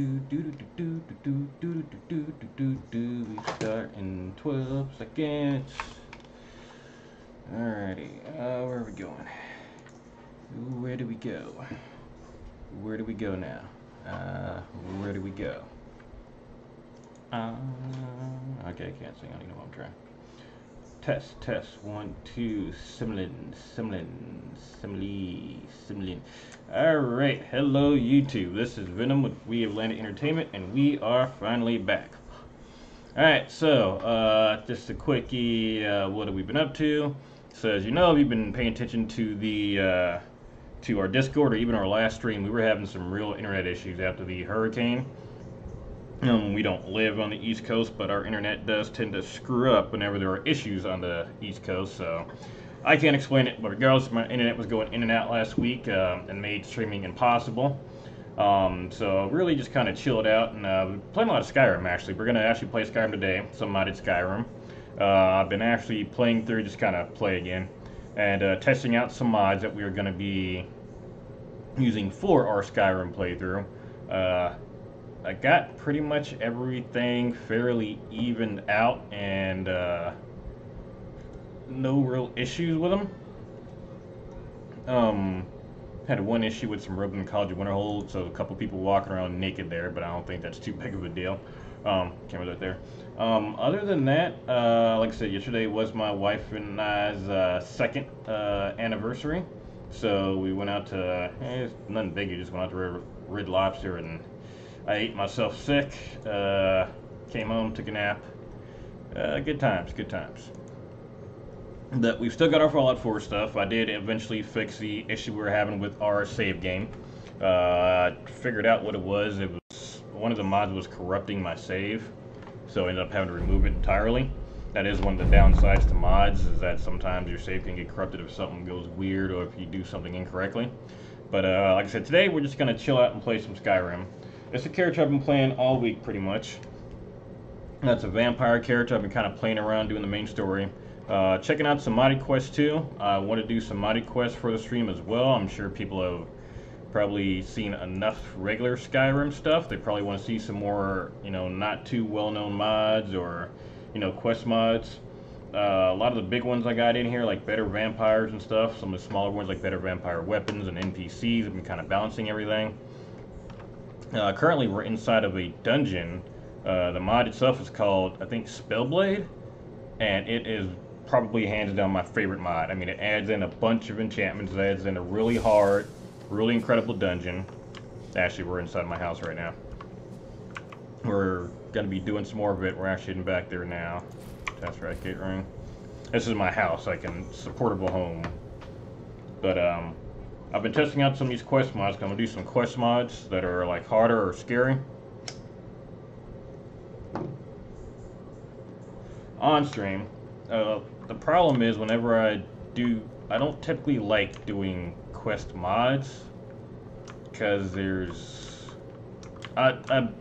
We start in 12 seconds. Alrighty, where are we going? Where do we go? Where do we go now? Where do we go? Okay, I can't sing. I don't even know what I'm trying. Test, 1, 2, simile. Alright, hello YouTube. This is Venom with We Have Landed Entertainment, and we are finally back. Alright, so, just a quickie, what have we been up to? So, as you know, if you've been paying attention to the, to our Discord, or even our last stream, we were having some real internet issues after the hurricane. We don't live on the East Coast, but our internet does tend to screw up whenever there are issues on the East Coast, so I can't explain it, but regardless, my internet was going in and out last week and made streaming impossible. So really just kind of chilled out and playing a lot of Skyrim, actually. We're going to actually play Skyrim today, some modded Skyrim. I've been actually playing through, just kind of play again, and testing out some mods that we are going to be using for our Skyrim playthrough. I got pretty much everything fairly evened out and no real issues with them. Had one issue with some Robin College Winterhold, so a couple people walking around naked there, but I don't think that's too big of a deal. Camera's right there. Other than that, like I said, yesterday was my wife and I's second anniversary, so we went out to, it's nothing big, we just went out to Red Lobster and I ate myself sick, came home, took a nap. Good times. But we've still got our Fallout 4 stuff. I did eventually fix the issue we were having with our save game. Figured out what it was. It was one of the mods was corrupting my save, so I ended up having to remove it entirely. That is one of the downsides to mods, is that sometimes your save can get corrupted if something goes weird or if you do something incorrectly. But like I said, today we're just going to chill out and play some Skyrim. It's a character I've been playing all week, pretty much. That's a vampire character. I've been kind of playing around doing the main story. Checking out some modded quests too. I want to do some modded quests for the stream as well. I'm sure people have probably seen enough regular Skyrim stuff. They probably want to see some more, you know, not too well-known mods or, you know, quest mods. A lot of the big ones I got in here, like better vampires and stuff. Some of the smaller ones, like better vampire weapons and NPCs, have been kind of balancing everything. Currently we're inside of a dungeon. The mod itself is called, I think, Spellblade, and it is probably hands down my favorite mod. I mean, it adds in a bunch of enchantments, it adds in a really hard, really incredible dungeon. Actually, we're inside my house right now. We're going to be doing some more of it. We're actually heading back there now. That's right, gate ring. This is my house, like a supportable home. But, I've been testing out some of these quest mods. I'm going to do some quest mods that are like harder or scary. On stream. The problem is whenever I don't typically like doing quest mods, because there's, I'm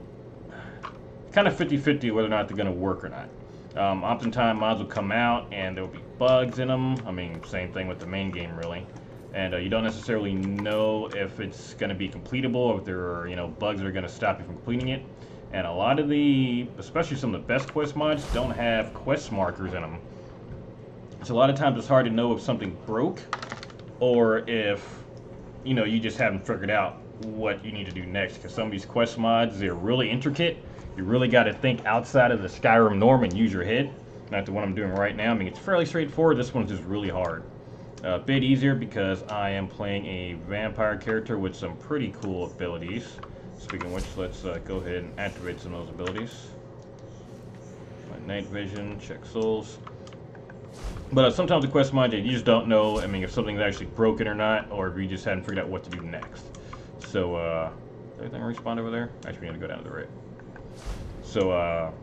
kind of 50-50 whether or not they're going to work or not. Oftentimes mods will come out and there'll be bugs in them. I mean, same thing with the main game really. And you don't necessarily know if it's going to be completable, or if there are, you know, bugs that are going to stop you from completing it. And a lot of the, especially some of the best quest mods, don't have quest markers in them. So a lot of times it's hard to know if something broke, or if, you know, you just haven't figured out what you need to do next. Because some of these quest mods, they're really intricate. You really got to think outside of the Skyrim norm and use your head. Not the one I'm doing right now. I mean, it's fairly straightforward. This one's just really hard. A bit easier because I am playing a vampire character with some pretty cool abilities. Speaking of which, let's go ahead and activate some of those abilities. My night vision, check souls. But sometimes the quest mods, you just don't know, I mean, if something's actually broken or not, or if you just hadn't figured out what to do next. So, everything respawned over there? Actually, we need to go down to the right. So,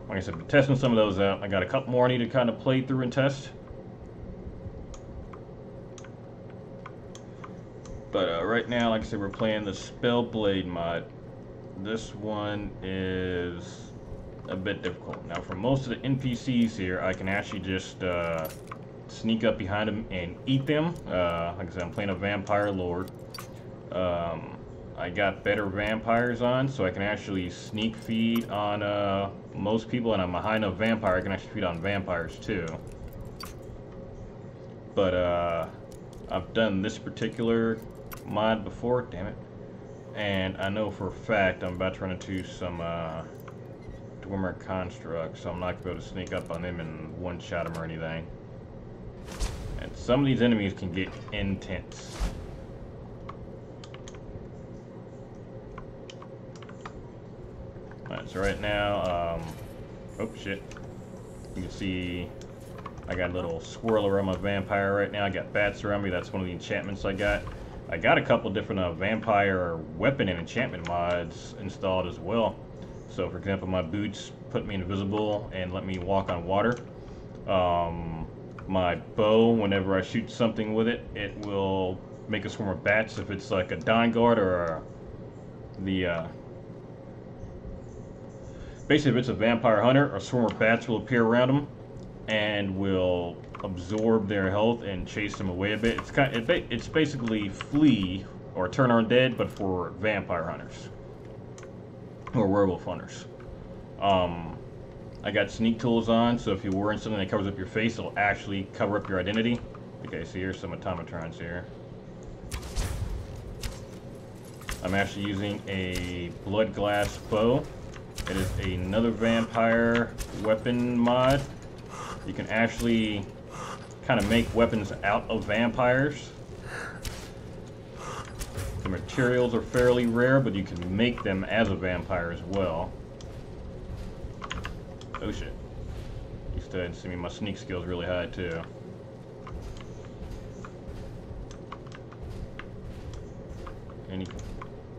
like I said, been testing some of those out. I got a couple more I need to kind of play through and test. But right now, like I said, we're playing the Spellblade mod. This one is a bit difficult. Now, for most of the NPCs here, I can actually just sneak up behind them and eat them. Like I said, I'm playing a vampire lord. I got better vampires on, so I can actually sneak feed on most people, and I'm a high enough vampire, I can actually feed on vampires too. But I've done this particular mod before, damn it. And I know for a fact I'm about to run into some Dwemer constructs, so I'm not going to be able to sneak up on them and one-shot them or anything. And some of these enemies can get intense. Alright, so right now, oh shit. You can see I got a little swirl around my vampire right now. I got bats around me, that's one of the enchantments I got. I got a couple different vampire weapon and enchantment mods installed as well. So for example, my boots put me invisible and let me walk on water. My bow, whenever I shoot something with it, it will make a swarm of bats if it's like a Dawn Guard or basically if it's a vampire hunter, a swarm of bats will appear around them and will absorb their health and chase them away a bit. It's basically Flee or Turn Undead, but for vampire hunters or werewolf hunters. I got sneak tools on, so if you're wearing something that covers up your face, it'll actually cover up your identity. Okay, so here's some automatrons here. I'm actually using a blood glass bow. It is another vampire weapon mod. You can actually kind of make weapons out of vampires. The materials are fairly rare, but you can make them as a vampire as well. Oh shit. You still didn't see me. My sneak skill's really high too.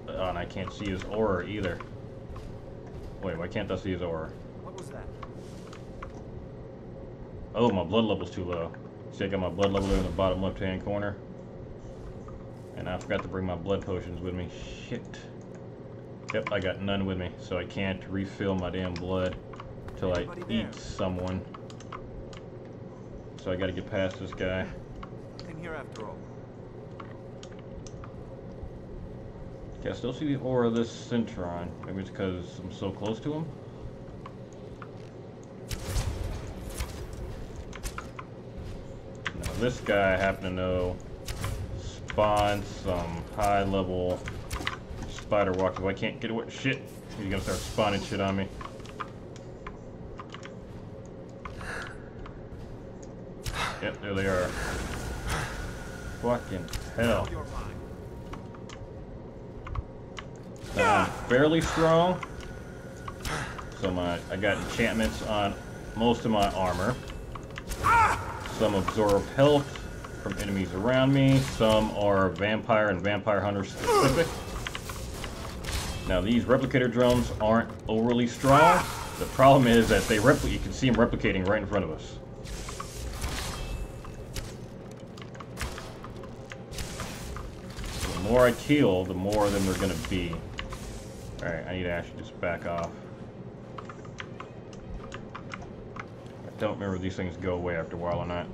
Oh, and I can't see his aura either. Wait, why can't I see his aura? What was that? Oh, my blood level's too low. See, I got my blood level in the bottom left-hand corner. And I forgot to bring my blood potions with me. Shit. Yep, I got none with me, so I can't refill my damn blood until I eat someone. So I gotta get past this guy. In here after all. Okay, I still see the aura of this Centron. Maybe it's because I'm so close to him. Now this guy I happen to know spawns some high level spider walkers. I can't get away. Shit! He's gonna start spawning shit on me. Yep, there they are. Fucking hell. I'm fairly strong. So I got enchantments on most of my armor. Some absorb health from enemies around me. Some are vampire and vampire hunter specific. Now these replicator drones aren't overly strong. The problem is that you can see them replicating right in front of us. The more I kill, the more of them there are going to be. Alright, I need to actually just back off. I don't remember if these things go away after a while or not.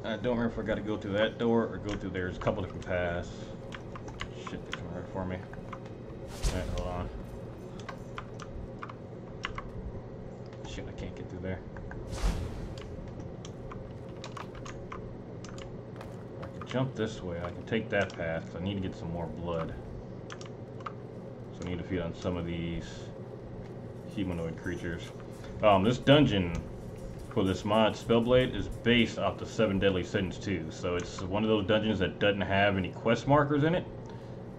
I don't remember if I got to go through that door or go through there. There's a couple different paths. Shit, they're coming right for me. Alright, hold on. Shit, I can't get through there. Jump this way. I can take that path. I need to get some more blood. So I need to feed on some of these humanoid creatures. This dungeon for this mod, Spellblade, is based off the 7 Deadly Sins too. So it's one of those dungeons that doesn't have any quest markers in it,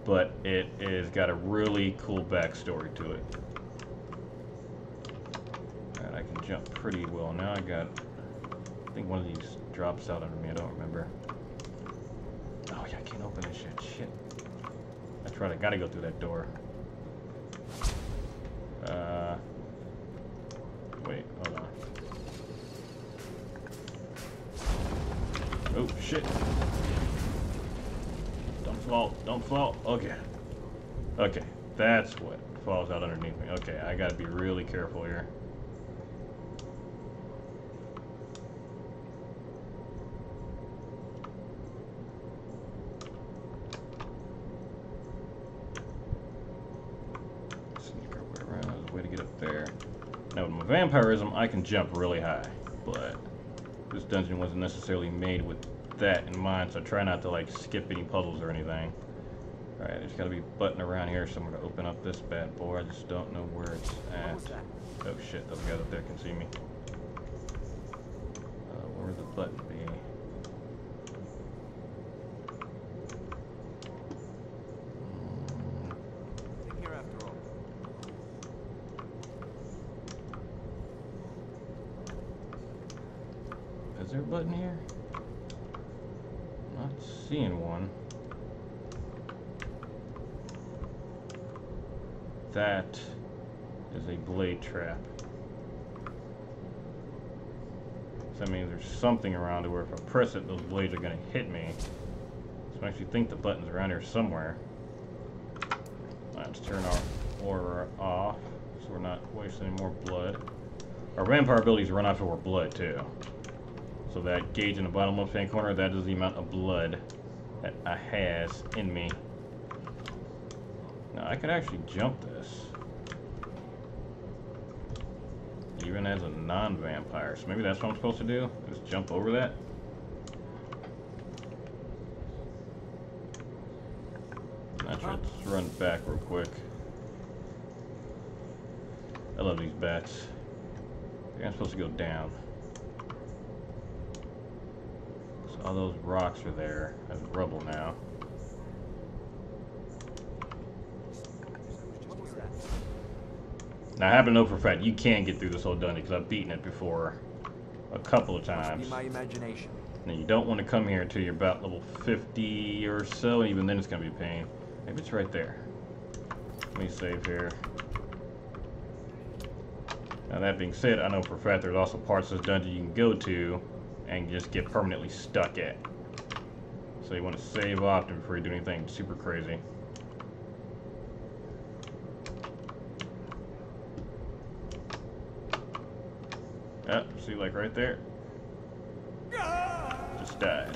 but it has got a really cool backstory to it. And I can jump pretty well. Now I think one of these drops out under me. I don't remember. Oh yeah, I can't open this shit. Shit. That's right, I gotta go through that door. Wait, hold on. Oh shit. Don't fall. Okay. Okay, that's what falls out underneath me. Okay, I gotta be really careful here. vampirism, I can jump really high, but this dungeon wasn't necessarily made with that in mind, so try not to like skip any puzzles or anything. Alright, there's gotta be a button around here somewhere to open up this bad boy. I just don't know where it's at. Oh shit, those guys up there can see me. Where would the button be? In here after all. Is there a button here? Not seeing one. That is a blade trap. So that means there's something around it where if I press it, those blades are going to hit me. So I actually think the button's around here somewhere. Let's turn our aura off so we're not wasting any more blood. Our vampire abilities run off of our blood too. So that gauge in the bottom left-hand corner, that is the amount of blood that I has in me. Now I could actually jump this. Even as a non-vampire. So maybe that's what I'm supposed to do? Just jump over that? Actually, let's run back real quick. I love these bats. I think I'm supposed to go down. So all those rocks are there as rubble now. Now I happen to know for a fact you can get through this whole dungeon because I've beaten it before a couple of times. Must be my imagination. Now you don't want to come here until you're about level 50 or so, and even then it's going to be a pain. Maybe it's right there. Let me save here. Now that being said, I know for a fact there's also parts of this dungeon you can go to and just get permanently stuck at. So you want to save often before you do anything super crazy. Yep, see, like right there. Just died.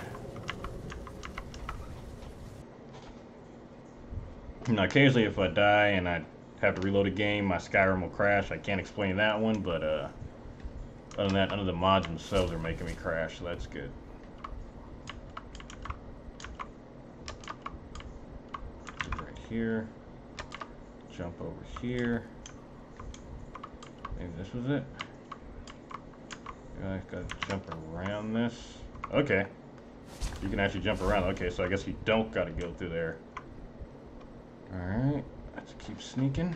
Now, occasionally if I die and I have to reload a game, my Skyrim will crash. I can't explain that one, but other than that, none of the mods themselves are making me crash, so that's good. Right here. Jump over here. Maybe this was it. I gotta jump around this. Okay. You can actually jump around. Okay, so I guess you don't gotta go through there. Alright. Let's keep sneaking.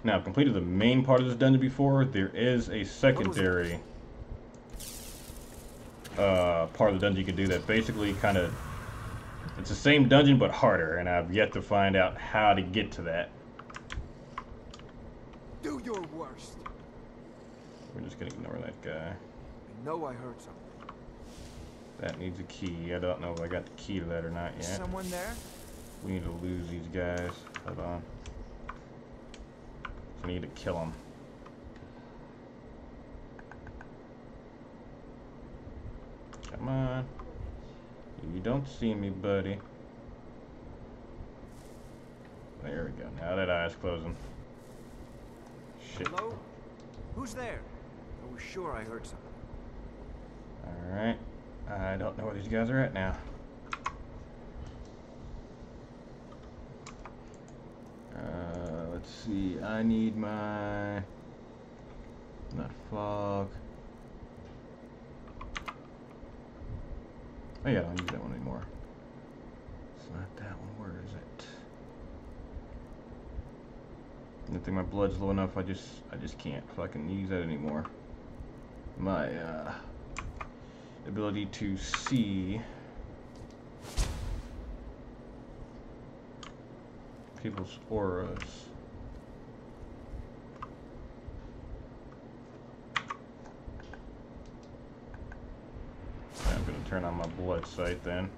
Now, I've completed the main part of this dungeon before. There is a secondary part of the dungeon you can do that basically kind of... It's the same dungeon but harder, and I've yet to find out how to get to that. Do your worst. We're just gonna ignore that guy. I know I heard something. That needs a key. I don't know if I got the key to that or not yet. Is someone there? We need to lose these guys. Hold on. I need to kill them. Come on. You don't see me, buddy. There we go. Now that eye's closing. Shit. Hello? Who's there? I was sure I heard something. Alright. I don't know where these guys are at now. Let's see. I need my... Not fog. Oh yeah, I don't use that one anymore. It's not that one. Where is it? I don't think my blood's low enough. I just can't fucking use that anymore. My ability to see people's auras. I'm gonna turn on my blood sight then.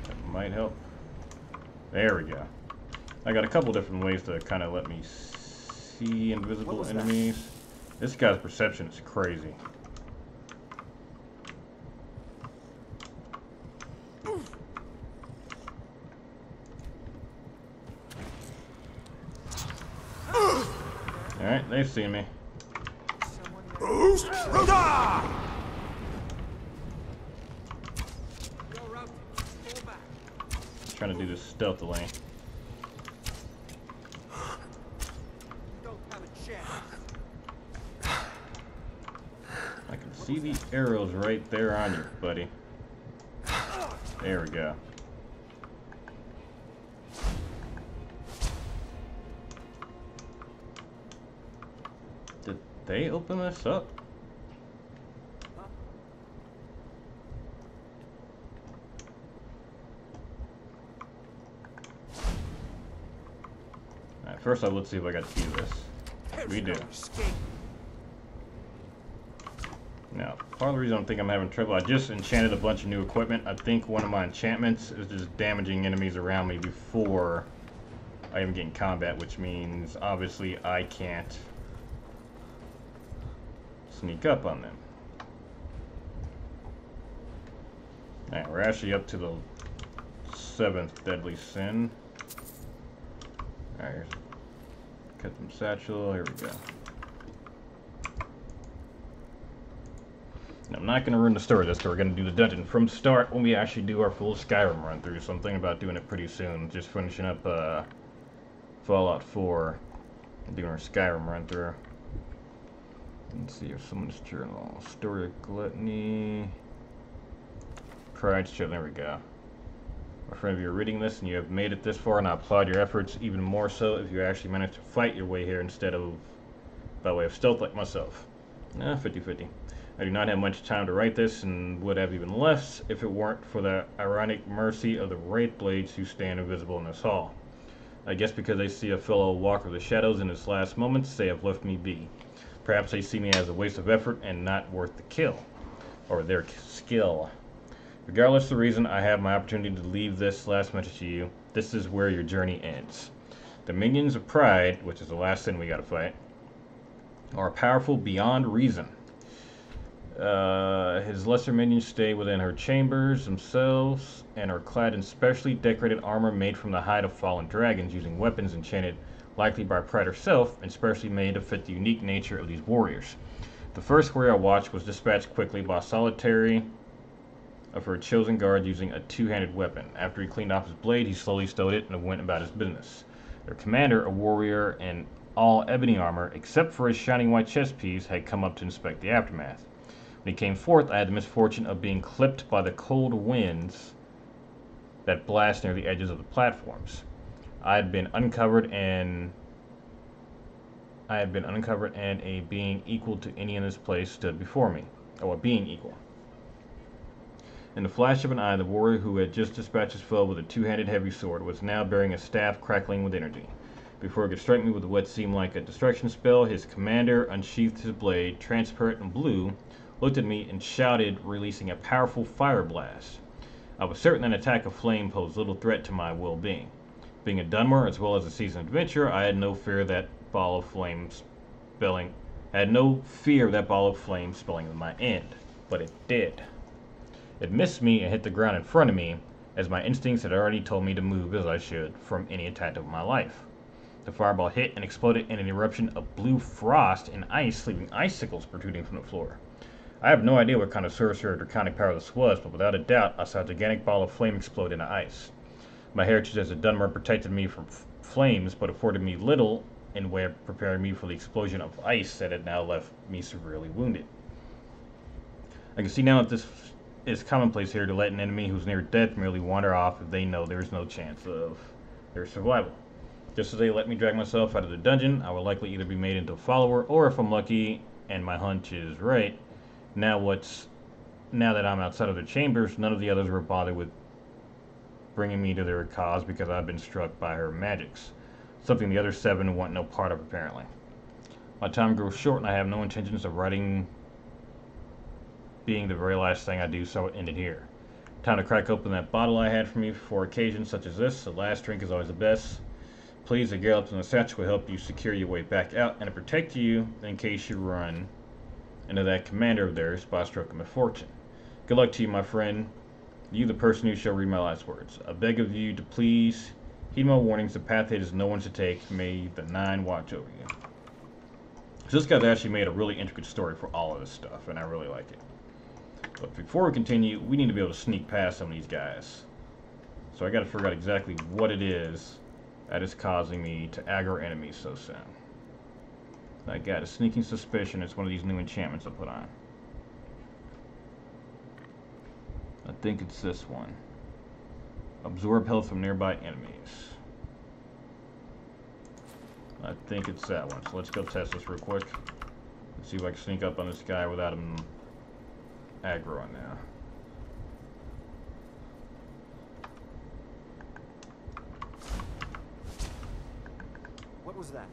That might help. There we go. I got a couple different ways to kind of let me see invisible enemies. This guy's perception is crazy. Alright, they've seen me. Trying to do this stealthily. I can see the arrows right there on you, buddy. There we go. Did they open this up? Alright, first let's see if I got the key to this. We do. Now, part of the reason I think I'm having trouble, I just enchanted a bunch of new equipment. I think one of my enchantments is just damaging enemies around me before I even get in combat, which means obviously I can't sneak up on them. Alright, we're actually up to the 7th deadly sin. Alright, cut them satchel, here we go. And I'm not going to ruin the story of this, so we're going to do the dungeon from start when we actually do our full Skyrim run through. So I'm thinking about doing it pretty soon, just finishing up Fallout 4 and doing our Skyrim run through. Let's see if someone's journal. Story of Gluttony. Pride Show, there we go. My friend, if you're reading this and you have made it this far, and I applaud your efforts, even more so if you actually managed to fight your way here instead of by way of stealth like myself. 50-50. I do not have much time to write this, and would have even less if it weren't for the ironic mercy of the Wraith Blades who stand invisible in this hall. I guess because they see a fellow walker of the shadows in his last moments, they have left me be. Perhaps they see me as a waste of effort and not worth the kill, or their skill. Regardless of the reason, I have my opportunity to leave this last message to you. This is where your journey ends. The minions of Pride, which is the last sin we gotta fight, are powerful beyond reason. His lesser minions stay within her chambers themselves and are clad in specially decorated armor made from the hide of fallen dragons, using weapons enchanted likely by Pride herself and specially made to fit the unique nature of these warriors. The first warrior I watched was dispatched quickly by a solitary of her chosen guard using a two-handed weapon. After he cleaned off his blade, he slowly stowed it and went about his business. Their commander, a warrior in all ebony armor except for his shining white chest piece, had come up to inspect the aftermath. When he came forth, I had the misfortune of being clipped by the cold winds that blast near the edges of the platforms. I had been uncovered, and a being equal to any in this place stood before me. Oh, a being equal. In the flash of an eye, the warrior who had just dispatched his foe with a two-handed heavy sword was now bearing a staff crackling with energy. Before he could strike me with what seemed like a destruction spell, his commander unsheathed his blade, transparent and blue, looked at me and shouted, releasing a powerful fire blast. I was certain an attack of flame posed little threat to my well-being. Being a Dunmer as well as a seasoned adventurer, I had no fear of that ball of flame spelling at my end, but it did. It missed me and hit the ground in front of me, as my instincts had already told me to move as I should from any attack of my life. The fireball hit and exploded in an eruption of blue frost and ice, leaving icicles protruding from the floor. I have no idea what kind of sorcery or draconic power this was, but without a doubt, I saw a gigantic ball of flame explode into ice. My heritage as a Dunmer protected me from flames, but afforded me little in way of preparing me for the explosion of ice that had now left me severely wounded. I can see now that this is commonplace here to let an enemy who's near death merely wander off if they know there is no chance of their survival. Just as they let me drag myself out of the dungeon, I will likely either be made into a follower, or if I'm lucky and my hunch is right, now that I'm outside of their chambers, none of the others were bothered with bringing me to their cause because I've been struck by her magics. Something the other 7 want no part of, apparently. My time grows short and I have no intentions of writing being the very last thing I do, so it ended here. Time to crack open that bottle I had for me for occasions such as this. The last drink is always the best. Please, a gallop in the satchel will help you secure your way back out and to protect you in case you run into that commander of theirs by a stroke of misfortune. Good luck to you, my friend. You, the person who shall read my last words. I beg of you to please heed my warnings. The path ahead is no one to take. May the 9 watch over you. So this guy's actually made a really intricate story for all of this stuff, and I really like it. But before we continue, we need to be able to sneak past some of these guys. So I gotta figure out exactly what it is that is causing me to aggro enemies so soon. I got a sneaking suspicion it's one of these new enchantments I put on. I think it's this one. Absorb health from nearby enemies. I think it's that one. So let's go test this real quick. Let's see if I can sneak up on this guy without him aggroing now. What was that?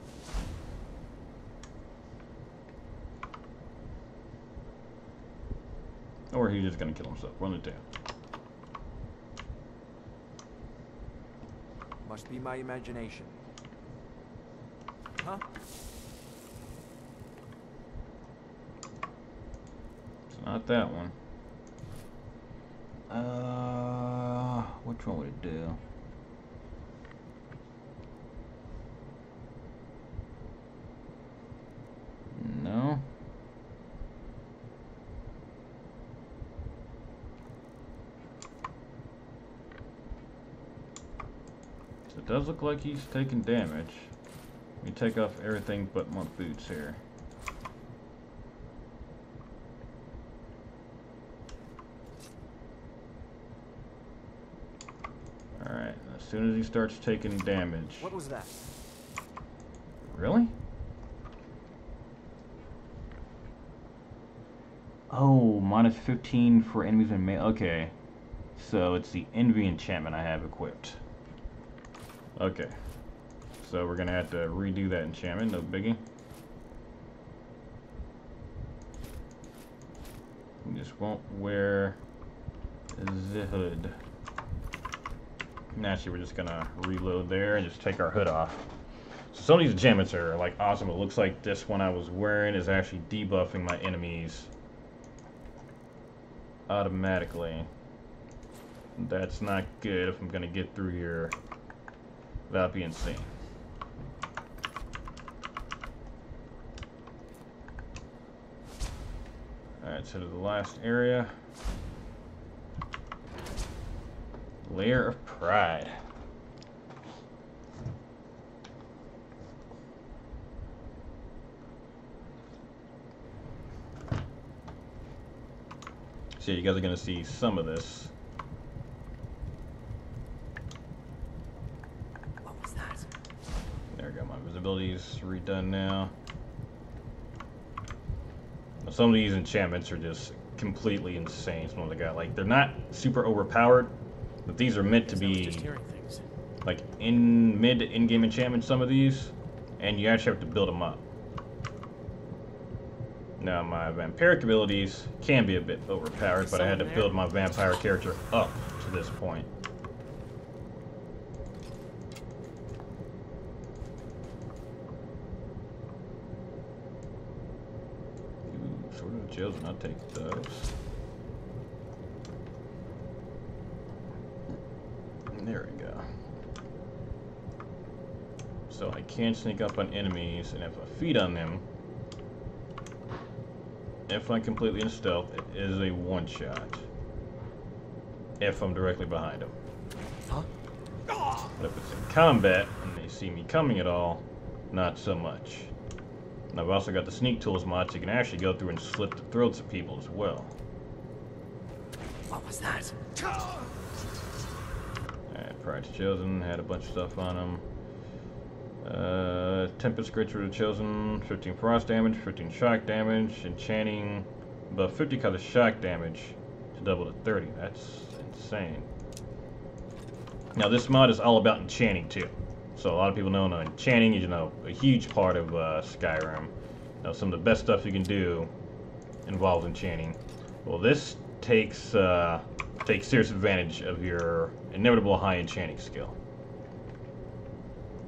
Or he's just gonna kill himself. One of the two. Must be my imagination. Huh? It's not that one. Which one would it do? No. So it does look like he's taking damage. Let me take off everything but my boots here. Alright, as soon as he starts taking damage. What was that? Really? Oh, minus 15 for enemies in melee. Okay. So it's the Envy enchantment I have equipped. Okay. So we're gonna have to redo that enchantment, no biggie. We just won't wear the hood. Naturally, we're just gonna reload there and just take our hood off. So some of these enchantments are like awesome. It looks like this one I was wearing is actually debuffing my enemies automatically. That's not good if I'm gonna get through here without being seen. Alright, so to the last area. Lair of Pride. So you guys are going to see some of this. What was that? There we go, my visibility's redone now. Some of these enchantments are just completely insane. Some of the guys, like, they're not super overpowered, but these are meant to be like in mid to in-game enchantments, some of these, and you actually have to build them up. Now my vampiric abilities can be a bit overpowered, but I had to build my vampire character up to this point. Ooh, Sword of the Chosen, I'll take those. There we go. So I can sneak up on enemies, and if I feed on them, if I'm completely in stealth, it is a one-shot. If I'm directly behind them. Huh? But if it's in combat, and they see me coming at all, not so much. And I've also got the sneak tools mod, so you can actually go through and slit the throats of people as well. What was that? Alright, Pride's Chosen, had a bunch of stuff on them. Tempest Creature of the Chosen, 15 frost damage, 15 shock damage, enchanting, but 50 color shock damage to double to 30. That's insane. Now this mod is all about enchanting too. So a lot of people know enchanting is, a huge part of Skyrim. Some of the best stuff you can do involves enchanting. Well, this takes serious advantage of your inevitable high enchanting skill.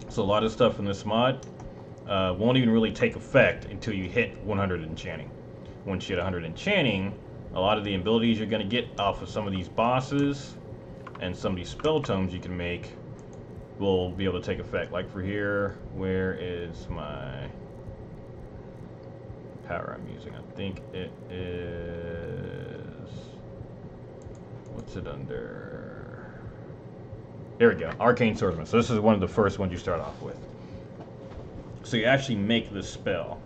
So a lot of stuff in this mod won't even really take effect until you hit 100 enchanting. Once you hit 100 enchanting, a lot of the abilities you're going to get off of some of these bosses and some of these spell tomes you can make will be able to take effect. Like for here, where is my power I'm using. I think it is... What's it under? There we go. Arcane Swordsman. So this is one of the first ones you start off with. So you actually make this spell.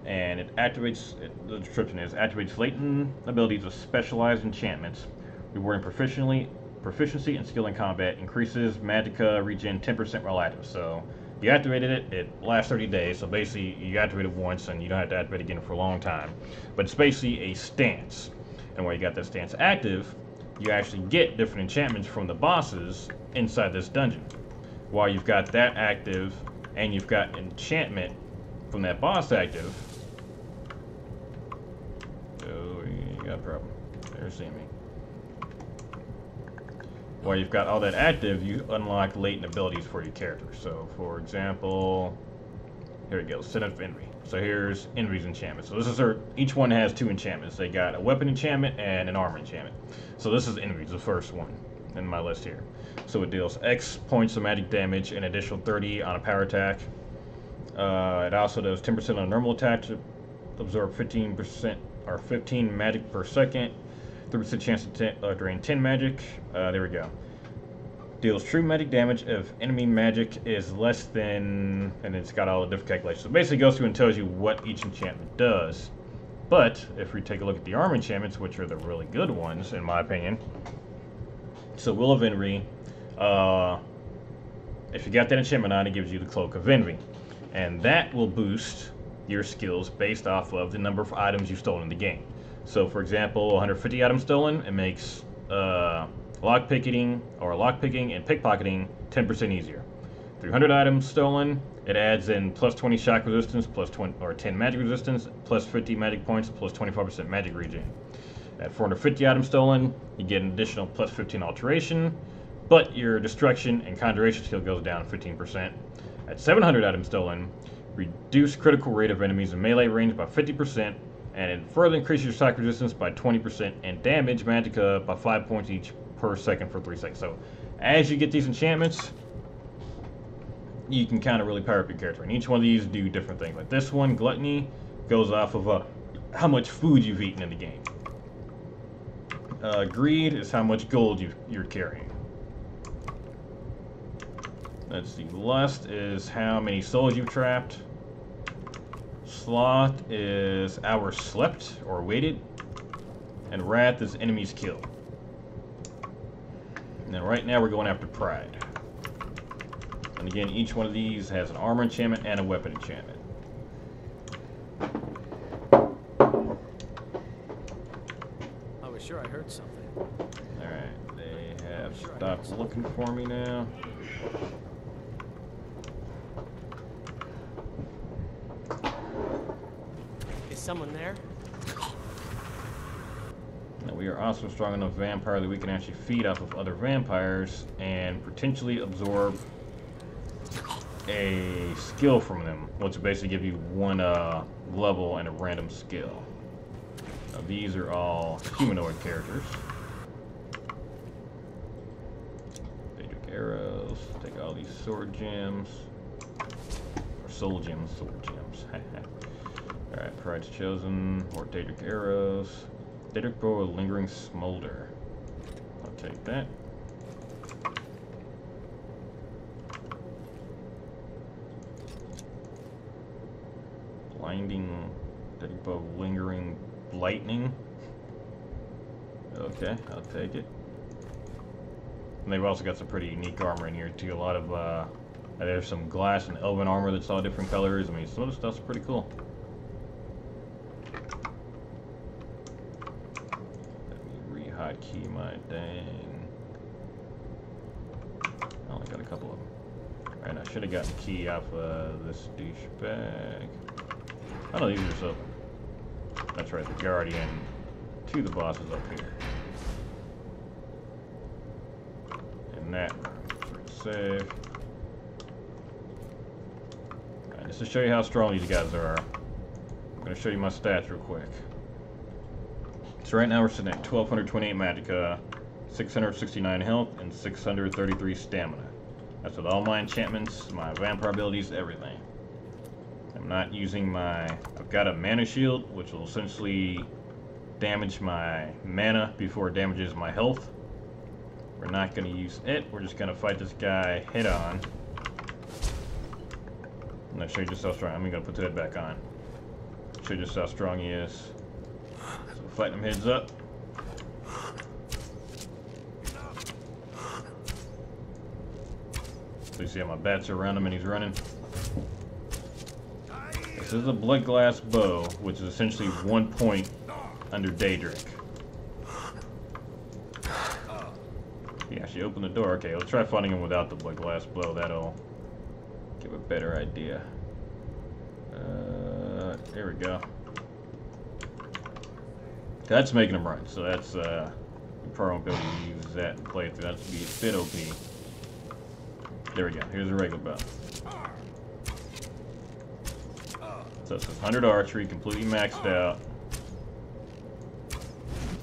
And it activates, the description is, activates latent abilities of specialized enchantments, rewarding proficiency and skill in combat, increases magicka regen 10% while active. So you activated it, it lasts 30 days, so basically you activate it once and you don't have to activate it again for a long time. But it's basically a stance. And while you got that stance active, you actually get different enchantments from the bosses inside this dungeon. While you've got that active and you've got enchantment from that boss active. Oh, you got a problem. They're seeing me. While you've got all that active, you unlock latent abilities for your character. So, for example, here we go, Sin of Envy. So here's Envy's enchantment. So this is each one has 2 enchantments. They got a weapon enchantment and an armor enchantment. So this is Envy's, the first one in my list here. So it deals X points of magic damage, an additional 30 on a power attack. It also does 10% on a normal attack to absorb 15% or 15 magic per second. 3% chance to drain 10 magic. There we go. Deals true magic damage if enemy magic is less than, and it's got all the different calculations. So basically it goes through and tells you what each enchantment does. But if we take a look at the armor enchantments, which are the really good ones in my opinion. So Will of Envy, if you got that enchantment on, it gives you the Cloak of Envy. And that will boost your skills based off of the number of items you've stolen in the game. So for example, 150 items stolen, it makes lockpicking and pickpocketing 10% easier. 300 items stolen, it adds in plus 20 shock resistance, plus 20 or 10 magic resistance, plus 50 magic points, plus 25% magic regen. At 450 items stolen, you get an additional plus 15 alteration, but your destruction and conjuration skill goes down 15%. At 700 items stolen, reduce critical rate of enemies in melee range by 50%, and it further increases your shock resistance by 20% and damage magicka by 5 points each per second for 3 seconds. So as you get these enchantments, you can kind of really power up your character. And each one of these do different things. Like this one, Gluttony, goes off of how much food you've eaten in the game. Greed is how much gold you're carrying. Let's see, Lust is how many souls you've trapped. Sloth is hours slept or waited. And Wrath is enemies killed. And then right now we're going after Pride. And again, each one of these has an armor enchantment and a weapon enchantment. I was sure I heard something. Alright, they have stopped looking for me now. Is someone there? Now we are also strong enough vampire that we can actually feed off of other vampires and potentially absorb a skill from them, which will basically give you one level and a random skill. Now these are all humanoid characters. Daedric arrows, take all these sword gems. Or soul gems, sword gems. Alright, Pride's chosen, more Daedric arrows. Daedric bow with lingering smolder. I'll take that. Blinding Daedric bow with lingering lightning. Okay, I'll take it. And they've also got some pretty unique armor in here too. A lot of there's some glass and elven armor that's all different colors. I mean, some of the stuff's pretty cool. Hotkey my dang. I only got a couple of them. Alright, I should have gotten the key off this douchebag. Oh no, these are so. That's right, the Guardian to the boss is up here. And that save. Alright, just to show you how strong these guys are, I'm going to show you my stats real quick. So right now we're sitting at 1228 magicka, 669 health, and 633 stamina. That's with all my enchantments, my vampire abilities, everything. And I'm not using my... I've got a mana shield, which will essentially damage my mana before it damages my health. We're not going to use it. We're just going to fight this guy head on. I'm going to show you just how strong. I'm going to put that back on. Show you just how strong he is. So fighting him heads up. So you see how my bats are around him and he's running. This is a blood glass bow, which is essentially 1 point under Daedric. Yeah, she opened the door. Okay, let's try fighting him without the blood glass blow. That'll give a better idea. There we go. That's making him run, so that's you probably won't be able to use that and play it through. That's be a bit OP. There we go. Here's a regular bow. So it says 100 archery, completely maxed out.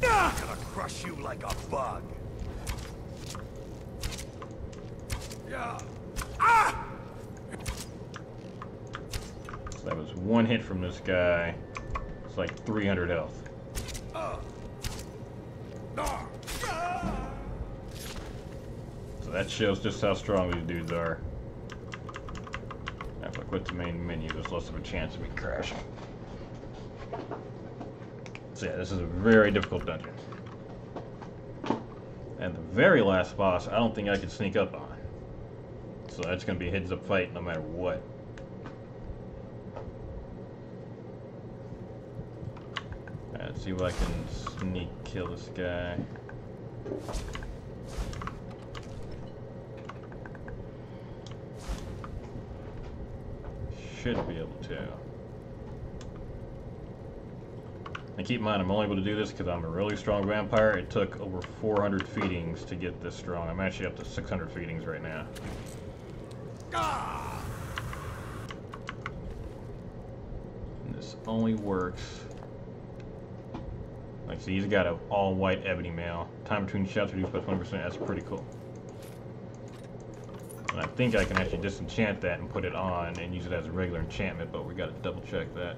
I'm gonna crush you like a bug. Yeah. Ah! So that was one hit from this guy. It's like 300 health. So that shows just how strong these dudes are. If I quit the main menu, there's less of a chance of me crashing. So yeah, this is a very difficult dungeon. And the very last boss, I don't think I could sneak up on. So that's going to be a heads up fight no matter what. Alright, let's see if I can sneak kill this guy. Should be able to. And keep in mind, I'm only able to do this because I'm a really strong vampire. It took over 400 feedings to get this strong. I'm actually up to 600 feedings right now. And this only works. Like, see, he's got an all-white ebony mail. Time between shots reduced by 20%. That's pretty cool. And I think I can actually disenchant that and put it on and use it as a regular enchantment, but we got to double check that.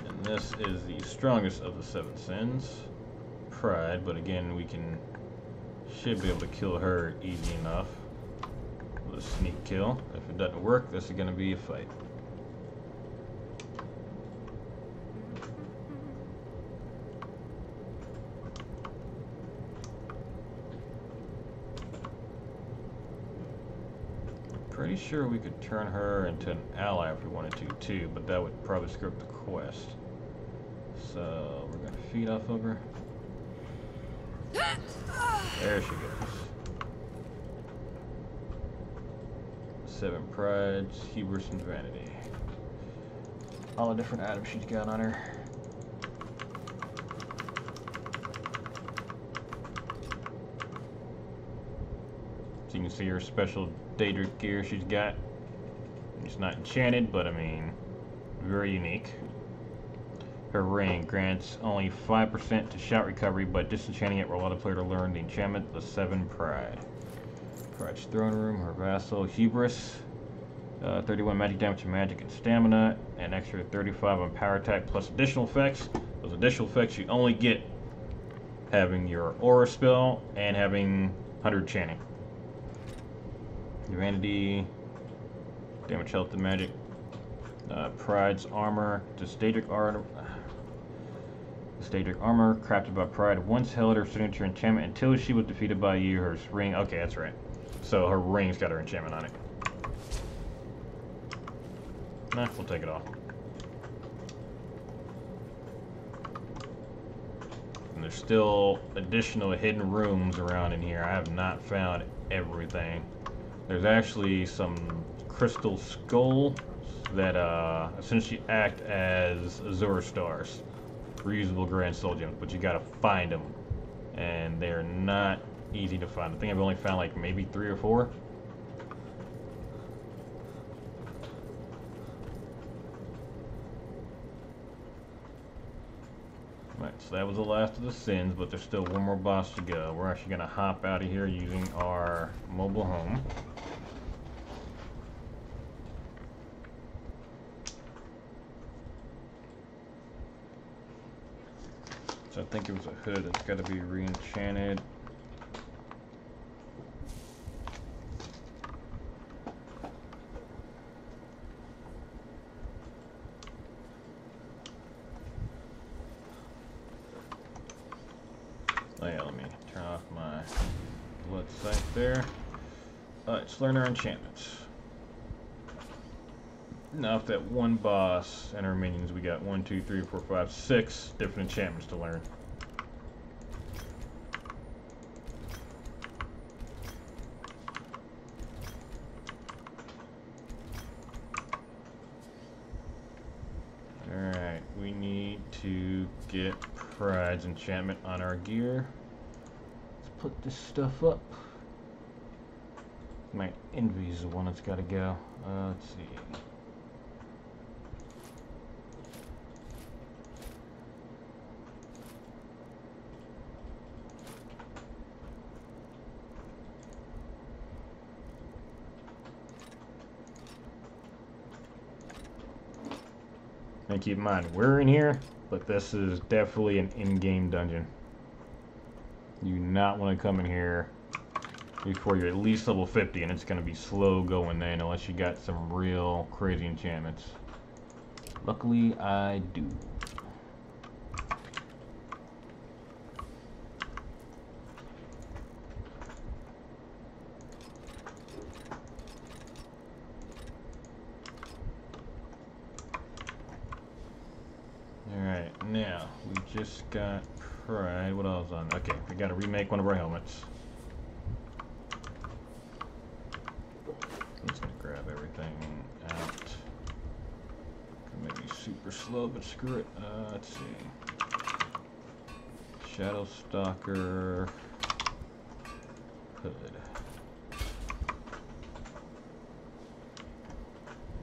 And this is the strongest of the 7 sins. Pride, but again, we should be able to kill her easy enough with a sneak kill. If it doesn't work, this is going to be a fight. Pretty sure we could turn her into an ally if we wanted to too, but that would probably screw up the quest. So we're gonna feed off of her. There she goes. 7 prides, hubris, and vanity. All the different items she's got on her. So you can see her special Daedric gear she's got. It's not enchanted, but I mean, very unique. Her ring grants only 5% to shout recovery, but disenchanting it will allow the player to learn the enchantment, the 7 pride. Pride's throne room, her vassal, hubris. 31 magic damage to magic and stamina, and extra 35 on power attack plus additional effects. Those additional effects you only get having your aura spell and having 100 chanting. Vanity, damage, health, and magic. Pride's armor, just Daedric armor. Daedric armor, crafted by Pride, once held her signature enchantment until she was defeated by you. Her ring, okay, that's right. So her ring's got her enchantment on it. Nah, we'll take it off. And there's still additional hidden rooms around in here. I have not found everything. There's actually some crystal skulls that essentially act as Azure stars, reusable grand soul gems, but you gotta find them, and they're not easy to find. I think I've only found like maybe 3 or 4. Right, so that was the last of the sins, but there's still one more boss to go. We're actually going to hop out of here using our mobile home. So I think it was a hood that's got to be re-enchanted. Oh yeah, let me turn off my blood sight there. Alright, let's learn our enchantments. Now, if that one boss and our minions, we got 1, 2, 3, 4, 5, 6 different enchantments to learn. Alright, we need to get Pride's enchantment on our gear. Let's put this stuff up. My Envy is the one that's got to go. Let's see. And keep in mind, we're in here, but this is definitely an in-game dungeon. You do not want to come in here before you're at least level 50, and it's going to be slow going then unless you got some real crazy enchantments. Luckily, I do. Alright, now, we just got Pride. What else on? Okay, we got to remake one of our helmets. I'm just going to grab everything out. Maybe super slow, but screw it. Let's see. Shadow Stalker. Hood.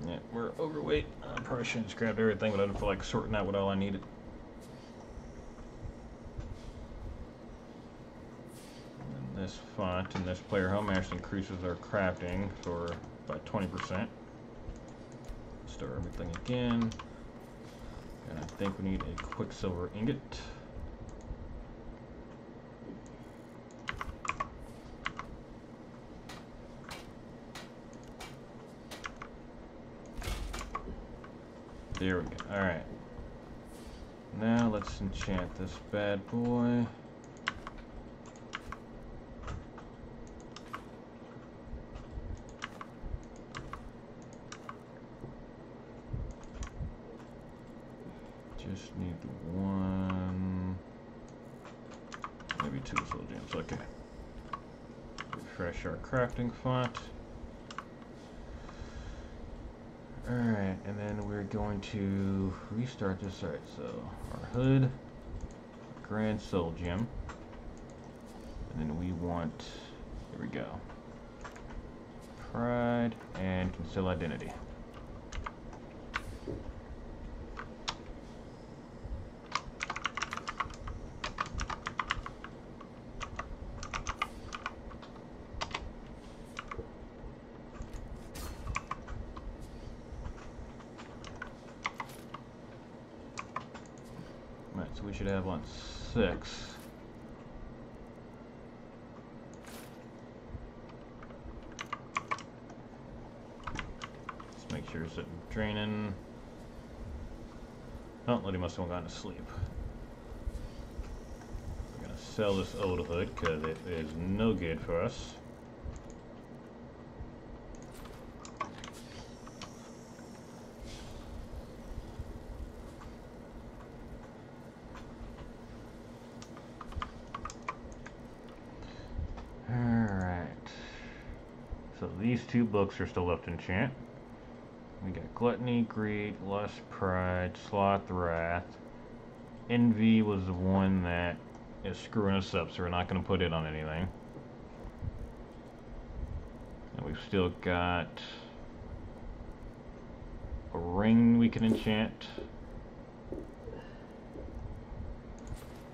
Yeah, we're overweight. I probably shouldn't just grab everything, but I didn't feel like sorting out what all I needed. And this font and this player home actually increases our crafting for by 20%. Store everything again. And I think we need a Quicksilver ingot. There we go. Alright. Now let's enchant this bad boy. Just need one, maybe 2 soul gems. Okay. Refresh our crafting font. Alright, and then we're going to restart this. Alright, so our hood, grand soul gem, and then we want, here we go, Pride and conceal identity. Right, so we should have on 6. Let's make sure it's draining. Oh, Liddy must have gone to sleep. We're gonna sell this old hood because it is no good for us. So these 2 books are still left to enchant. We got Gluttony, Greed, Lust, Pride, Sloth, Wrath. Envy was the one that is screwing us up, so we're not going to put it on anything. And we've still got a ring we can enchant.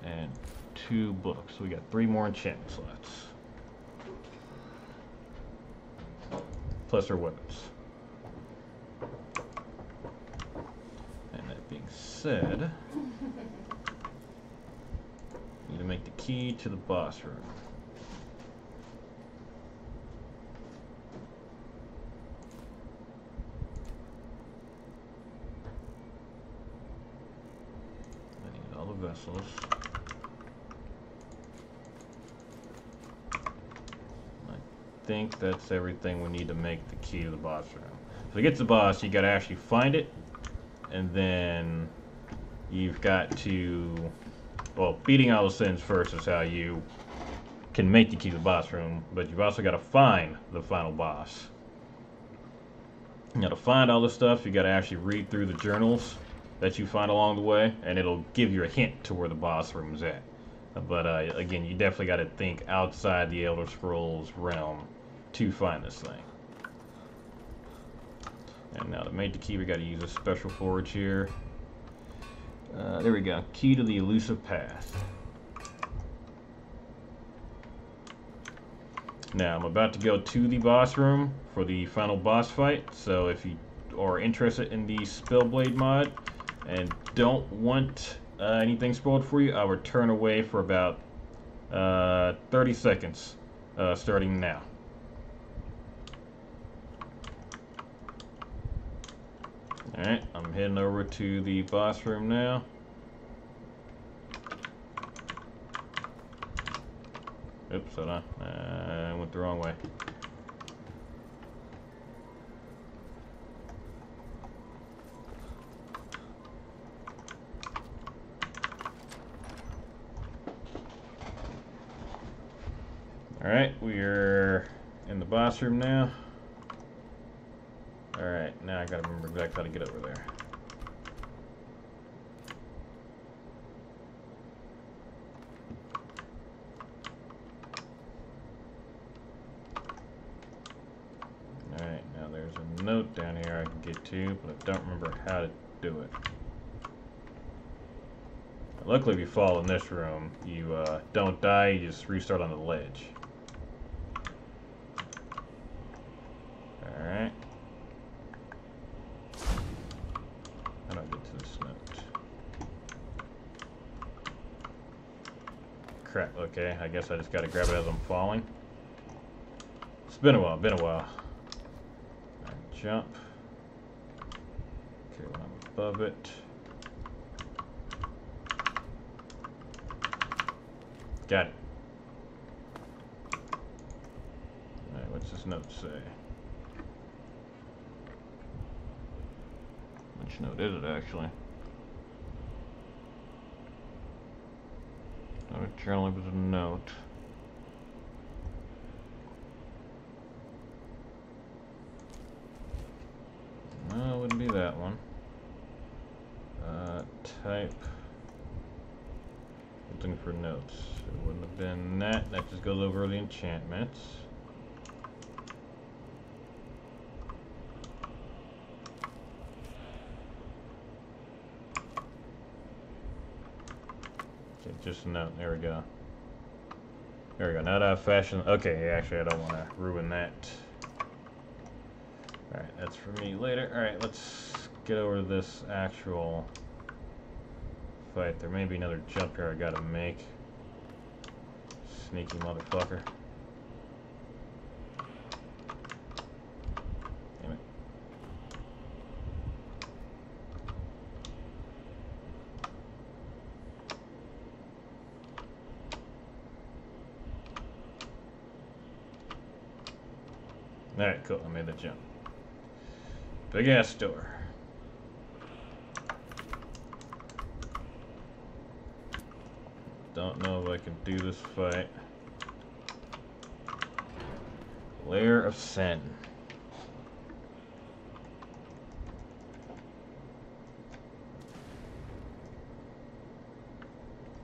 and 2 books. So we got 3 more enchantment slots. Plus our weapons. And that being said, need to make the key to the boss room. I need all the vessels. I think that's everything we need to make the key to the boss room. So to get to the boss, you gotta actually find it, and then you've got to, well, beating all the sins first is how you can make the key to the boss room, but you've also got to find the final boss. Now to find all this stuff, you got to actually read through the journals that you find along the way, and it'll give you a hint to where the boss room is at. But again, you definitely got to think outside the Elder Scrolls realm to find this thing. And now to make the key, we got to use a special forge here. There we go. Key to the elusive path. Now I'm about to go to the boss room for the final boss fight. So if you are interested in the Spellblade mod and don't want anything spoiled for you, I would turn away for about 30 seconds starting now. Alright, I'm heading over to the boss room now. Oops, hold on. I went the wrong way. Alright, we're in the boss room now. Alright, now I gotta remember exactly how to get over there. Alright, now there's a note down here I can get to, but I don't remember how to do it. Luckily, if you fall in this room, you don't die, you just restart on the ledge. Alright. How do I get to this note? Crap, okay, I guess I just gotta grab it as I'm falling. It's been a while, Alright, jump. Okay, when I'm above it. Got it. Alright, what's this note say? Which note is it, actually? Not a journal, it was a note. No, it wouldn't be that one. Type. Looking for notes. It wouldn't have been that. That just goes over the enchantments. Okay, just a note. There we go. There we go. Now that I've fashioned. Okay, actually, I don't want to ruin that. Alright, that's for me later. Alright, let's get over to this actual fight. There may be another jump here I gotta make. Sneaky motherfucker. Damn it. Alright, cool. I made the jump. Big ass door. Don't know if I can do this fight. Lair of Sin.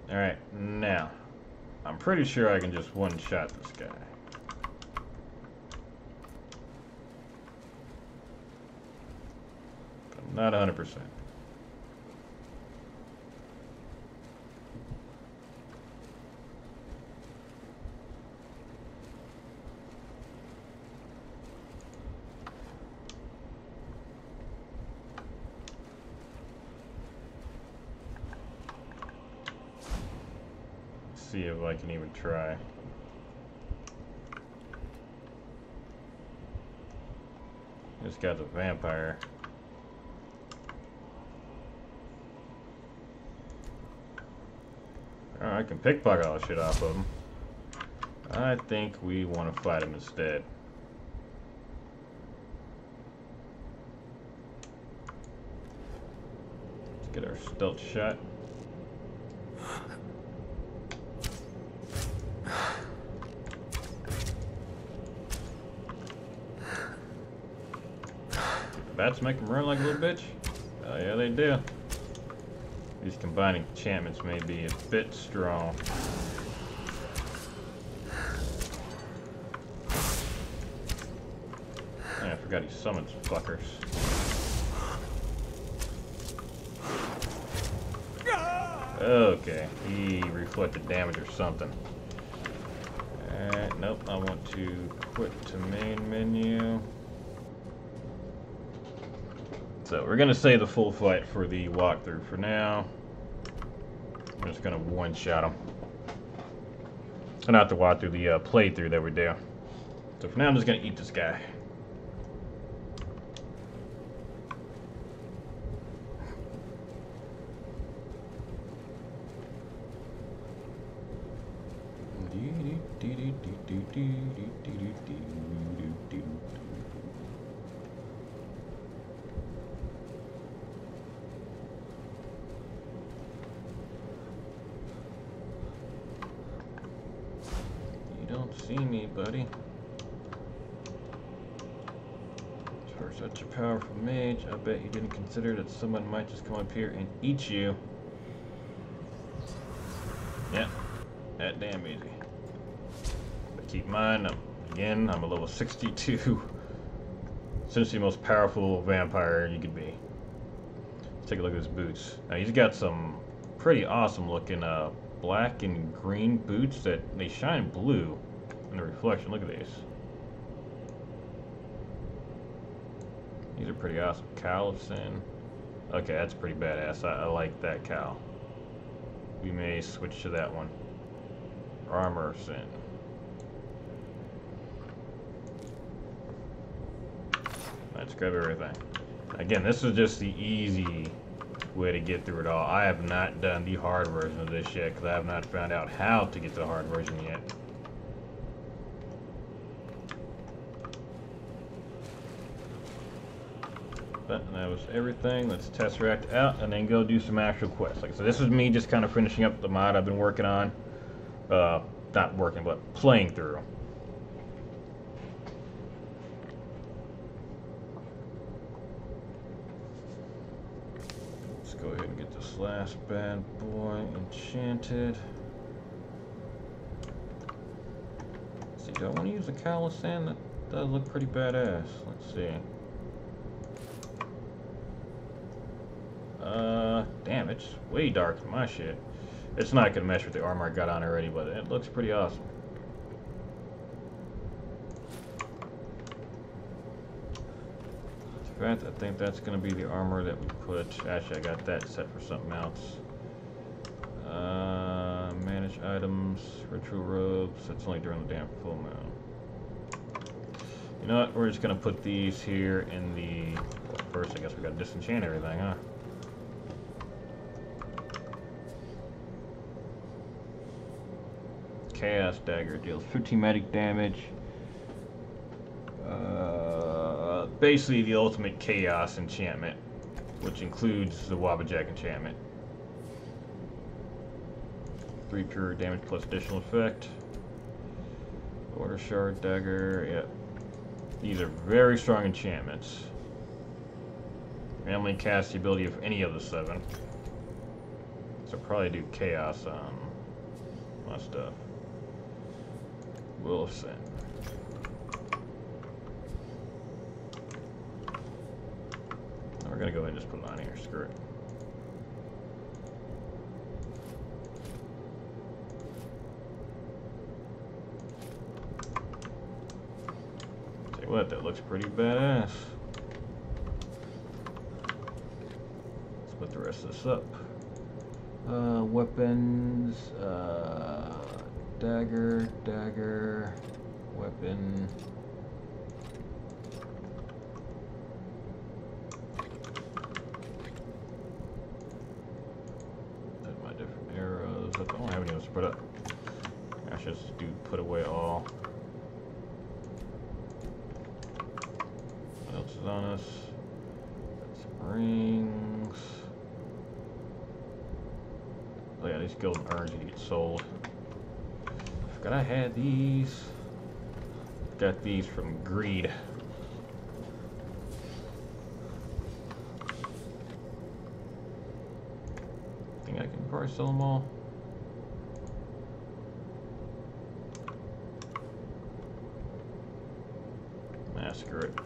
Alright, now. I'm pretty sure I can just one-shot this guy. But I'm not 100%. see if I can even try. This guy's a vampire. Alright, I can pickpocket all the shit off of him. I think we want to fight him instead. Let's get our stealth shot. Bats make him run like a little bitch? Oh yeah, they do. These combining enchantments may be a bit strong. Yeah, I forgot he summons fuckers. Okay, he reflected damage or something. Alright, nope, I want to quit to main menu. So we're gonna save the full fight for the walkthrough for now. I'm just gonna one-shot him. Not the walkthrough, the playthrough that we do. So for now, I'm just gonna eat this guy. See me, buddy. For such a powerful mage, I bet you didn't consider that someone might just come up here and eat you. Yeah, that damn easy. But keep in mind, again, I'm a level 62. Essentially the most powerful vampire you could be. Let's take a look at his boots. Now he's got some pretty awesome looking black and green boots that they shine blue. The reflection, look at these. These are pretty awesome. Cowl of Sin. Okay, that's pretty badass. I like that cowl. We may switch to that one. Armor of Sin. Let's grab everything. Again, this is just the easy way to get through it all. I have not done the hard version of this yet because I have not found out how to get to the hard version yet. But that was everything. Let's Tesseract out and then go do some actual quests. Like I said, this is me just kind of finishing up the mod I've been working on. Not working, but playing through. Let's go ahead and get this last bad boy enchanted. Let's see, do I want to use the Cowl of Sand? That does look pretty badass. Let's see. Damn, it's way dark for my shit. It's not gonna mesh with the armor I got on already, but it looks pretty awesome. In fact, I think that's gonna be the armor that we put. Actually, I got that set for something else. Manage items, ritual robes. That's only during the damn full moon. You know what? We're just gonna put these here in the. Well, first, I guess we gotta disenchant everything, huh? Chaos Dagger deals 15 magic damage. Basically the ultimate chaos enchantment, which includes the Wabbajack enchantment. 3 pure damage plus additional effect. Order Shard Dagger, yep. These are very strong enchantments. Randomly cast the ability of any of the 7. So probably do chaos on my stuff. Will of Sin. We're gonna go ahead and just put it on here. Screw it. Tell you what, that looks pretty badass. Let's put the rest of this up. Weapons, dagger, weapon. That's my different arrows. I don't have any else to put up. I should just do put away all. What else is on us? Rings. Oh yeah, these golden urns need to get sold. Forgot I had these. Got these from Greed. Think I can probably sell them all. Nah, screw it.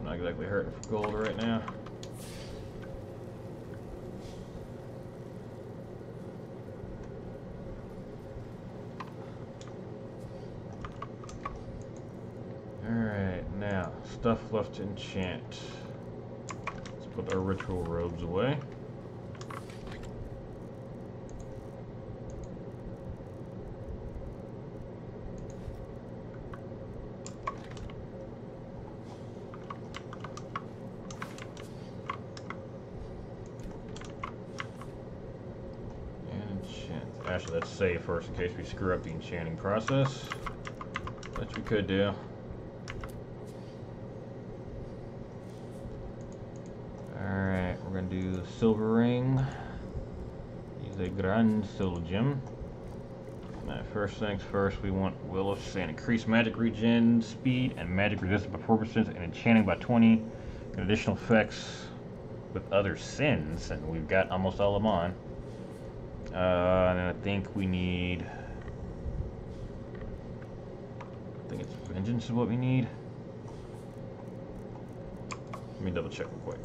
I'm not exactly hurting for gold right now. Now, stuff left to enchant. Let's put our ritual robes away. And enchant. Actually, let's save first in case we screw up the enchanting process, which we could do. We're going to do the silver ring. Use a grand soul gem. Now, first things first, we want Will of Sin. Increase magic regen speed and magic resistance by 4% and enchanting by 20. And additional effects with other sins, and we've got almost all of them on. And I think we need... I think it's Vengeance is what we need. Let me double check real quick.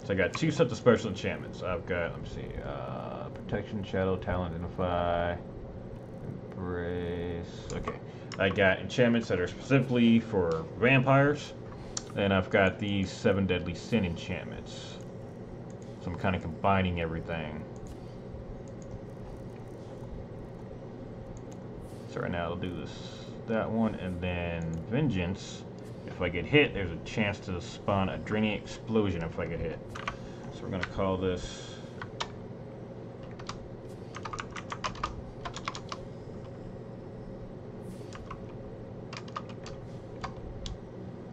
So I got 2 sets of special enchantments. I've got, let me see, Protection, Shadow, Talent, Identify, Embrace. Okay, I got enchantments that are specifically for vampires, and I've got these 7 Deadly Sin enchantments. So I'm kind of combining everything. So right now I'll do that one, and then Vengeance. If I get hit, there's a chance to spawn a draining explosion if I get hit. So we're going to call this...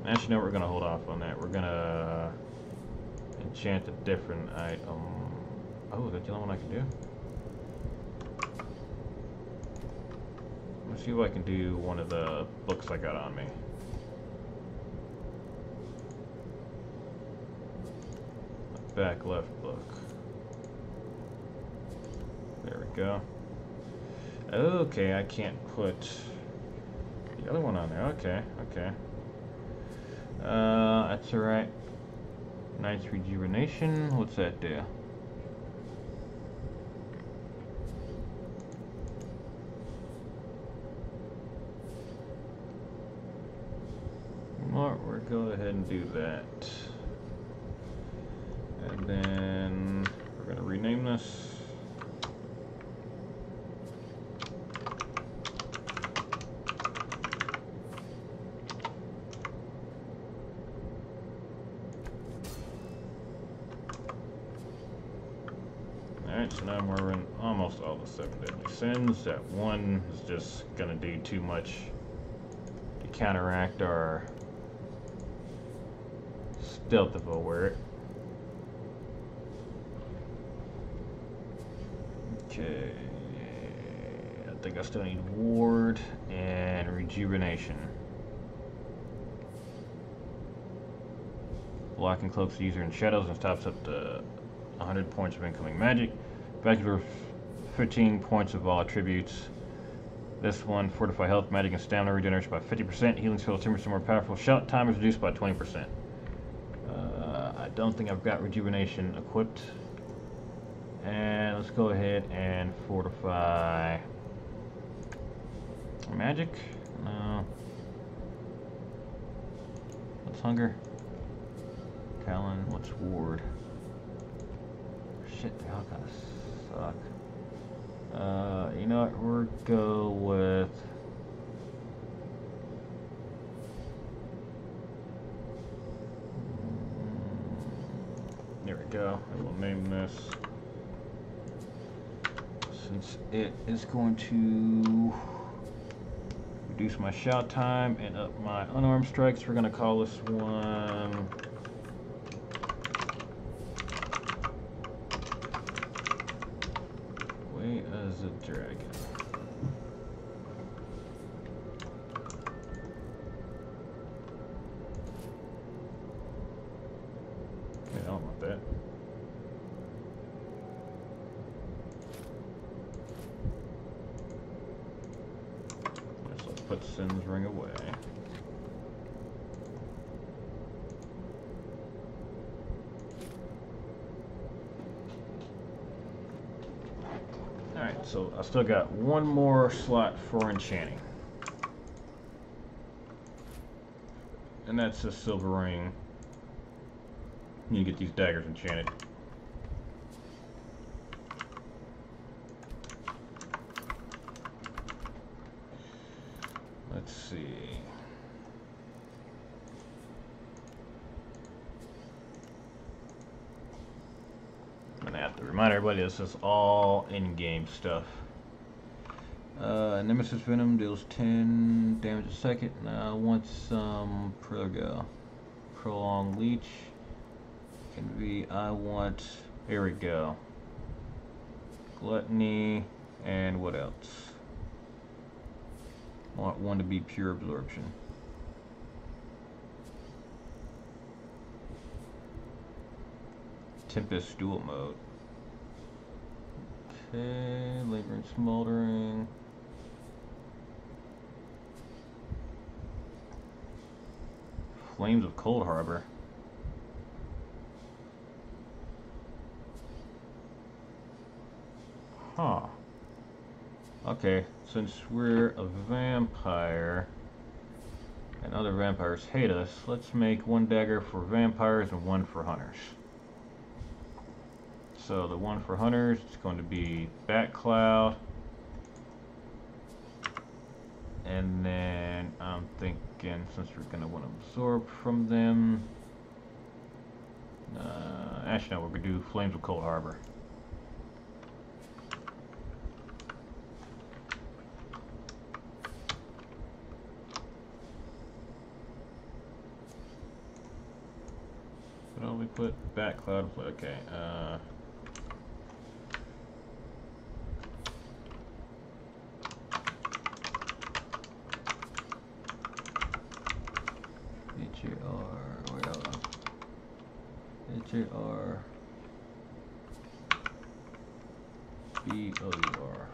Actually, no, we're going to hold off on that. We're going to enchant a different item. Oh, that's the only one I can do? Let's see if I can do one of the books I got on me. Back left book. There we go. Okay, I can't put the other one on there. Okay. That's alright. Knight's Rejuvenation. What's that do? Well, we'll go ahead and do that. And then we're going to rename this. Alright, so now we're in almost all the 7 deadly sins. That one is just going to do too much to counteract our stealth if I wear it. Okay, I think I still need Ward and Rejuvenation. Blocking cloaks the user in shadows and stops up to 100 points of incoming magic. Back for 15 points of all attributes. This one, Fortify Health, Magic, and Stamina regeneration by 50%. Healing spell 10% more powerful. Shout time is reduced by 20%. I don't think I've got Rejuvenation equipped. And let's go ahead and fortify magic. No. What's hunger? Talon. What's ward? shit, they all kind of suck. You know what? We'll go with. There we go. I will name this. Since it is going to reduce my shout time and up my unarmed strikes, we're going to call this one. Way as a dragon. Okay, I don't want that. Let's put Sin's ring away. Alright, so I still got one more slot for enchanting. And that's a silver ring. You need to get these daggers enchanted. Let's see. I'm gonna have to remind everybody this is all in-game stuff. Nemesis Venom deals 10 damage a second. Now I want some prolonged leech. Can be, I want, here we go. Gluttony, and what else? I want one to be pure absorption. Tempest dual mode. Okay, lingering smoldering. Flames of Cold Harbor. Huh. Okay, since we're a vampire and other vampires hate us, let's make one dagger for vampires and one for hunters. So the one for hunters is going to be Bat Cloud. And then I'm thinking, since we're going to want to absorb from them, actually no, we're going to do Flames of Cold Harbor. But we put Bat Cloud, okay, H-A-R-B-O-U-R,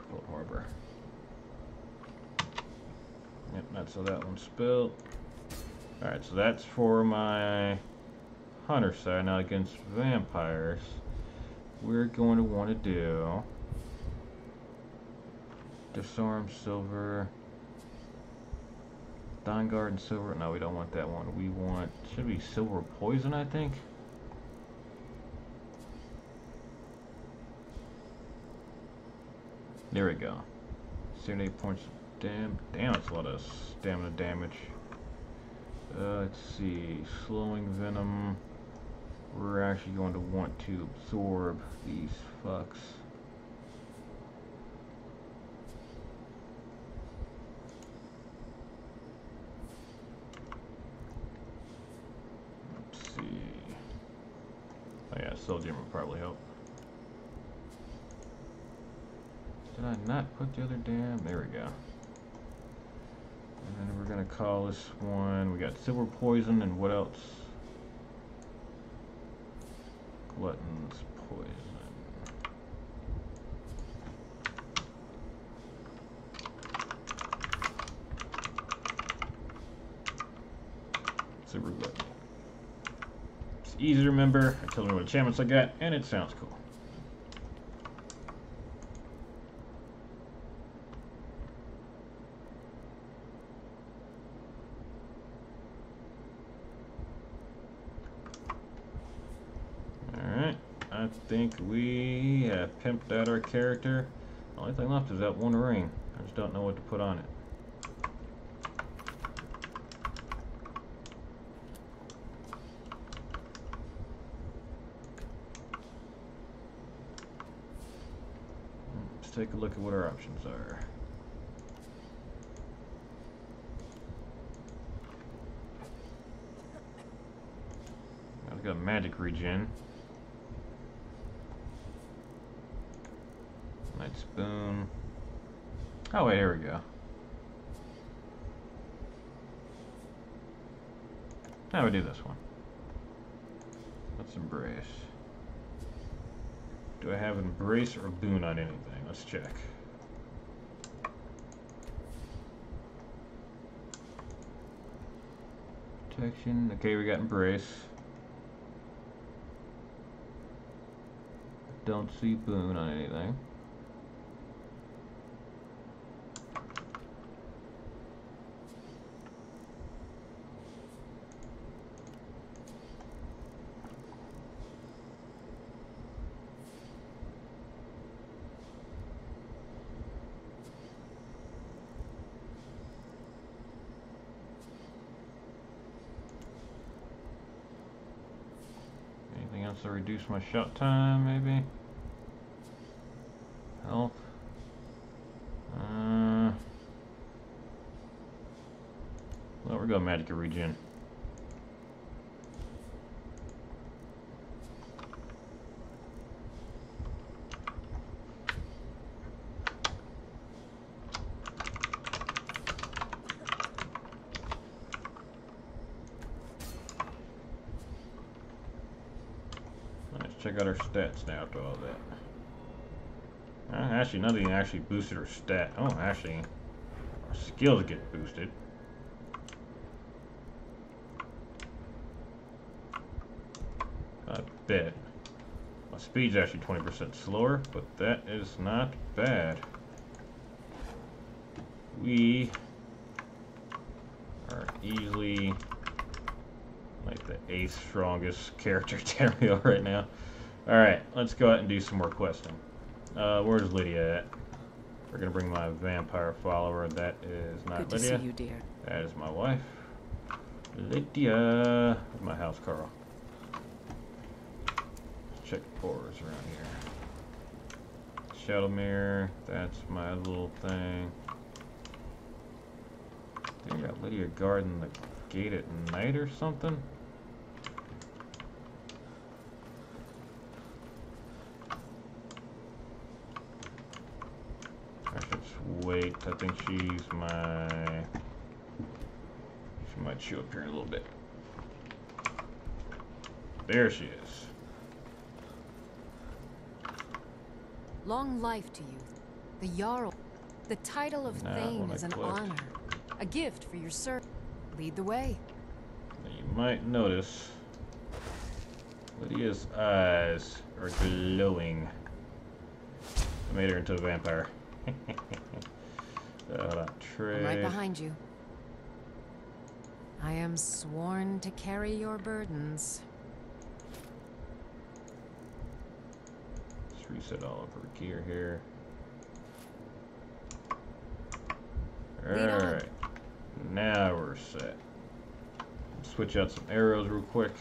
Cold Harbor. Yep, that's how that one's spelled. Alright, so that's for my hunter side. Now against vampires, we're going to want to do Disarm Silver, Dawn Guard and Silver. No, we don't want that one. We want, should be Silver Poison, I think. There we go. 78 points of damn, that's a lot of stamina damage. Let's see, slowing venom. We're actually going to want to absorb these fucks. Let's see. Oh yeah, Soul Gem would probably help. Did I not put the other dam? There we go. And then we're gonna call this one, we got Silver Poison and what else? Glutton's Poison. Silver Glutton. It's easy to remember. I tell them what enchantments I got, and it sounds cool. I think we have pimped out our character. The only thing left is that one ring. I just don't know what to put on it. Let's take a look at what our options are. I've got magic regen. Night spoon. Oh wait, here we go. Now we do this one. Let's embrace. Do I have embrace or boon on anything? Let's check. Protection. Okay, we got embrace. Don't see boon on anything. Anything else to reduce my shot time, maybe? Health. Well, we're going magic regen. Let's check out our stats now after all that. Actually, nothing actually boosted her stat. Oh, actually, our skills get boosted. I bet. My speed's actually 20% slower, but that is not bad. We are easily like the 8th strongest character Terrio right now. Alright, let's go out and do some more questing. Where's Lydia at? We're gonna bring my vampire follower. That is not Good Lydia. to see you, dear. That is my wife. Lydia. My house, Carl. Let's check the pores around here. Shadow mirror. That's my little thing. I think I got Lydia guarding the gate at night or something. Wait, I think she might show up here in a little bit. There she is. Long life to you. The Jarl. The title of Thane is an honor. A gift for your service. Lead the way. Now you might notice Lydia's eyes are glowing. I made her into a vampire. Trade. I'm right behind you. I am sworn to carry your burdens. Let's reset all of her gear here. Alright. Now we're set. Switch out some arrows real quick.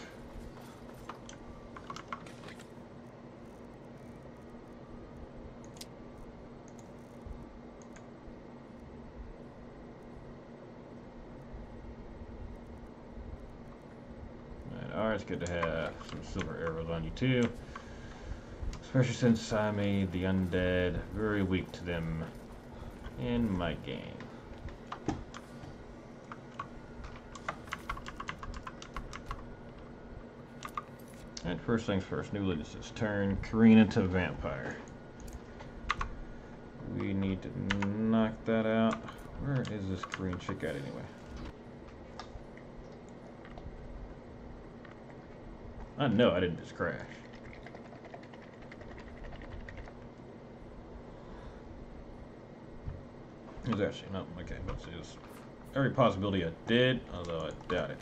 It's good to have some silver arrows on you too, especially since I made the undead very weak to them in my game. And first things first, new Lydia's turn. Karina to vampire. We need to knock that out. Where is this green chick at anyway? No, I didn't just crash. There's actually no. Okay, let's see. There's every possibility I did, although I doubt it.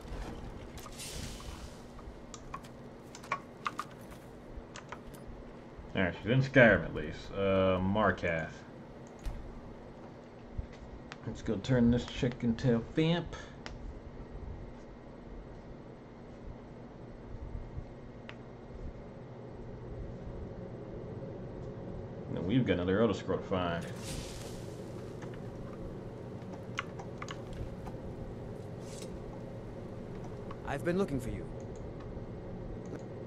Alright, she's in Skyrim at least. Markath. Let's go turn this chick into a vamp. And then we've got another Elder Scroll to find. I've been looking for you.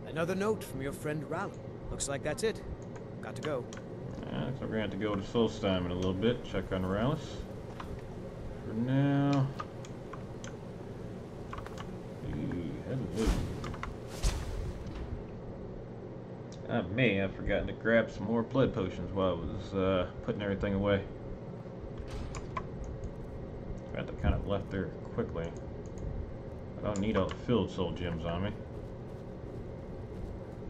Another note from your friend Raleigh. Looks like that's it. Got to go. Alright, so we're gonna have to go to Solstheim in a little bit, check on Rallis. For now. Hello. I may have forgotten to grab some more blood potions while I was putting everything away. Got to kind of left there quickly. I don't need all the field soul gems on me.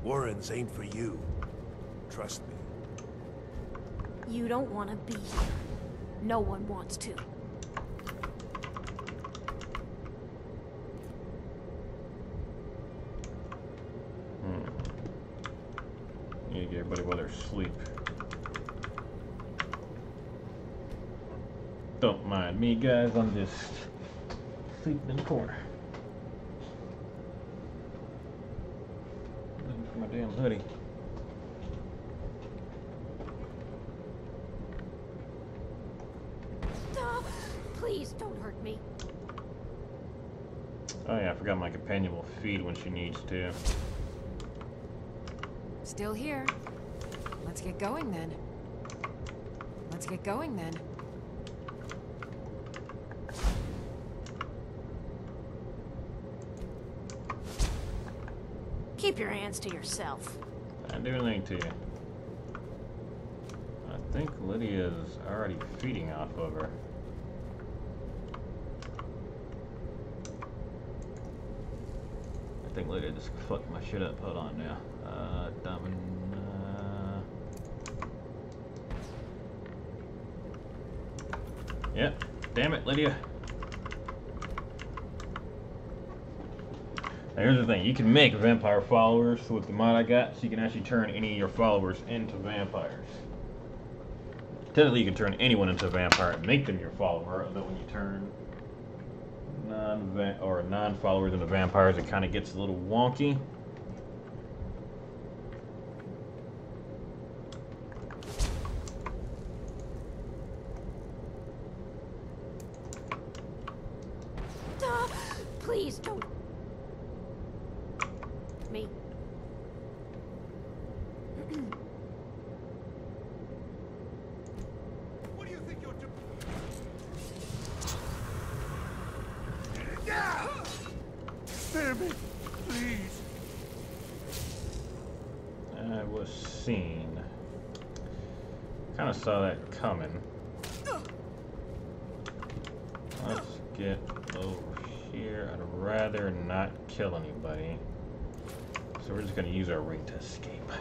Warrens ain't for you. Trust me. You don't want to be here. No one wants to. Need to get everybody while they're asleep. Don't mind me, guys. I'm just sleeping in the corner. Looking for my damn hoodie. Please don't hurt me. Oh yeah, I forgot my companion will feed when she needs to. Still here. Let's get going then. Let's get going then. Keep your hands to yourself. I didn't do anything to you. I think Lydia's already feeding off of her. I think Lydia just fucked my shit up. Hold on now. Diamond. Yep. Damn it, Lydia. Now here's the thing. You can make vampire followers with the mod I got, so you can actually turn any of your followers into vampires. Technically, you can turn anyone into a vampire and make them your follower, although when you turn non-followers into vampires, it kind of gets a little wonky. Please don't. Me. What do you think you're doing? Spare me, please. I was seen. Kind of saw that coming. Let's get over here. I'd rather not kill anybody. So we're just going to use our ring to escape.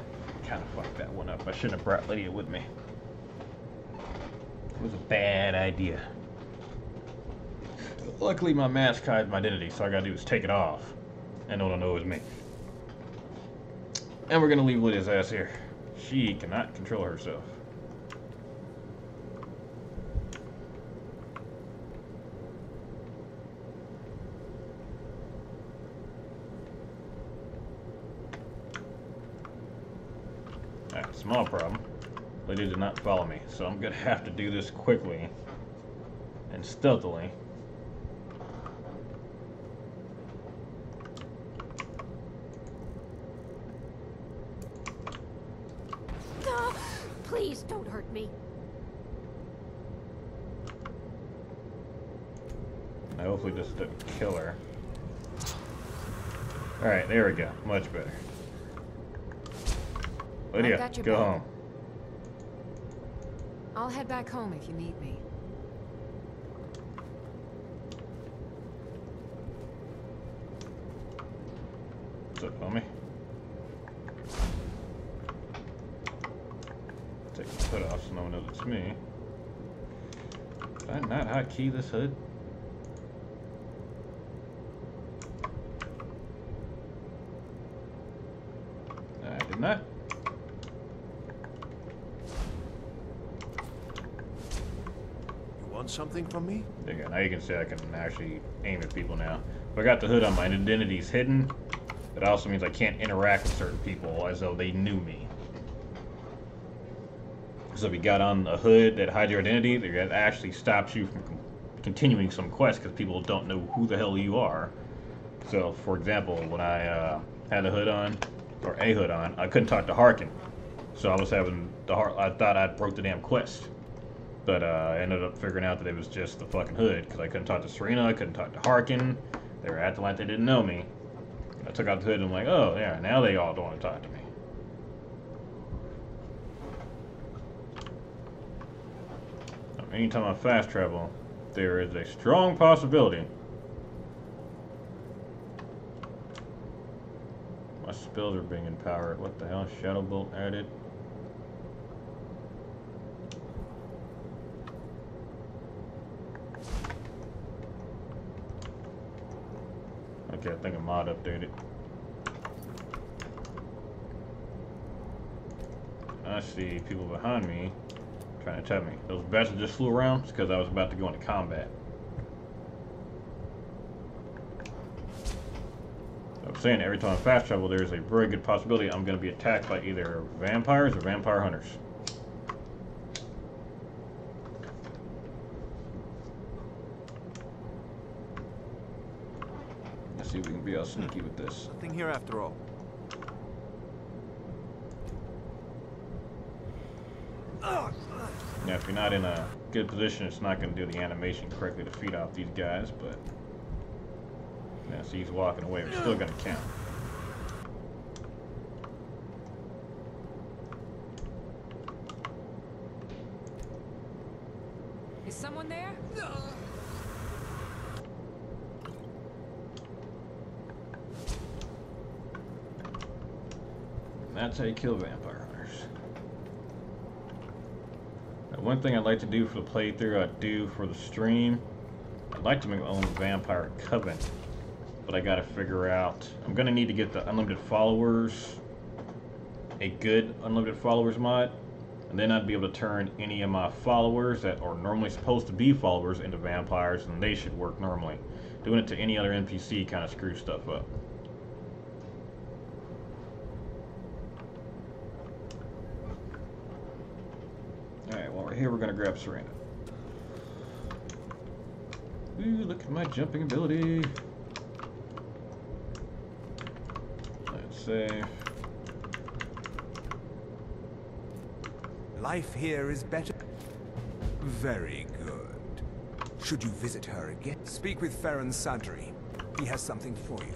Kind of fucked that one up. I shouldn't have brought Lydia with me. It was a bad idea. Luckily my mask hides my identity, so all I gotta do is take it off. And no one will know it was me. And we're gonna leave Lydia's ass here. She cannot control herself. Alright, small problem. Lydia did not follow me, so I'm gonna have to do this quickly and stealthily. Please don't hurt me. And hopefully this doesn't kill her. Alright, there we go. Much better. Lydia, go home. I'll head back home if you need me. What's up, homie? Take the hood off so no one knows it's me. Did I not hotkey this hood? I did not. want something from me? There you go. Now you can see I can actually aim at people now. If I got the hood on, my identity's hidden. It also means I can't interact with certain people as though they knew me. So if you got on a hood that hides your identity, that actually stops you from continuing some quests because people don't know who the hell you are. So, for example, when I had a hood on, or a hood on, I couldn't talk to Harkin. So I was having I thought I broke the damn quest. But I ended up figuring out that it was just the fucking hood because I couldn't talk to Serena, I couldn't talk to Harkin. They were acting like they didn't know me. I took out the hood and I'm like, oh yeah, now they all don't want to talk to me. Anytime I fast travel, there is a strong possibility my spells are being empowered. What the hell? Shadow Bolt added. Okay, I think a mod updated. I see people behind me trying to attack me. Those bats that just flew around, it's because I was about to go into combat. I'm saying every time I fast travel, there's a very good possibility I'm going to be attacked by either vampires or vampire hunters. Let's see if we can be all sneaky with this. Nothing here after all. Now, if you're not in a good position, it's not going to do the animation correctly to feed off these guys, but now, see, he's walking away, but it's still going to count. Is someone there? And that's how you kill vampire hunters. Now, one thing I'd like to do for the playthrough, I'd do for the stream, I'd like to make my own vampire coven. But I gotta figure out, I'm gonna need to get the unlimited followers, a good unlimited followers mod, and then I'd be able to turn any of my followers that are normally supposed to be followers into vampires, and they should work normally. Doing it to any other NPC kind of screws stuff up. Alright, while we're here, we're gonna grab Serena. Ooh, look at my jumping ability. Save. Life here is better. Very good. Should you visit her again, speak with Farron Sadri. He has something for you.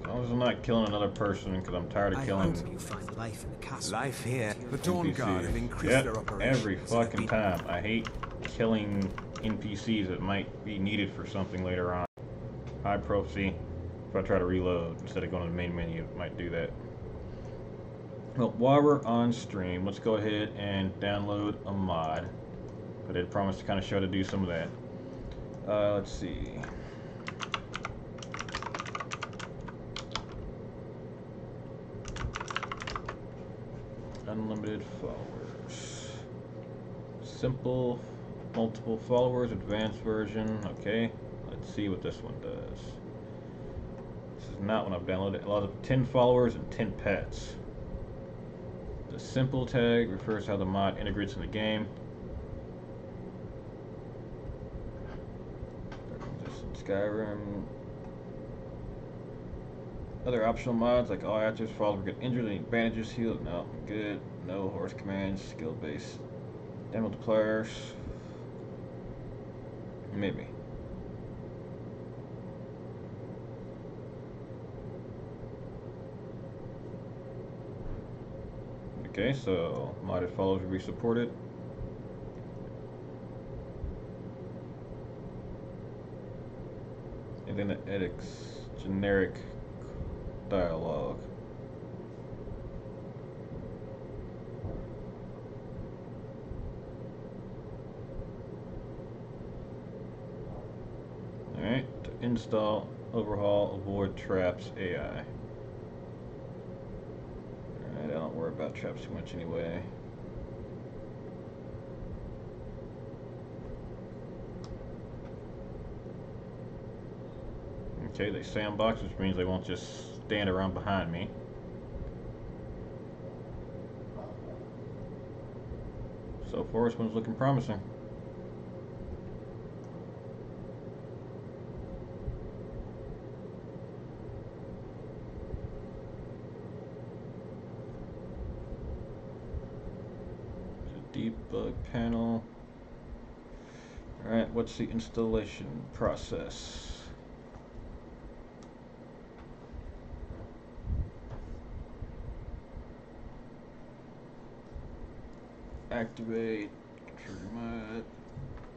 As long as I'm not killing another person, because I'm tired of killing you find life in the castle. Life here. The Dawn Guard have increased their operations. Every fucking time. I hate killing NPCs that might be needed for something later on. High prophecy. If I try to reload instead of going to the main menu, it might do that. Well, while we're on stream, let's go ahead and download a mod. I did promise to kind of show how to do some of that. Let's see. Unlimited followers. Simple, multiple followers, advanced version. Okay, let's see what this one does. Not when I've downloaded it. It allows up to 10 followers and 10 pets. The simple tag refers to how the mod integrates in the game. Skyrim. Other optional mods like all actors, followers get injured, any bandages, healed. No, good. No horse commands, skill based. And multipliers. Maybe. Okay, so modded followers will be supported. And then it edits generic dialogue. Alright, to install, overhaul, avoid traps, AI. I don't worry about traps too much anyway. Okay, they sandbox, which means they won't just stand around behind me. So far, this one's looking promising. Debug panel. Alright, what's the installation process? Activate trigger mod.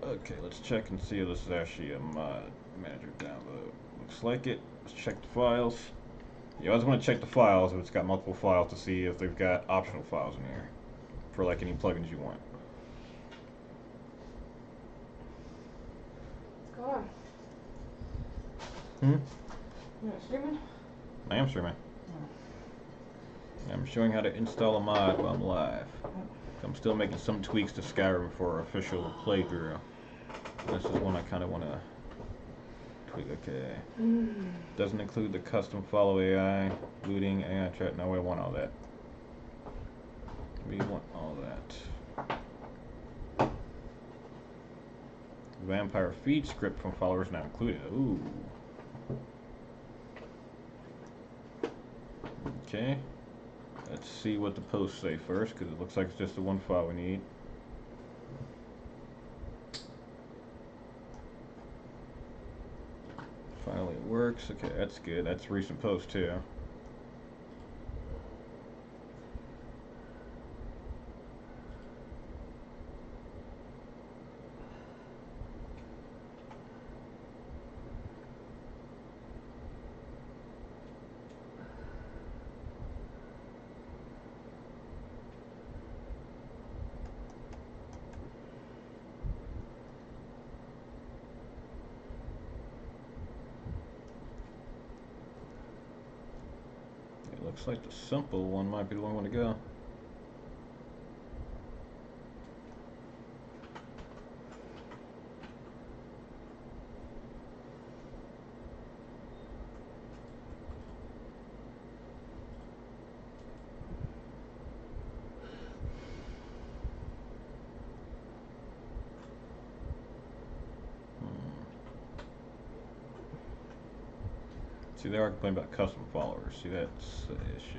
Okay, let's check and see if this is actually a mod manager download. Looks like it. Let's check the files. You always want to check the files if it's got multiple files to see if they've got optional files in here for like any plugins you want. What's going on? Hmm? You not streaming? I am streaming. I'm showing how to install a mod while I'm live. I'm still making some tweaks to Skyrim for official playthrough. This is one I kind of want to tweak. Okay. Doesn't include the custom follow AI, looting, AI chat. No, we want all that. We want all that. Vampire feed script from followers not included. Ooh. Okay. Let's see what the posts say first, because it looks like it's just the one file we need. Finally it works. Okay, that's good. That's a recent post too. Looks like the simple one might be the one I want to go. See, they are complaining about custom followers. See, that's the issue.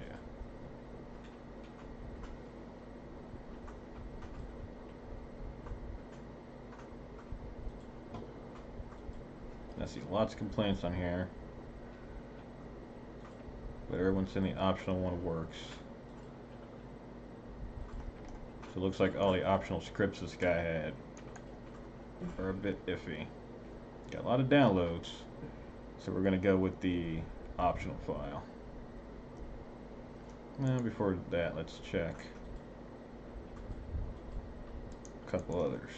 I see lots of complaints on here, but everyone's saying the optional one works. So it looks like all the optional scripts this guy had are a bit iffy. Got a lot of downloads. So we're going to go with the optional file. Now before that, let's check a couple others.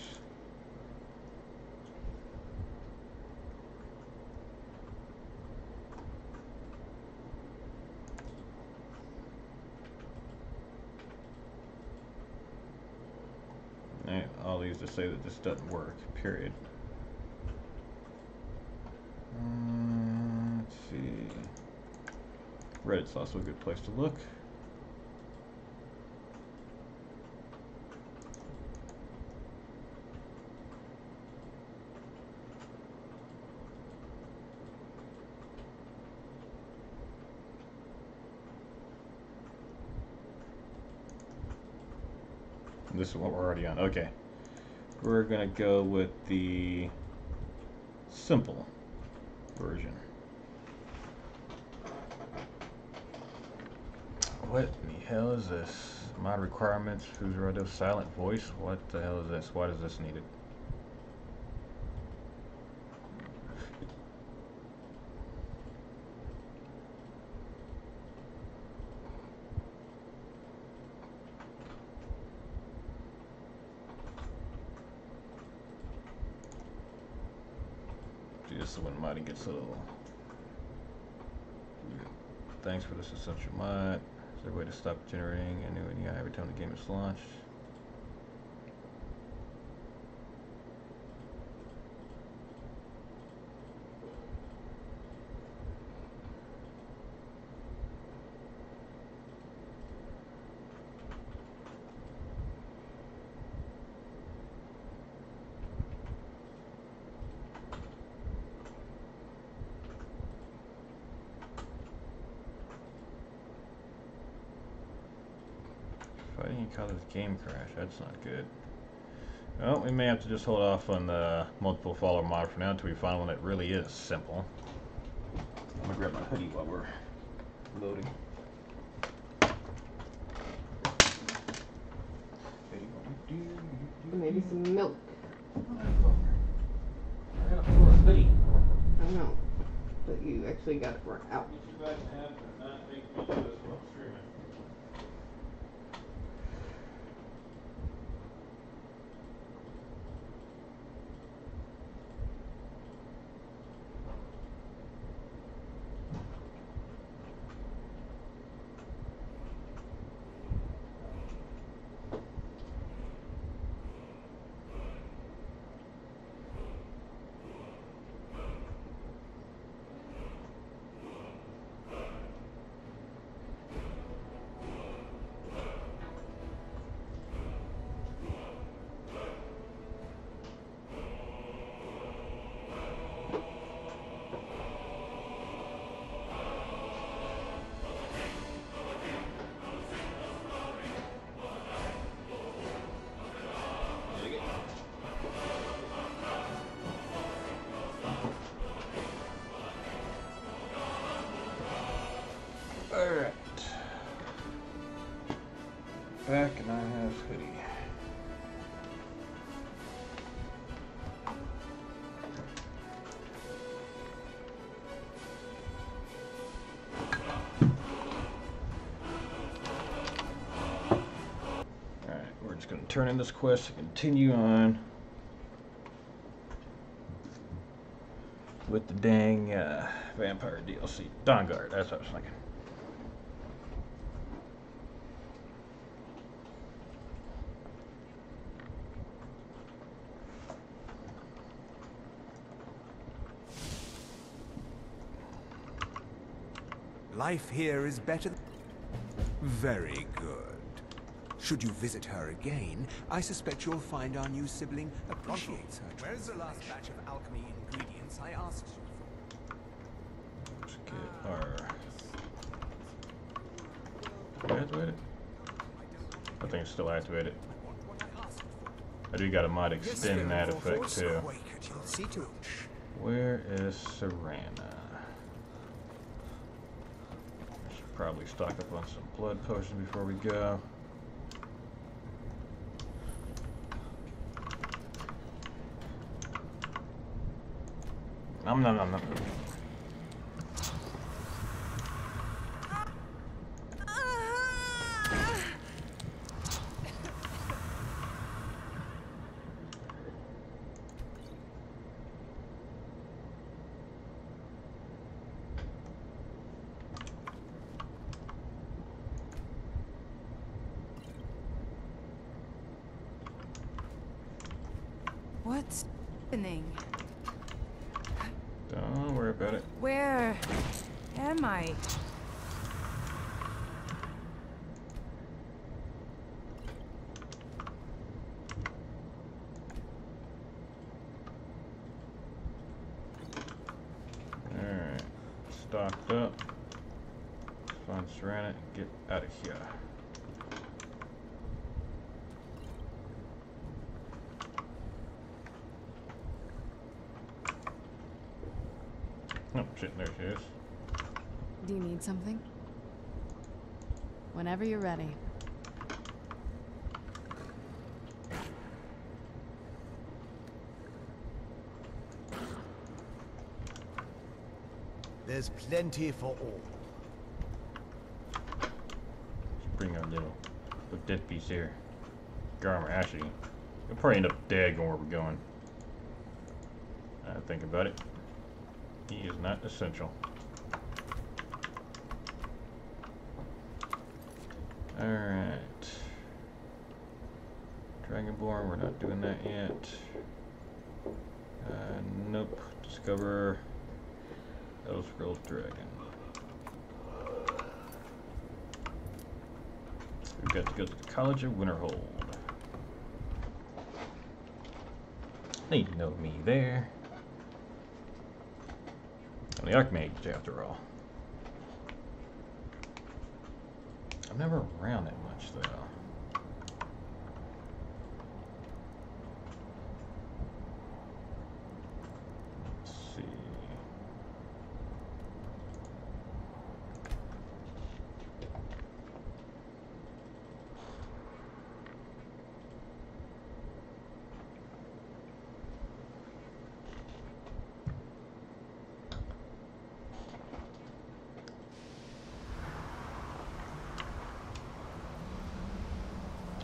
And all these to say that this doesn't work, period. Let's see. Reddit's also a good place to look. This is what we're already on. Okay. We're gonna go with the simple version. What in the hell is this? Mod requirements, who's radio silent voice? What the hell is this? Why does this need it? This is when modding gets a little. Thanks for this essential mod. Is there a way to stop generating a new AI every time the game is launched? cause this game crash. That's not good. Well, we may have to just hold off on the multiple follower mod for now until we find one that really is simple. I'm gonna grab my hoodie while we're loading. Maybe some milk. I got a hoodie. I know, but you actually got it right out. You guys have to not make me do this while streaming. Alright. Back and I have hoodie. Alright, we're just going to turn in this quest to continue on with the dang vampire DLC. Dawnguard, that's what I was thinking. Life here is better. Very good. Should you visit her again, I suspect you'll find our new sibling appreciates her. Where's the last batch of alchemy ingredients I asked you for? Let's get our... Activated? I think it's still activated. I do got a mod extend that effect too. Where is Serana? I should probably stock up on some blood potions before we go. Nom nom nom nom. What's happening? Don't worry about it. Where am I? Alright. Stocked up. Find Serana and get out of here. Oh, shit, there she is. Do you need something? Whenever you're ready. There's plenty for all. Let's bring our little dead piece here. Garmer, actually, you'll probably end up dead going where we're going. Think about it. He is not essential. Alright. Dragonborn, we're not doing that yet. Nope. Discover Elder Scrolls Dragon. We've got to go to the College of Winterhold. Need to know me there. I'm the Archmage, after all. I'm never around that much, though.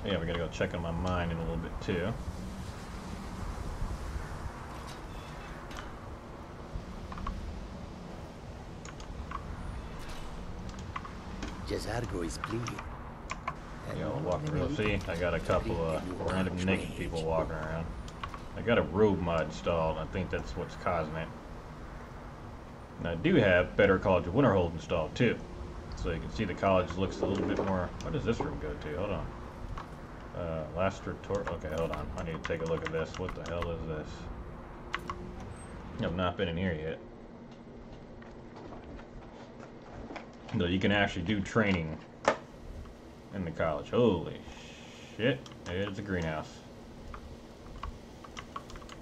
Yeah, we gotta go check on my mine in a little bit too. Jazargo is bleeding. Yeah, I'll walk through. See, I got a couple of random naked people walking around. I got a robe mod installed. I think that's what's causing it. And I do have Better College of Winterhold installed too. So you can see the college looks a little bit more... Where does this room go to? Hold on. Last retort... Okay, hold on. I need to take a look at this. What the hell is this? I've not been in here yet. No, you can actually do training in the college. Holy shit. It's a greenhouse.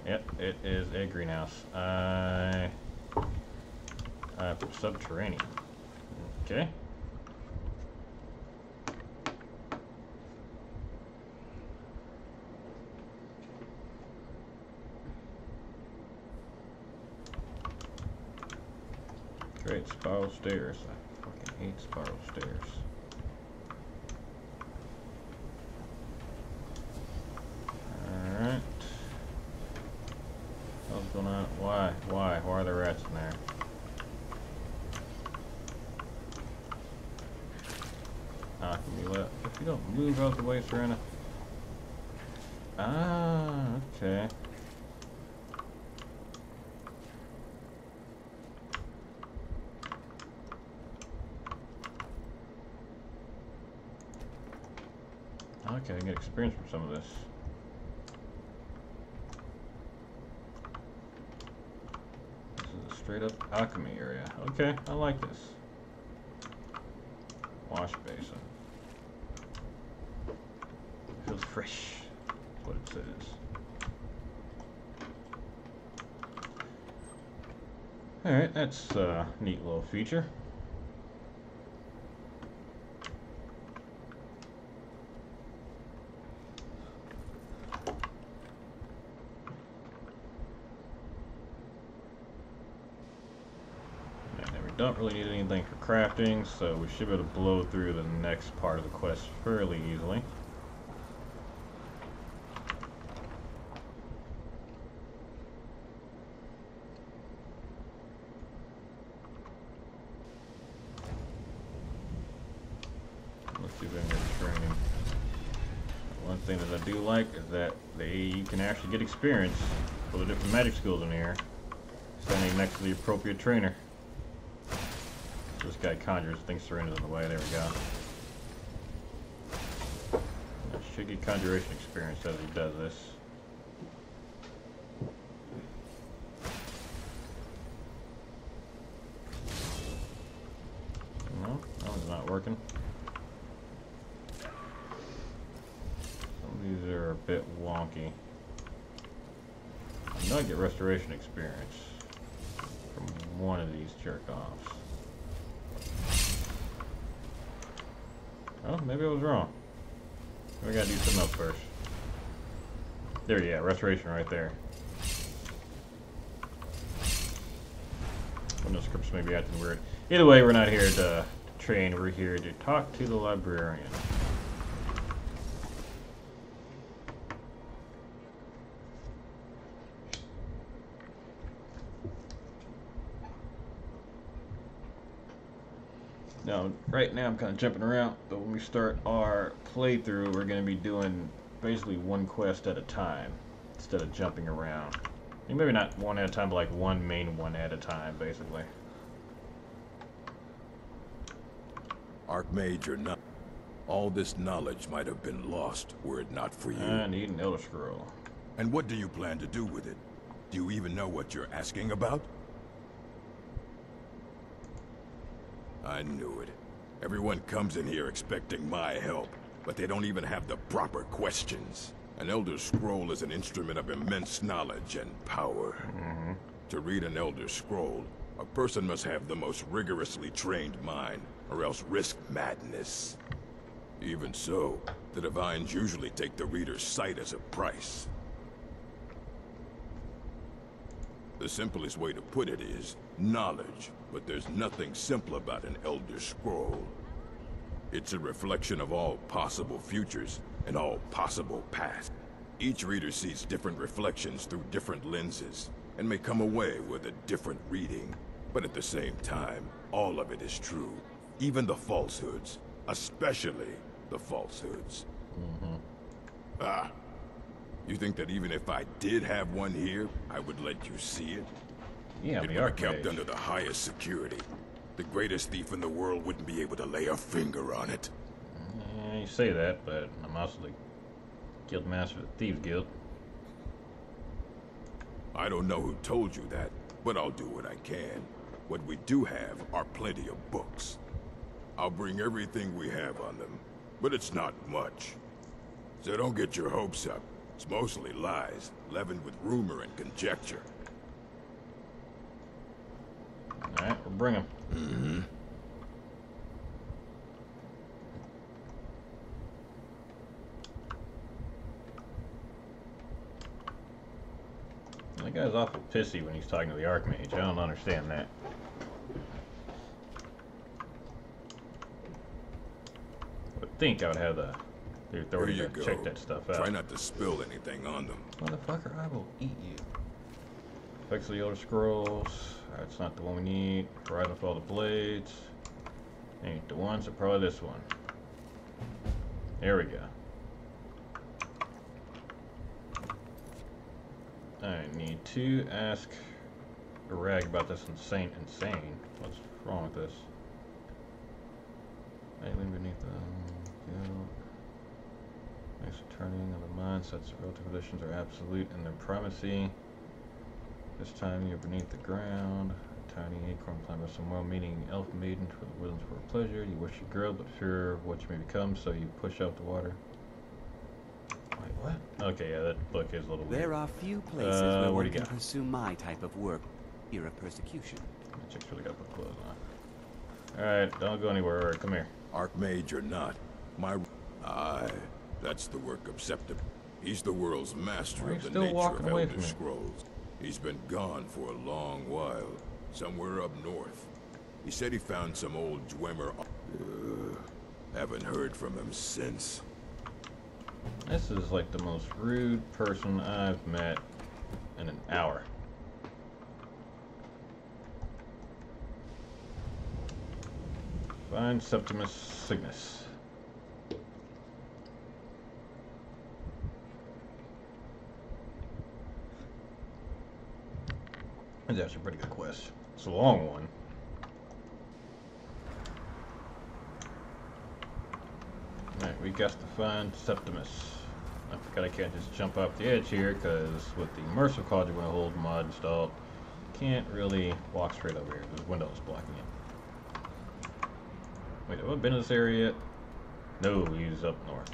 Yep, it is a greenhouse. Subterranean. Okay. Great spiral stairs. I fucking hate spiral stairs. Alright. What's going on? Why? Why are there rats in there? Can be left. If you don't move out the way, Serena. Ah, okay. Okay, I get experience from some of this. This is a straight up alchemy area. Okay, I like this. Wash basin. Feels fresh. That's what it says. Alright, that's a neat little feature. Don't really need anything for crafting, so we should be able to blow through the next part of the quest fairly easily. Let's see if I can get training. One thing that I do like is that you can actually get experience for the different magic skills in here, standing next to the appropriate trainer. This guy conjures, thinks Serena's in the way. There we go. I should get conjuration experience as he does this. No, that one's not working. Some of these are a bit wonky. I know I get restoration experience from one of these jerk-offs. Oh, maybe I was wrong. We gotta do something else first. There, yeah, restoration right there. Windows scripts may be acting weird. Either way, we're not here to train, we're here to talk to the librarian. Now, right now I'm kind of jumping around, but when we start our playthrough, we're going to be doing basically one quest at a time, instead of jumping around. And maybe not one at a time, but like one main one at a time, basically. Archmage or not, all this knowledge might have been lost were it not for you. I need an Elder Scroll. And what do you plan to do with it? Do you even know what you're asking about? I knew it. Everyone comes in here expecting my help, but they don't even have the proper questions. An Elder Scroll is an instrument of immense knowledge and power. To read an Elder Scroll, a person must have the most rigorously trained mind, or else risk madness. Even so, the Divines usually take the reader's sight as a price. The simplest way to put it is knowledge, but there's nothing simple about an Elder Scroll. It's a reflection of all possible futures, and all possible paths. Each reader sees different reflections through different lenses, and may come away with a different reading. But at the same time, all of it is true. Even the falsehoods. Especially the falsehoods. Ah. You think that even if I did have one here, I would let you see it? Yeah, It we would are be kept under the highest security. The greatest thief in the world wouldn't be able to lay a finger on it. Yeah, you say that, but I'm also the guild master of the Thieves Guild. I don't know who told you that, but I'll do what I can. What we do have are plenty of books. I'll bring everything we have on them, but it's not much. So don't get your hopes up. It's mostly lies, leavened with rumor and conjecture. Alright, we'll bring him. That guy's awful pissy when he's talking to the Archmage. I don't understand that. I would think I would have the authority Here you to go. check that stuff out. Try not to spill anything on them. Motherfucker, I will eat you. Effects of the Elder Scrolls. That's not the one we need. Rise with all the blades. Ain't the one, so probably this one. There we go. I need to ask a rag about this insane. What's wrong with this? Alien beneath the guild. Next turning of the mind, sets of relative conditions are absolute in their primacy. This time you're beneath the ground. A tiny acorn climber somewhere, meeting elf maiden for the woodlands for pleasure. You wish you grow, but fear what you may become, so you push out the water. Wait, what? Okay, yeah, that book is a little weird. There are few places where where'd one he can go? pursue my type of work. Fear of persecution. That chick's really got to put clothes on. Alright, don't go anywhere. Alright, come here. Archmage or not, my... Aye, that's the work of Septim. He's the world's master Why are of you the still nature walking of away Elder from me? Scrolls. He's been gone for a long while, somewhere up north. He said he found some old Dwemer. Haven't heard from him since. This is like the most rude person I've met in an hour. Find Septimus Cygnus. It's actually a pretty good quest. It's a long one. Alright, we got to find Septimus. I forgot I can't just jump off the edge here, because with the immersive college when I hold mod installed, can't really walk straight over here. There's windows blocking it. Wait, have I been in this area yet? No, he's up north.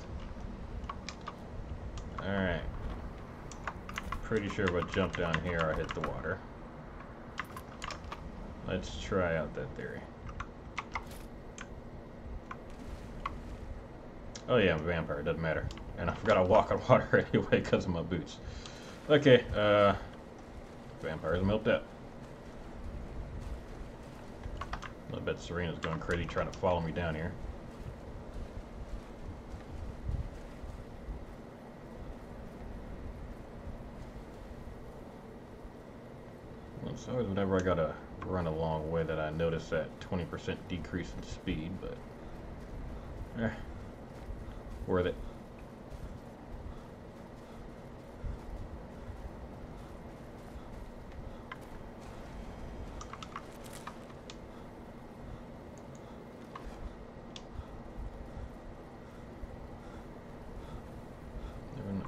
Alright. Pretty sure if I jump down here, I hit the water. Let's try out that theory. Oh yeah, I'm a vampire, it doesn't matter. And I forgot I walk on water anyway because of my boots. Okay, vampires milked out. I bet Serena's going crazy trying to follow me down here. Well, it's always whenever I gotta run a long way that I notice that 20% decrease in speed, but worth it.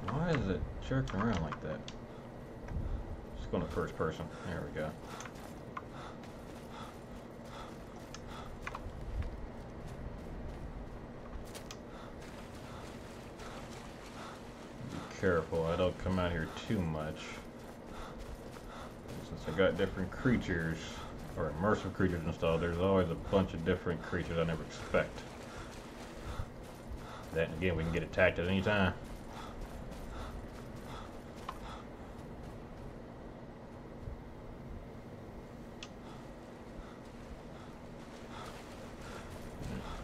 Why is it jerking around like that? Just going to first person. There we go. Be careful, I don't come out here too much. Since I got different creatures, or immersive creatures installed, there's always a bunch of different creatures I never expect. That and again, we can get attacked at any time.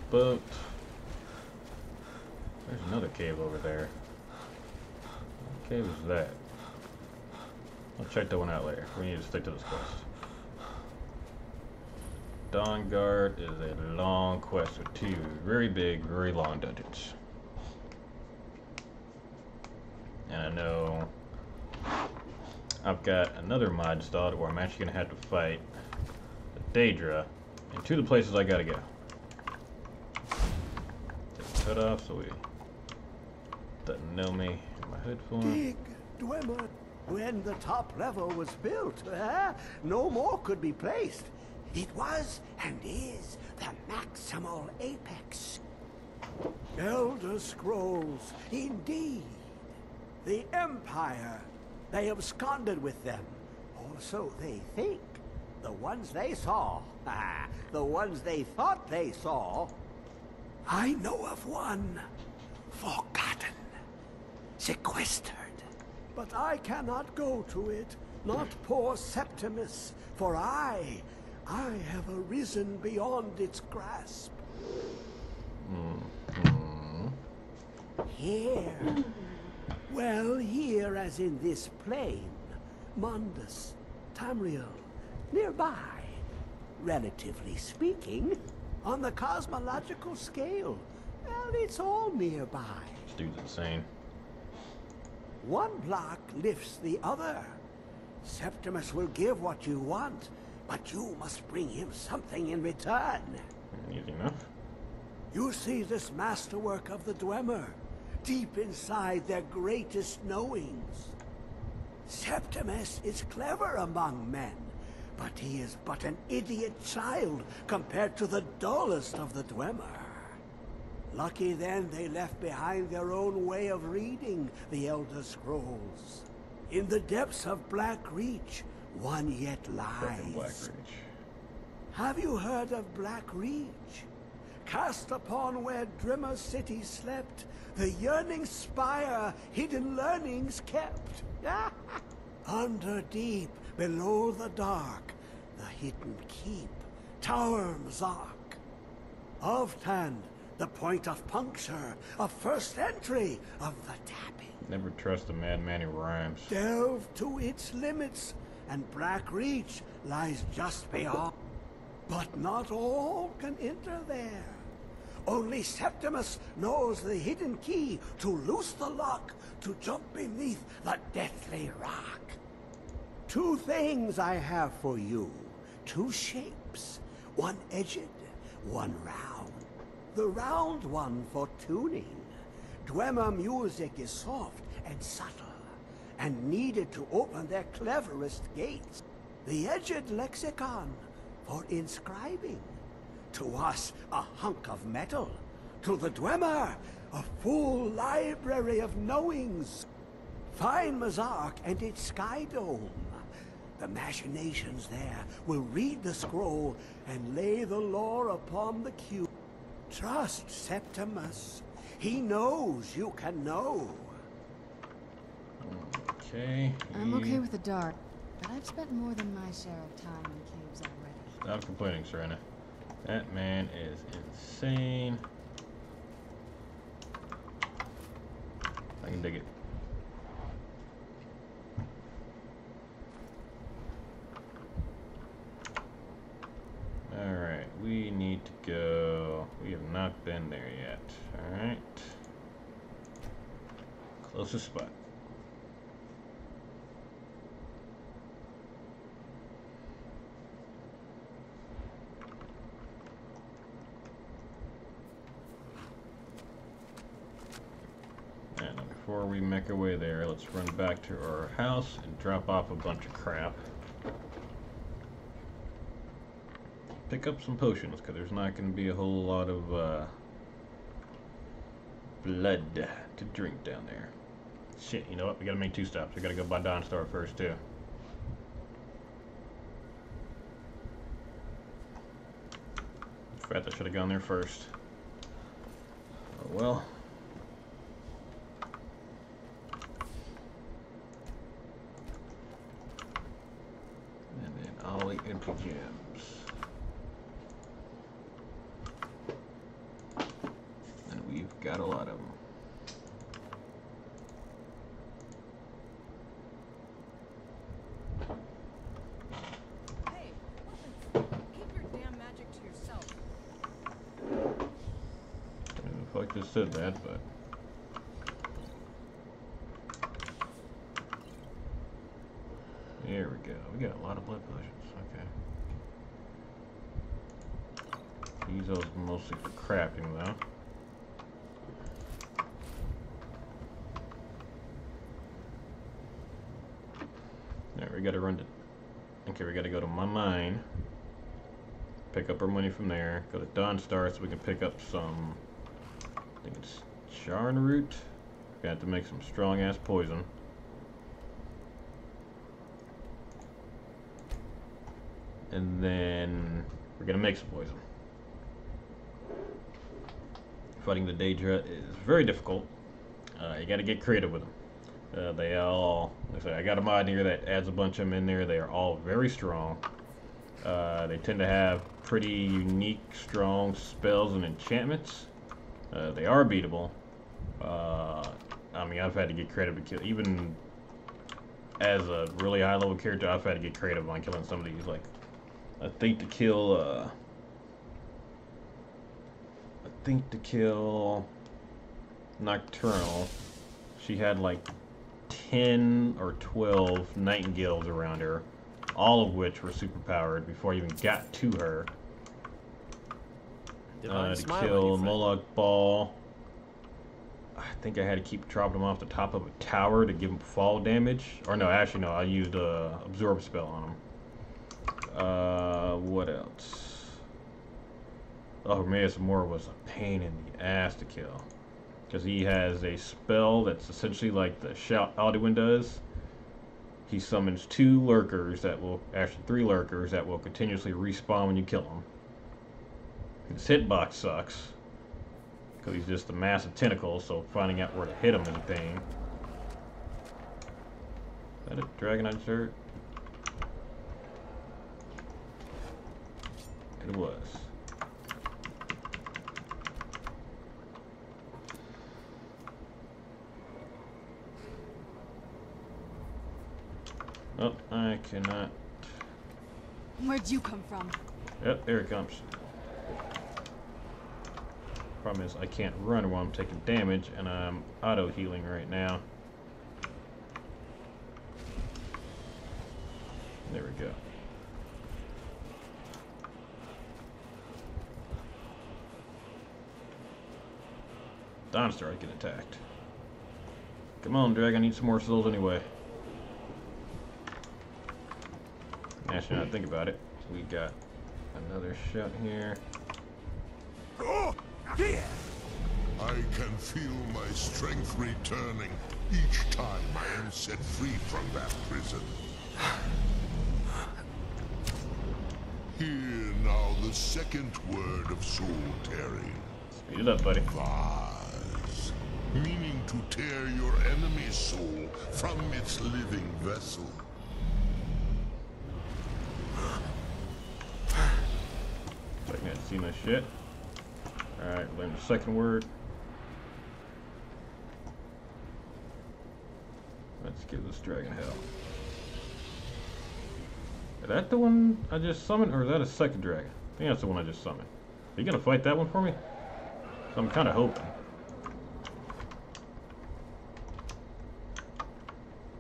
Boat. There's another cave over there. What cave is that? I'll check that one out later. We need to stick to this quest. Dawn Guard is a long quest with 2 very big, very long dungeons. And I know I've got another mod installed where I'm actually going to have to fight the Daedra in 2 of the places I gotta go. Take the hood off so he doesn't know me in my hood form. Dig, Dwemer. When the top level was built, no more could be placed. It was and is the maximal apex. Elder Scrolls, indeed. The Empire, they absconded with them. Or so they think. The ones they saw, the ones they thought they saw. I know of one, forgotten, sequestered. But I cannot go to it, not poor Septimus, for I have arisen beyond its grasp. Here, well, here as in this plain, Mundus, Tamriel, nearby, relatively speaking, on the cosmological scale, well, it's all nearby. This dude's insane. One block lifts the other. Septimus will give what you want, but you must bring him something in return. Easy enough. You see this masterwork of the Dwemer, deep inside their greatest knowings. Septimus is clever among men, but he is but an idiot child compared to the dullest of the Dwemer. Lucky then they left behind their own way of reading the Elder Scrolls. In the depths of Black Reach, one yet lies. Black Reach. Have you heard of Black Reach? Cast upon where Drimmer City slept, the yearning spire hidden learnings kept. Under deep, below the dark, the hidden keep, Tower Mzark. Oftand, the point of puncture, of first entry, of the tapping. Never trust a madman who rhymes. Delve to its limits, and Black Reach lies just beyond. But not all can enter there. Only Septimus knows the hidden key to loose the lock, to jump beneath the deathly rock. 2 things I have for you. 2 shapes. One edged, one round. The round one for tuning. Dwemer music is soft and subtle, and needed to open their cleverest gates. The edged lexicon for inscribing. To us, a hunk of metal. To the Dwemer, a full library of knowings. Find Mzark and its sky dome. The machinations there will read the scroll and lay the lore upon the cube. Trust Septimus. He knows you can know. Okay. I'm okay with the dark, but I've spent more than my share of time in caves already. Stop complaining, Serena. That man is insane. I can dig it. Alright, we need to go. We have not been there yet. Alright. Closest spot. And before we make our way there, let's run back to our house and drop off a bunch of crap. Pick up some potions, because there's not going to be a whole lot of blood to drink down there. Shit, you know what? We got to make 2 stops. We got to go by Dawnstar first, too. In fact, I should have gone there first. Oh well. And then all the empty gems. And we've got a lot of them. just said that, but there we go. We got a lot of blood potions. Okay. Use those mostly for crafting, though. There, we gotta run to. Okay, we gotta go to my mine. Pick up our money from there. Go to Dawn Star so we can pick up some. I think it's charn root. We have to make some strong ass poison. And then we're gonna make some poison. Fighting the Daedra is very difficult. You gotta get creative with them. They all, like I say, I got a mod here that adds a bunch of them in there. They are all very strong. They tend to have pretty unique, strong spells and enchantments. They are beatable. I mean, I've had to get creative to kill, even as a really high level character, I've had to get creative on killing some of these. Like, I think to kill Nocturnal, she had like 10 or 12 nightingales around her, all of which were superpowered before I even got to her. To kill Moloch Ball, I think I had to keep dropping them off the top of a tower to give them fall damage. Or no, actually no, I used a absorb spell on them. What else? Oh, Hermaeus Moore was a pain in the ass to kill. Because he has a spell that's essentially like the Shout Alduin does. He summons 2 lurkers that will, actually 3 lurkers that will continuously respawn when you kill them. His hitbox sucks. Because he's just a massive tentacle, so finding out where to hit him is a pain. Is that a dragon I just heard? It was. Oh, I cannot. Where'd you come from? Yep, there it comes. Problem is, I can't run while I'm taking damage, and I'm auto-healing right now. There we go. Dawnstar getting attacked. Come on, Drag, I need some more souls anyway. Actually, now that I think about it, we got another shot here. I can feel my strength returning each time I am set free from that prison. Hear now the second word of soul tearing. Speed it up, buddy. Vase, meaning to tear your enemy's soul from its living vessel. I can't see no shit. Alright, learn the second word. Let's give this dragon hell. Is that the one I just summoned, or is that a second dragon? I think that's the one I just summoned. Are you gonna fight that one for me? So I'm kinda hoping.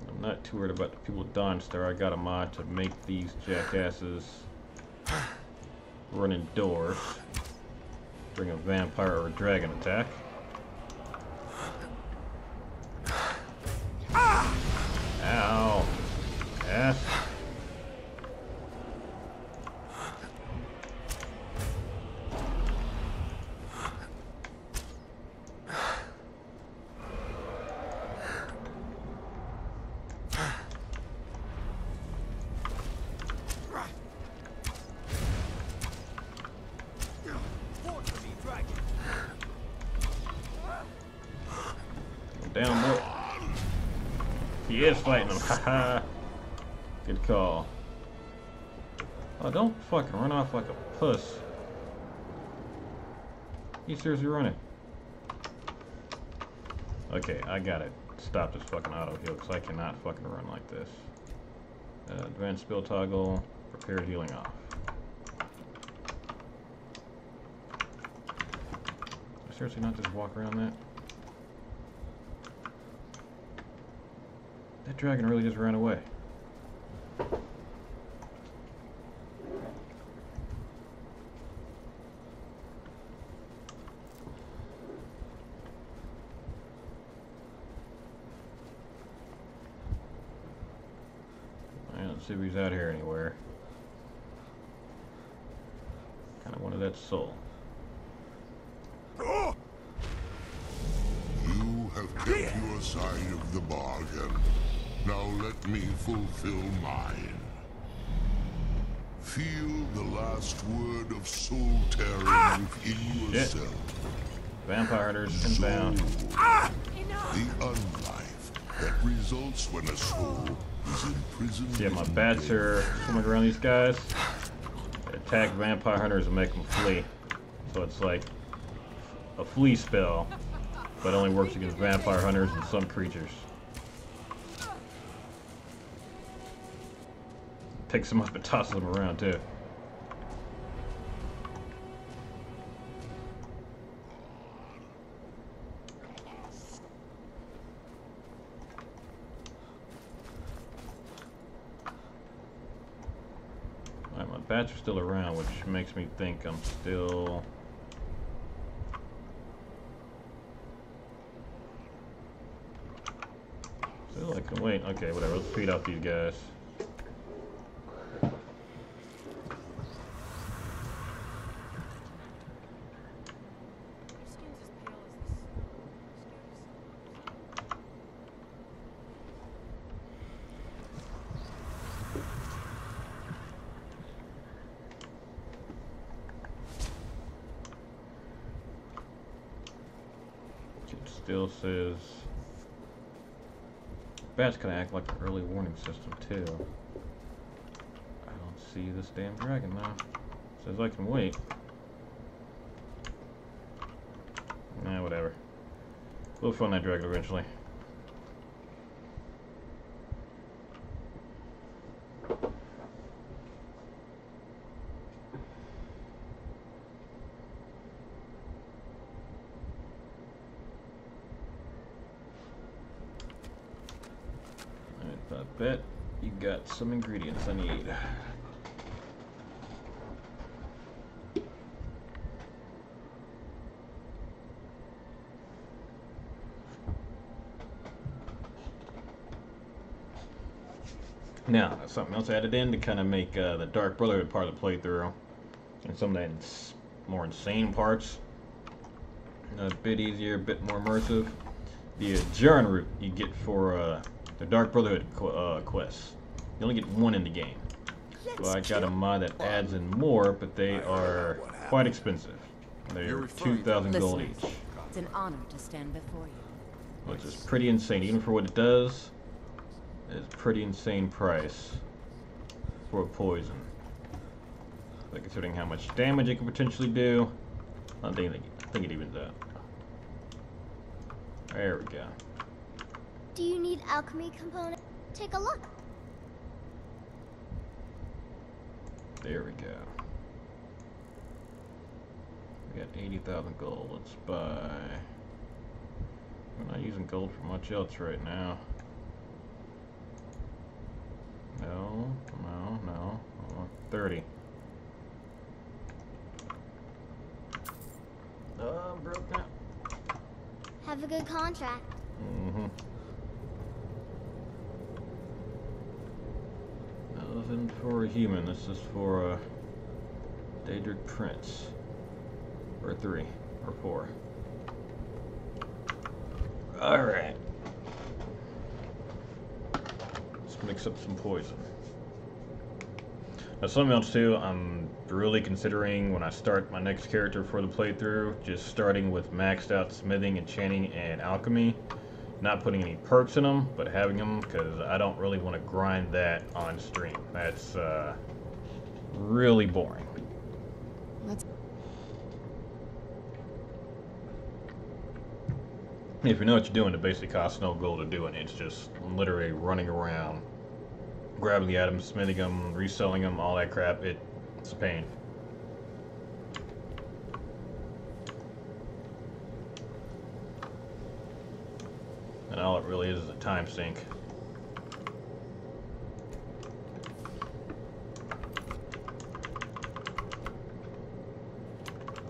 I'm not too worried about the people at Dawnstar. I got a mod to make these jackasses run indoors. Bring a vampire or a dragon attack. Ow. Ass. Down, boy. He is fighting him. Haha. Good call. Oh, don't fucking run off like a puss. You seriously running? Okay, I gotta stop this fucking auto heal because I cannot fucking run like this. Advanced spell toggle. Prepare healing off. seriously not just walk around that? That dragon really just ran away. Let's see if he's out here anywhere. Kind of wanted that soul. You have kept your side of the bargain. Now let me fulfill mine. Feel the last word of soul tearing within yourself. Vampire hunters inbound. The unlife that results when a soul is imprisoned. Yeah, my bats are swimming around these guys. They attack vampire hunters and make them flee. So it's like a flee spell, but only works against vampire hunters and some creatures. Picks them up and tosses them around too. Alright, my bats are still around, which makes me think I'm still... Still I can wait. Okay, whatever. Let's feed off these guys. Still says bats can act like an early warning system too. I don't see this damn dragon now. Says I can wait. Nah, whatever. We'll find that dragon eventually. I bet you got some ingredients I need. Now, something else added in to kind of make the Dark Brotherhood part of the playthrough and some of the more insane parts a bit easier, a bit more immersive. The Jaren route you get for the Dark Brotherhood quests. You only get one in the game. So I got a mod that adds in more, but they are quite expensive. They're 2,000 gold each. It's an honor to stand before you. Which is pretty insane. Even for what it does, it's a pretty insane price for a poison. But considering how much damage it can potentially do, I think it evens out. There we go. Do you need alchemy component? Take a look. There we go. We got 80,000 gold. Let's buy. We're not using gold for much else right now. No. I want 30. Oh, I'm broke now. Have a good contract. Mm-hmm. Nothing for a human. This is for a Daedric Prince. Or 3. Or 4. Alright. Let's mix up some poison. Now something else too, I'm really considering when I start my next character for the playthrough, just starting with maxed out smithing, enchanting, and alchemy. Not putting any perks in them, but having them, because I don't really want to grind that on stream. That's really boring. If you know what you're doing, it basically costs no gold to do it. It's just literally running around, grabbing the items, smithing them, reselling them, all that crap. It's a pain. And all it really is a time sink.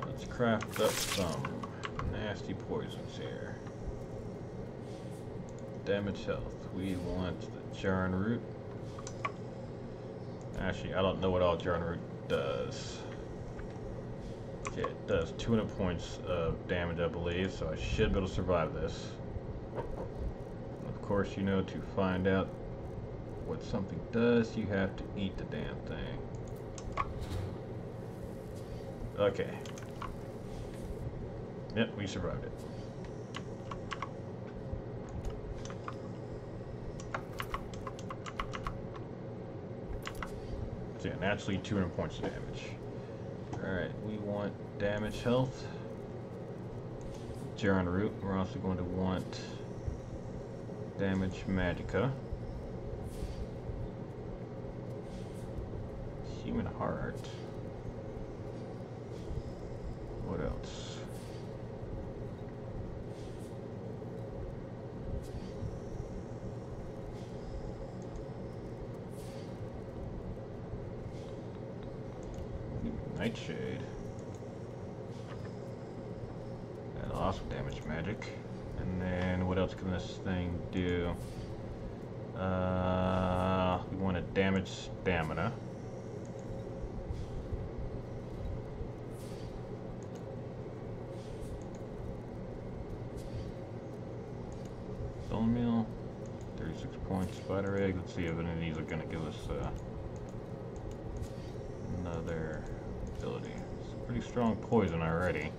Let's craft up some nasty poisons here. Damage health. We want the jarn root. Actually, I don't know what all jarn root does. Okay, it does 200 points of damage, I believe, so I should be able to survive this. Of course, you know, to find out what something does, you have to eat the damn thing. Okay. Yep, we survived it. So yeah, naturally 200 points of damage. Alright, we want damage health. Jarn root. We're also going to want damage magicka. Human heart. What else? Nightshade. That'll also damage magic. And then what else can this thing do? We want to damage stamina. Bone meal, 36 points. Spider egg. Let's see if any of these are going to give us another ability. It's a pretty strong poison already.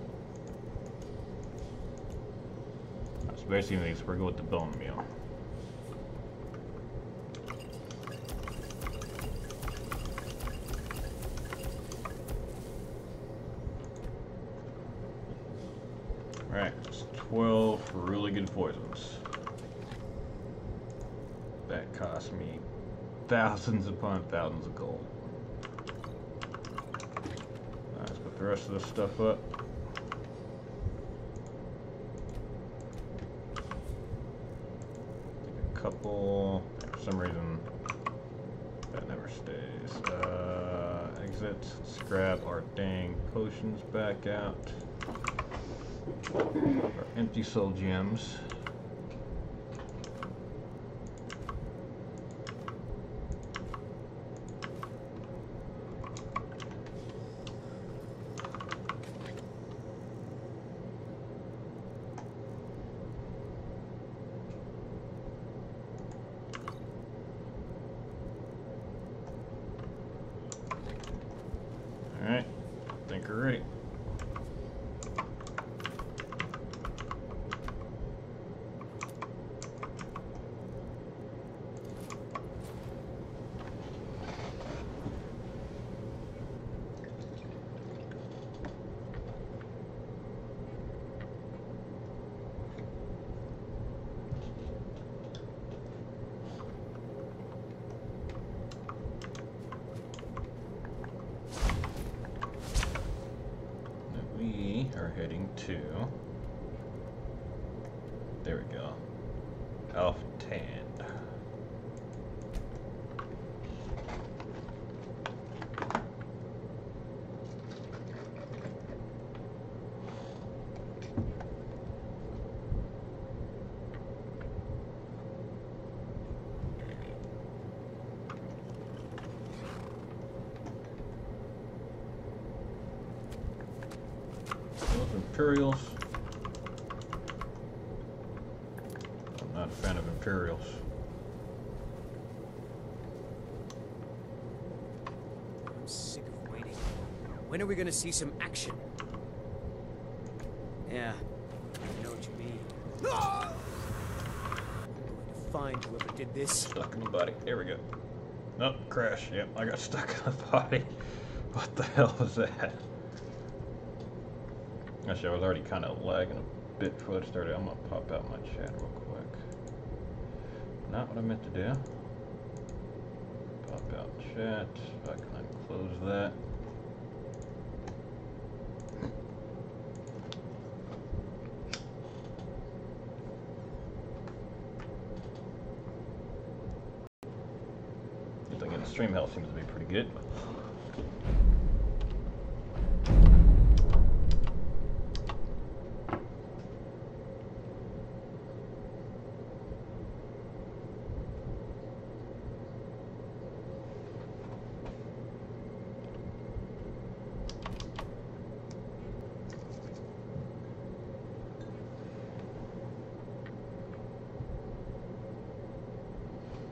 So basically, we're going with the bone meal. Alright, it's 12 really good poisons. That cost me thousands upon thousands of gold. Let's put the rest of this stuff up. Take a couple. For some reason, that never stays. Exit. Let's grab our dang potions back out. Our empty soul gems. Alright, I think we're ready. We are heading to, there we go, Elf Tand. Imperials. I'm not a fan of Imperials. I'm sick of waiting. When are we gonna see some action? Yeah, I know what you mean. I'm going to find whoever did this. Stuck in the body. There we go. Oh, crash. Yep, I got stuck in the body. What the hell was that? Actually, I was already kind of lagging a bit before it started. I'm going to pop out my chat real quick. Not what I meant to do. Pop out chat. If I can close that. thing in the stream health seems to be pretty good.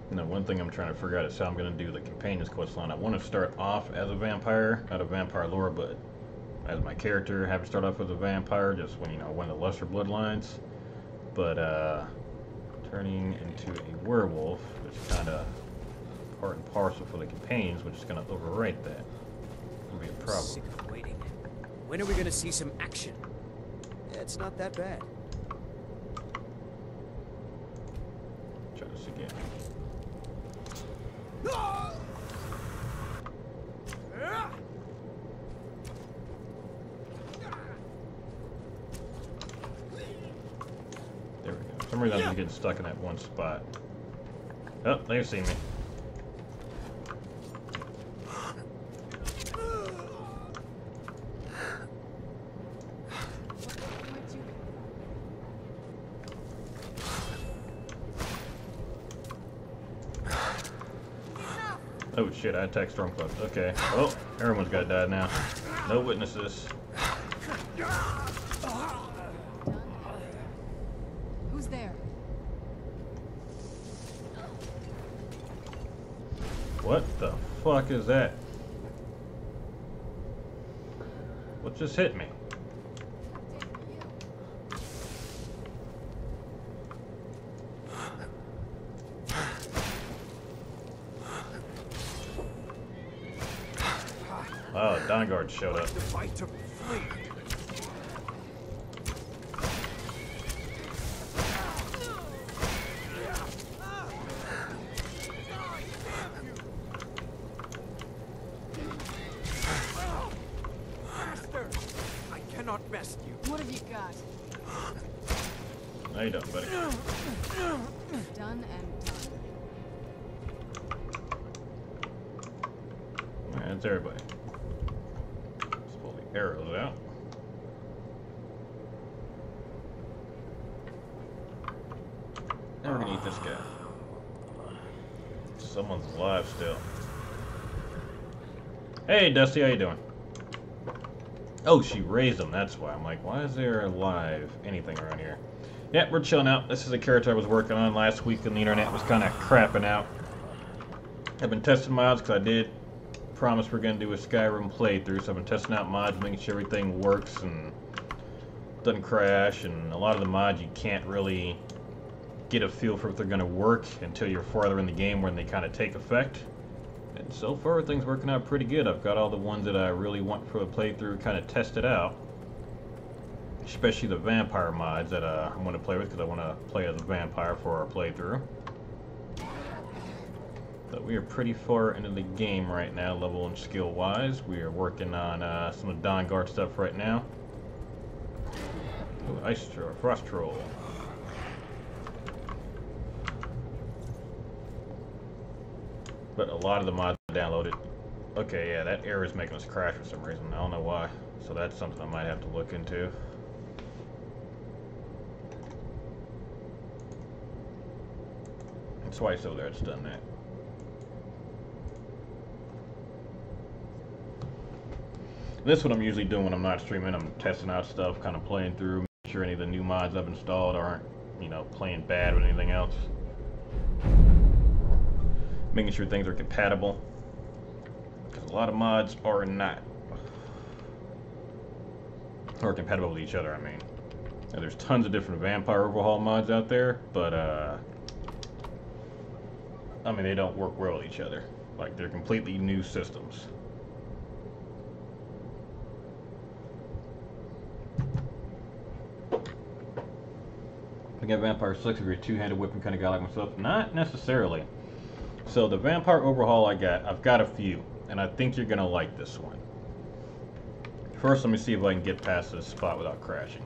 Now, one thing I'm trying to figure out is how I'm going to do the companions quest line. I want to start off as a vampire, out of vampire lore, but as my character, have to start off as a vampire, just when, you know, one of the lesser bloodlines. But turning into a werewolf is kind of part and parcel for the companions, which is going to overwrite that. It'll be a problem. Sick of waiting. When are we gonna see some action? It's not that bad. Try this again. There we go. For some reason I'm getting stuck in that one spot. Oh, they've seen me. Oh shit, I attacked Stormcloak. Okay. Oh, everyone's gotta die now. No witnesses. Who's there? What the fuck is that? What just hit me? Oh, Dawn Guard showed up. The fight of flee. Master, I cannot rest you. What have you got? How you doing, buddy? Done and done. Alright, that's everybody. Let's pull the arrows out. Now we're gonna eat this guy. Someone's alive still. Hey, Dusty, how you doing? Oh, she raised him, that's why. I'm like, why is there alive anything around here? Yeah, we're chilling out. This is a character I was working on last week and the internet was kind of crapping out. I've been testing mods because I did promise we're going to do a Skyrim playthrough, so I've been testing out mods, making sure everything works and doesn't crash, and a lot of the mods you can't really get a feel for if they're going to work until you're farther in the game when they kind of take effect. And so far everything's working out pretty good. I've got all the ones that I really want for the playthrough kind of tested out, especially the vampire mods that I want to play with because I want to play as a vampire for our playthrough. But we are pretty far into the game right now, level and skill wise. We are working on some of the Dawn Guard stuff right now. Ooh, Ice Troll, Frost Troll. But a lot of the mods I downloaded. Okay, yeah, that error is making us crash for some reason. I don't know why. So that's something I might have to look into. It's twice over there it's done that. This is what I'm usually doing when I'm not streaming. I'm testing out stuff, kind of playing through, making sure any of the new mods I've installed aren't, you know, playing bad with anything else. Making sure things are compatible. Because a lot of mods are not. Or compatible with each other, I mean. Now, there's tons of different vampire overhaul mods out there, but I mean, they don't work well with each other. Like, they're completely new systems. I think Vampire sucks if you're a two-handed whipping kind of guy like myself. Not necessarily. So the Vampire overhaul I've got a few, and I think you're gonna like this one. First, let me see if I can get past this spot without crashing.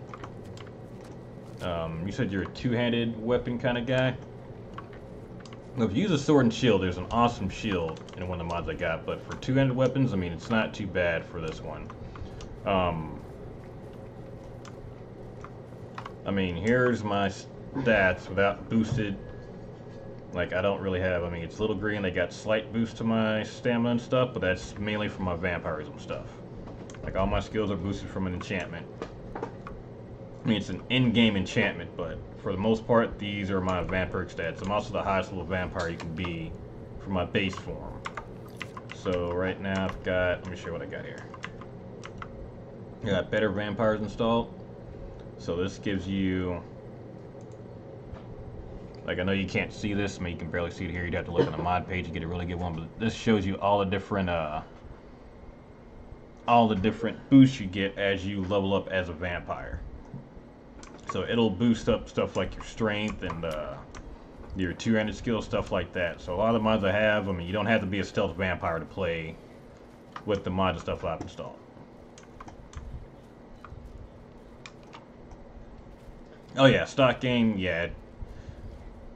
You said you're a two-handed weapon kind of guy? If you use a sword and shield, there's an awesome shield in one of the mods I got, but for two-handed weapons, I mean, it's not too bad for this one. I mean, here's my stats without boosted. Like, I don't really have, I mean, it's little green, they got slight boost to my stamina and stuff, but that's mainly from my vampirism stuff. Like, all my skills are boosted from an enchantment. I mean, it's an in-game enchantment, but for the most part, these are my vampiric stats. I'm also the highest level vampire you can be for my base form. So right now I've got, let me show you what I got here. I got better vampires installed. So this gives you, like, I know you can't see this, I mean, you can barely see it here. You'd have to look on the mod page to get a really good one, but this shows you all the different boosts you get as you level up as a vampire. So it'll boost up stuff like your strength and your two-handed skills, stuff like that. So a lot of the mods I have, I mean, you don't have to be a stealth vampire to play with the mods and stuff I've installed. Oh yeah, stock game, yeah.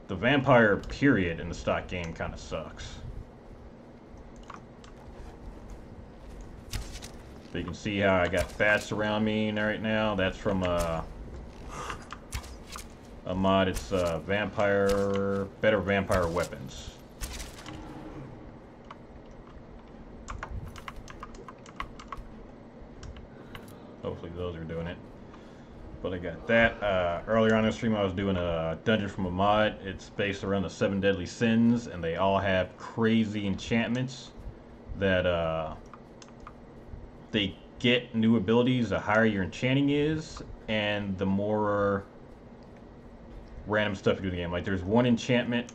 The vampire period in the stock game kind of sucks. So you can see how I got bats around me right now. That's from a mod. It's better vampire weapons. Hopefully those are doing it. But I got that. Earlier on the stream I was doing a dungeon from a mod. It's based around the 7 deadly sins, and they all have crazy enchantments that they get new abilities the higher your enchanting is, and the more random stuff you do in the game. Like, there's one enchantment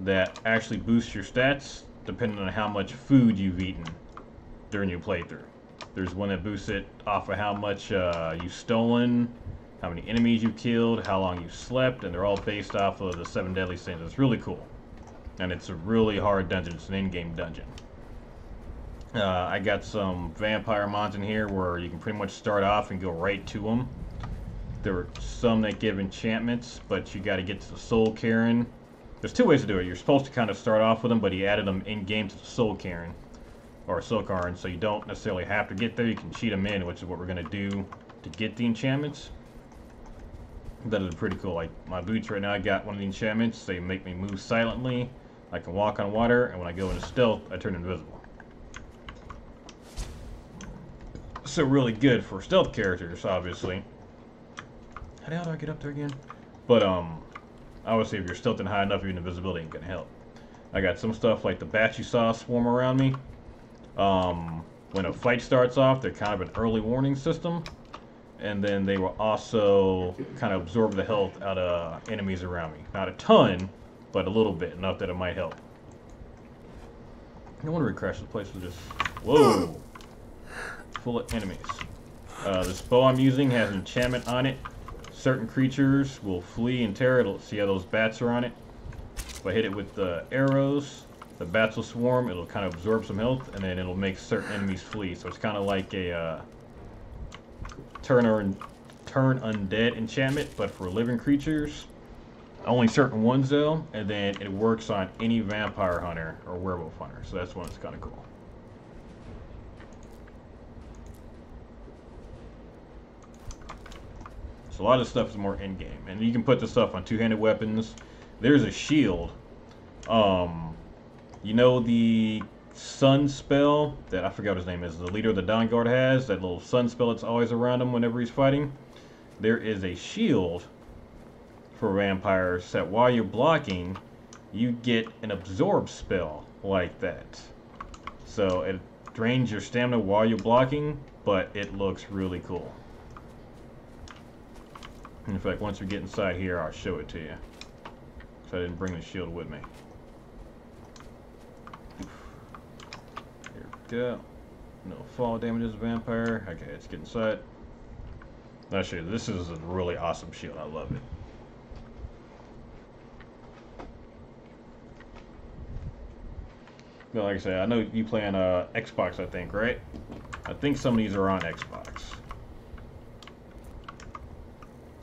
that actually boosts your stats depending on how much food you've eaten during your playthrough. There's one that boosts it off of how much you've stolen, how many enemies you've killed, how long you've slept, and they're all based off of the 7 deadly sins. It's really cool. And it's a really hard dungeon. It's an in-game dungeon. I got some vampire mods in here where you can pretty much start off and go right to them. There are some that give enchantments, but you got to get to the Soul Cairn. There's two ways to do it. You're supposed to kind of start off with them, but he added them in-game to the Soul Cairn. Or Soul Cairn, so you don't necessarily have to get there. You can cheat them in, which is what we're going to do to get the enchantments. That is pretty cool. Like, my boots right now, I got one of the enchantments. They make me move silently. I can walk on water, and when I go into stealth, I turn invisible. So really good for stealth characters, obviously. How the hell do I get up there again? But, obviously, if you're stealthing high enough, your invisibility ain't gonna help. I got some stuff like the bats you saw swarm around me. When a fight starts off, they're kind of an early warning system. And then they will also kind of absorb the health out of enemies around me. Not a ton, but a little bit, enough that it might help. No wonder we crashed. The place was just, whoa, full of enemies. This bow I'm using has an enchantment on it. Certain creatures will flee and tear. It'll see how those bats are on it. If I hit it with the arrows, the bats will swarm. It'll kind of absorb some health, and then it'll make certain enemies flee. So it's kind of like a turn undead enchantment, but for living creatures. Only certain ones though, and then it works on any vampire hunter or werewolf hunter. So that's one that's kind of cool. So a lot of stuff is more in-game, and you can put this stuff on two-handed weapons. There's a shield. You know the sun spell that I forgot what his name is. The leader of the Dawn Guard has that little sun spell that's always around him whenever he's fighting. There is a shield for vampires that while you're blocking, you get an absorb spell like that. So it drains your stamina while you're blocking, but it looks really cool. In fact, once we get inside here, I'll show it to you. So I didn't bring the shield with me. Here we go. No fall damage as a vampire. Okay, let's get inside. I'll show you. This is a really awesome shield. I love it. But like I said, I know you play on Xbox, I think, right? I think some of these are on Xbox.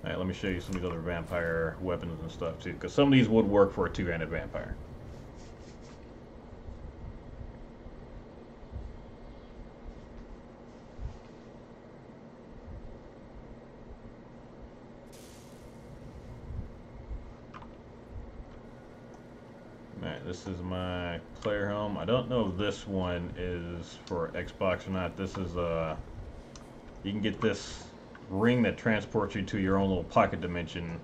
Alright, let me show you some of these other vampire weapons and stuff too, because some of these would work for a two-handed vampire. Alright, this is my player home. I don't know if this one is for Xbox or not. This is you can get this ring that transports you to your own little pocket dimension,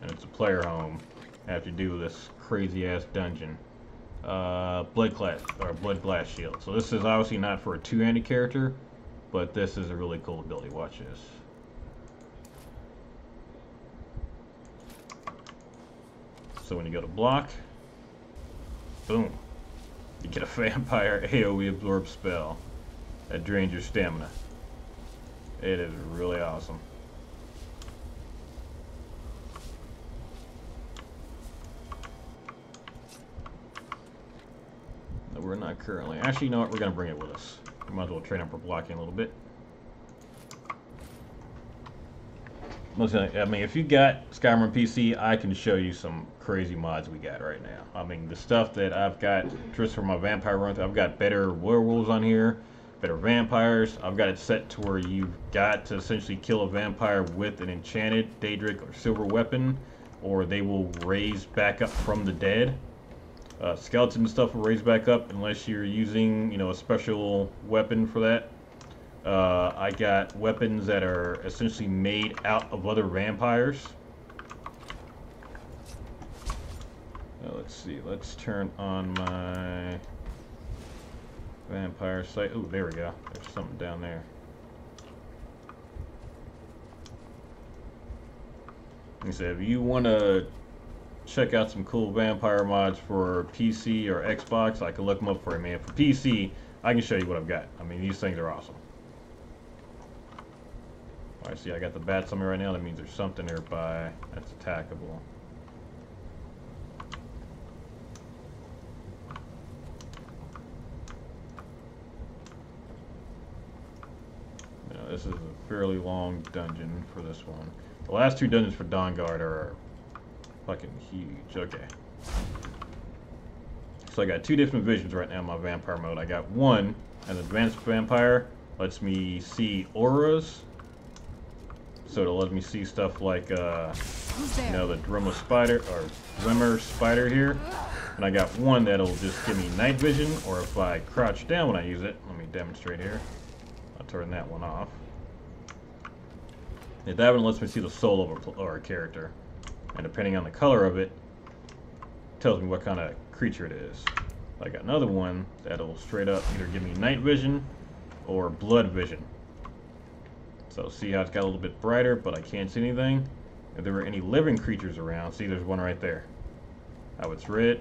and it's a player home after you do this crazy ass dungeon. Blood glass shield. So this is obviously not for a two-handed character, but this is a really cool ability. Watch this. So when you go to block, boom, you get a vampire AoE absorb spell that drains your stamina. It is really awesome. No, we're not currently. Actually, you know what? We're going to bring it with us. We might as well train up for blocking a little bit. I mean, if you got Skyrim on PC, I can show you some crazy mods we got right now. I mean, the stuff that I've got just for my vampire run, I've got better werewolves on here, better vampires. I've got it set to where you've got to essentially kill a vampire with an enchanted Daedric or silver weapon, or they will raise back up from the dead. Skeleton stuff will raise back up unless you're using, you know, a special weapon for that. I got weapons that are essentially made out of other vampires. Let's see. Let's turn on my vampire sight. Oh, there we go. There's something down there. Like I said, if you want to check out some cool vampire mods for PC or Xbox, I can look them up for you, man. For PC, I can show you what I've got. I mean, these things are awesome. Alright, see, I got the bats on me right now. That means there's something nearby that's attackable. Now, this is a fairly long dungeon for this one. The last two dungeons for Dawnguard are fucking huge. Okay. So I got two different visions right now in my vampire mode. I got one, an advanced vampire, lets me see auras. So it'll let me see stuff like, you know, the Drummer Spider, or Glimmer Spider here. And I got one that'll just give me night vision, or if I crouch down when I use it, let me demonstrate here. I'll turn that one off. And that one lets me see the soul of a character. And depending on the color of it, tells me what kind of creature it is. I got another one that'll straight up either give me night vision or blood vision. So see how it's got a little bit brighter, but I can't see anything. If there were any living creatures around, see there's one right there. How it's red,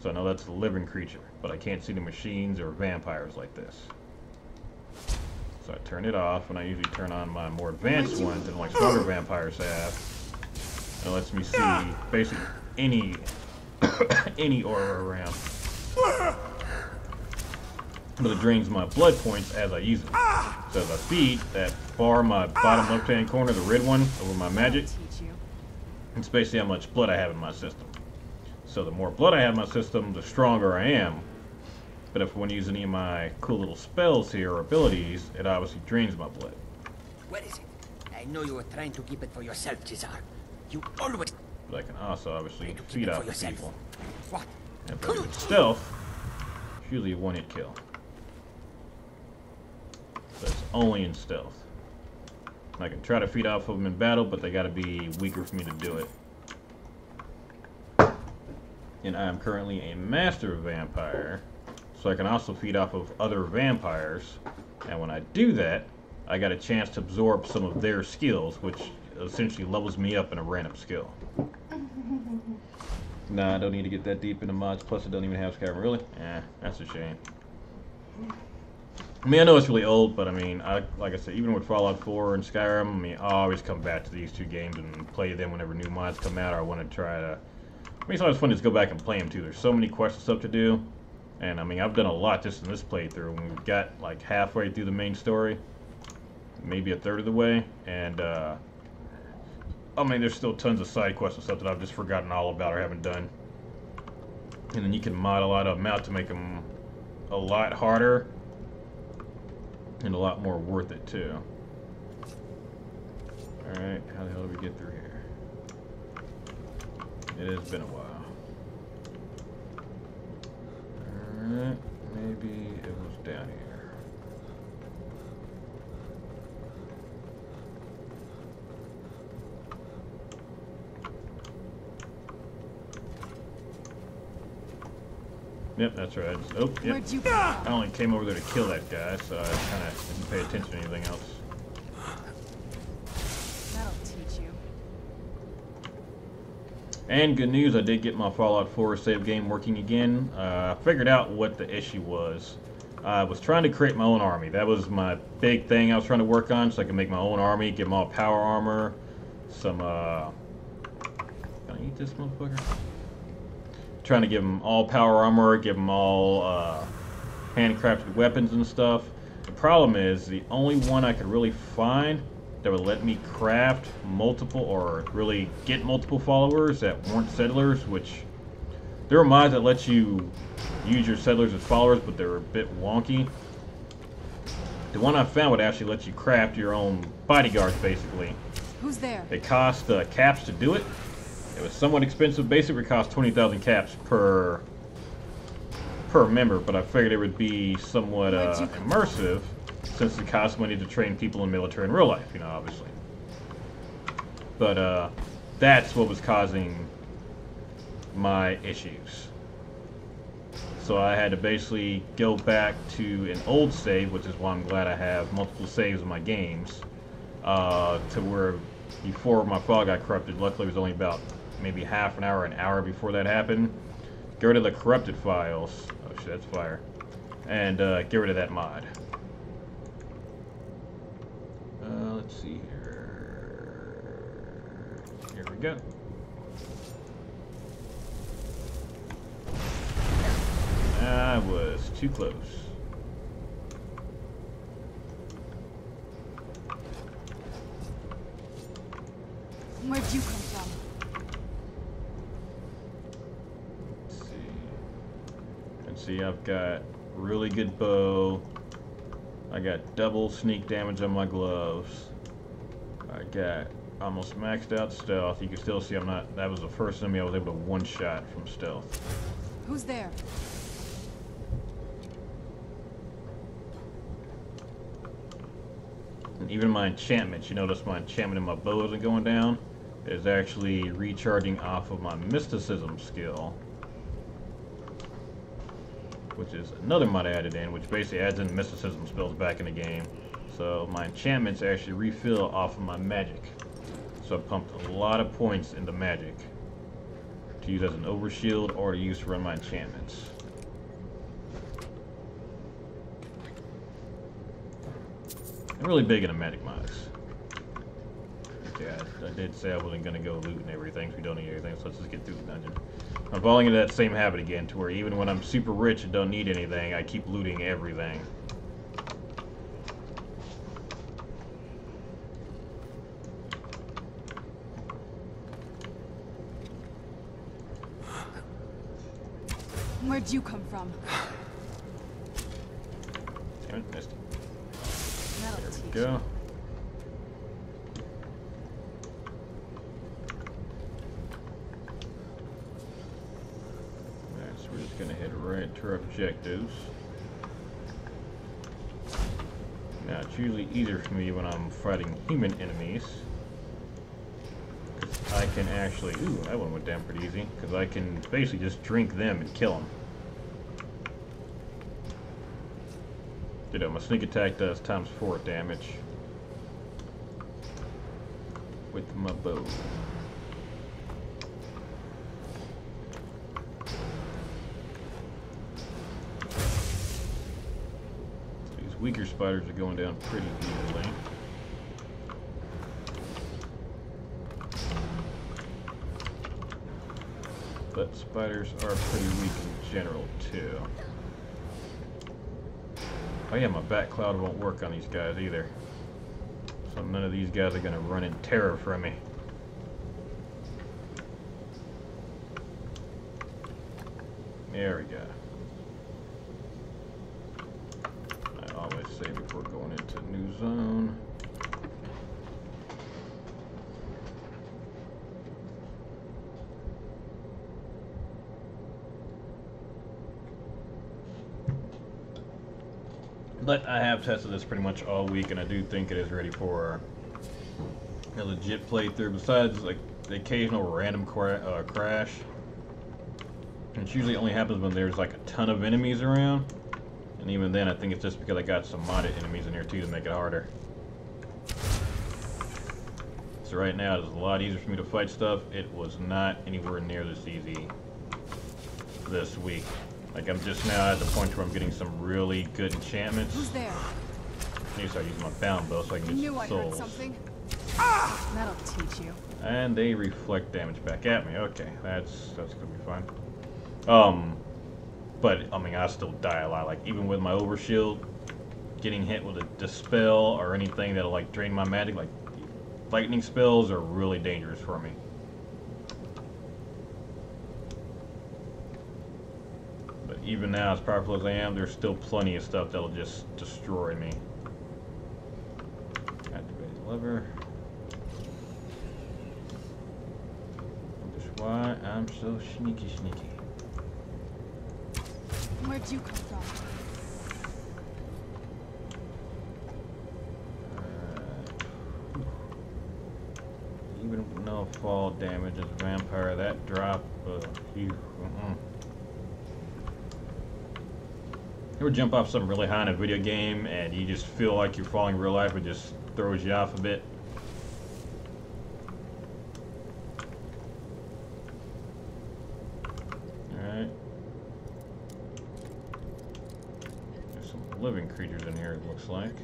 so I know that's a living creature, but I can't see the machines or vampires like this. So I turn it off, and I usually turn on my more advanced ones, and like stronger vampires have. And it lets me see basically any aura around. But it drains my blood points as I use it. So as I feed that bar in my bottom left-hand corner, the red one over my magic, it's basically how much blood I have in my system. So the more blood I have in my system, the stronger I am. But if I want to use any of my cool little spells here or abilities, it obviously drains my blood. Where is it? I know you were trying to keep it for yourself, Cesar. You always... But I can also obviously feed off of people. What? And if I use stealth, it's usually a one-hit kill. So it's only in stealth. I can try to feed off of them in battle, but they gotta be weaker for me to do it. And I am currently a master vampire, so I can also feed off of other vampires. And when I do that, I got a chance to absorb some of their skills, which essentially levels me up in a random skill. Nah, I don't need to get that deep into mods, plus it doesn't even have Skyrim. Really? That's a shame. I mean, I know it's really old, but I mean, like I said, even with Fallout 4 and Skyrim, I mean, I always come back to these two games and play them whenever new mods come out, or I want to try to... I mean, it's always fun to just go back and play them, too. There's so many quests and stuff to do, and I mean, I've done a lot just in this playthrough, and we've got, like, halfway through the main story, maybe a third of the way, and, I mean, there's still tons of side quests and stuff that I've just forgotten all about or haven't done. And then you can mod a lot of them out to make them a lot harder, and a lot more worth it, too. Alright, how the hell did we get through here? It has been a while. Yep, that's right. Oh, yep. I only came over there to kill that guy, so I kind of didn't pay attention to anything else. That'll teach you. And good news, I did get my Fallout 4 save game working again. I figured out what the issue was. I was trying to create my own army. That was my big thing I was trying to work on, so I can make my own army, get them all power armor, some, can I eat this motherfucker? Trying to give them all power armor, give them all handcrafted weapons and stuff. The problem is, the only one I could really find that would let me craft multiple, or really get multiple followers that weren't settlers, which there are mods that let you use your settlers as followers, but they're a bit wonky. The one I found would actually let you craft your own bodyguards, basically. Who's there? It cost caps to do it. It was somewhat expensive. Basically, it cost 20,000 caps per member, but I figured it would be somewhat immersive, since it costs money to train people in military in real life, you know, obviously. But that's what was causing my issues. So I had to basically go back to an old save, which is why I'm glad I have multiple saves in my games, to where before my file got corrupted, luckily it was only about maybe half an hour before that happened. Get rid of the corrupted files. Oh shit, that's fire. And get rid of that mod. Let's see here. Here we go. I was too close. Where'd you come from? Let's see, I've got really good bow. I got double sneak damage on my gloves. I got almost maxed out stealth. You can still see I'm not, that was the first enemy I was able to one-shot from stealth. Who's there? And even my enchantments, you notice my enchantment in my bow isn't going down. It is actually recharging off of my mysticism skill, which is another mod I added in, which basically adds in mysticism spells back in the game. So my enchantments actually refill off of my magic. So I pumped a lot of points into magic to use as an overshield or to use to run my enchantments. I'm really big into magic mods. Okay, I did say I wasn't going to go loot and everything, so we don't need anything, so let's just get through the dungeon. I'm falling into that same habit again, to where even when I'm super rich and don't need anything, I keep looting everything. Where'd you come from? Damn it, missed it. That'll There we teach go. you. Alright, so we're just gonna head right to our objectives. Now, it's usually easier for me when I'm fighting human enemies, because I can actually, ooh, that one went down pretty easy, because I can basically just drink them and kill them. You know, my sneak attack does ×4 damage with my bow. So these weaker spiders are going down pretty easily. But spiders are pretty weak in general too. Oh yeah, my bat cloud won't work on these guys either. So none of these guys are going to run in terror from me. There we go. I always say before going into a new zone. But I have tested this pretty much all week, and I do think it is ready for a legit playthrough. Besides, like, the occasional random crash, It usually only happens when there's like a ton of enemies around. And even then, I think it's just because I got some modded enemies in here too to make it harder. So right now, it's a lot easier for me to fight stuff. It was not anywhere near this easy this week. Like, I'm just now at the point where I'm getting some really good enchantments. Who's there? I need to start using my bound bow so I can get some souls. Something. Ah! That'll teach you. And they reflect damage back at me. Okay, that's gonna be fine. But I mean, I still die a lot. Like, even with my overshield, getting hit with a dispel or anything that'll like drain my magic, like lightning spells, are really dangerous for me. But even now, as powerful as I am, there's still plenty of stuff that'll just destroy me. Activate the lever. That's why I'm so sneaky. Where'd you come from? Even no fall damage as a vampire, that drop, You ever jump off something really high in a video game and you just feel like you're falling in real life, it just throws you off a bit? Alright. There's some living creatures in here, it looks like.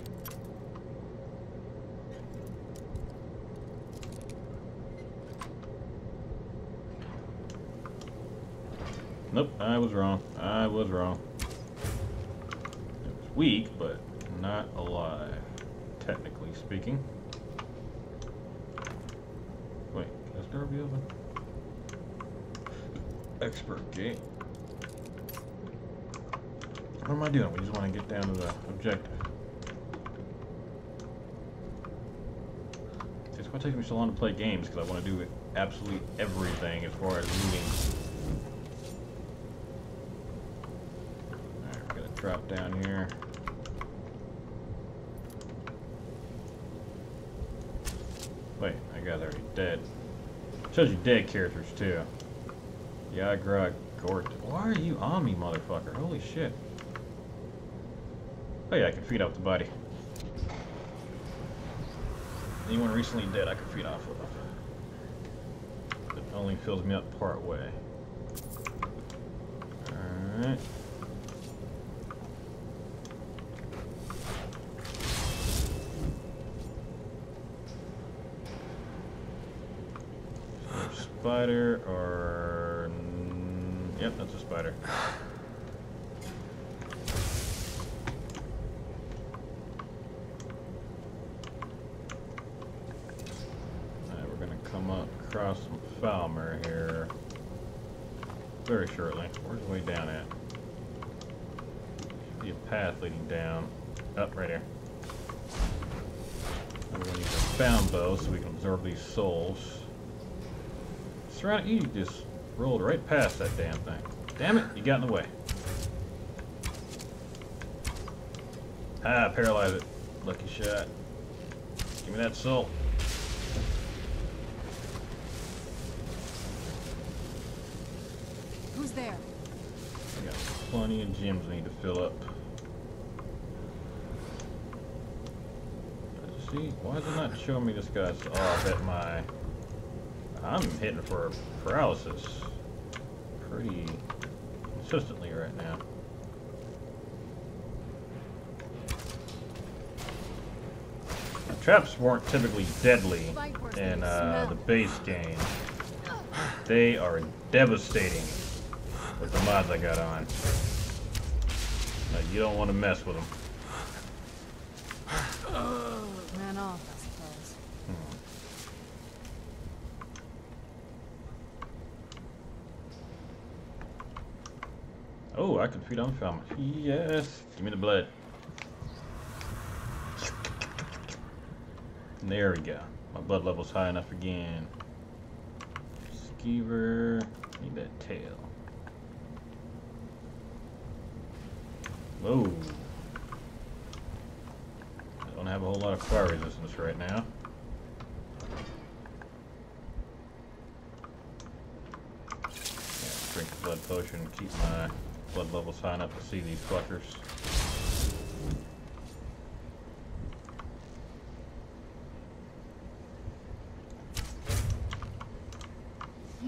Nope, I was wrong. I was wrong. It was weak, but not alive, technically speaking. Wait, can this door be open? Expert gate. What am I doing? We just want to get down to the objective. It's why it takes me so long to play games, because I want to do absolutely everything as far as looting. Drop down here. Wait, that guy's already dead. Shows you dead characters too. Yagra Gort. Why are you on me, motherfucker? Holy shit. Oh yeah, I can feed off the body. Anyone recently dead I can feed off of. It only fills me up part way. Alright. Spider or... Yep, that's a spider. Alright, we're gonna come up across some Falmer here very shortly. Where's the way down at? Should be a path leading down. Up, right here. And we're gonna use a bound bow so we can absorb these souls. Surround, you just rolled right past that damn thing. Damn it, you got in the way. Ah, paralyze it. Lucky shot. Give me that soul. Who's there? I got plenty of gems I need to fill up. Let's see, why is it not showing me this guy's off at my... I'm hitting for paralysis pretty consistently right now. Traps weren't typically deadly in the base game. They are devastating with the mods I got on. You don't want to mess with them. Man off, I suppose. Oh, I can feed on Falmer. Yes! Give me the blood. There we go. My blood level's high enough again. Skeever. Need that tail. Whoa. I don't have a whole lot of fire resistance right now. Yeah, drink the blood potion, keep my blood levels high enough to see these fuckers.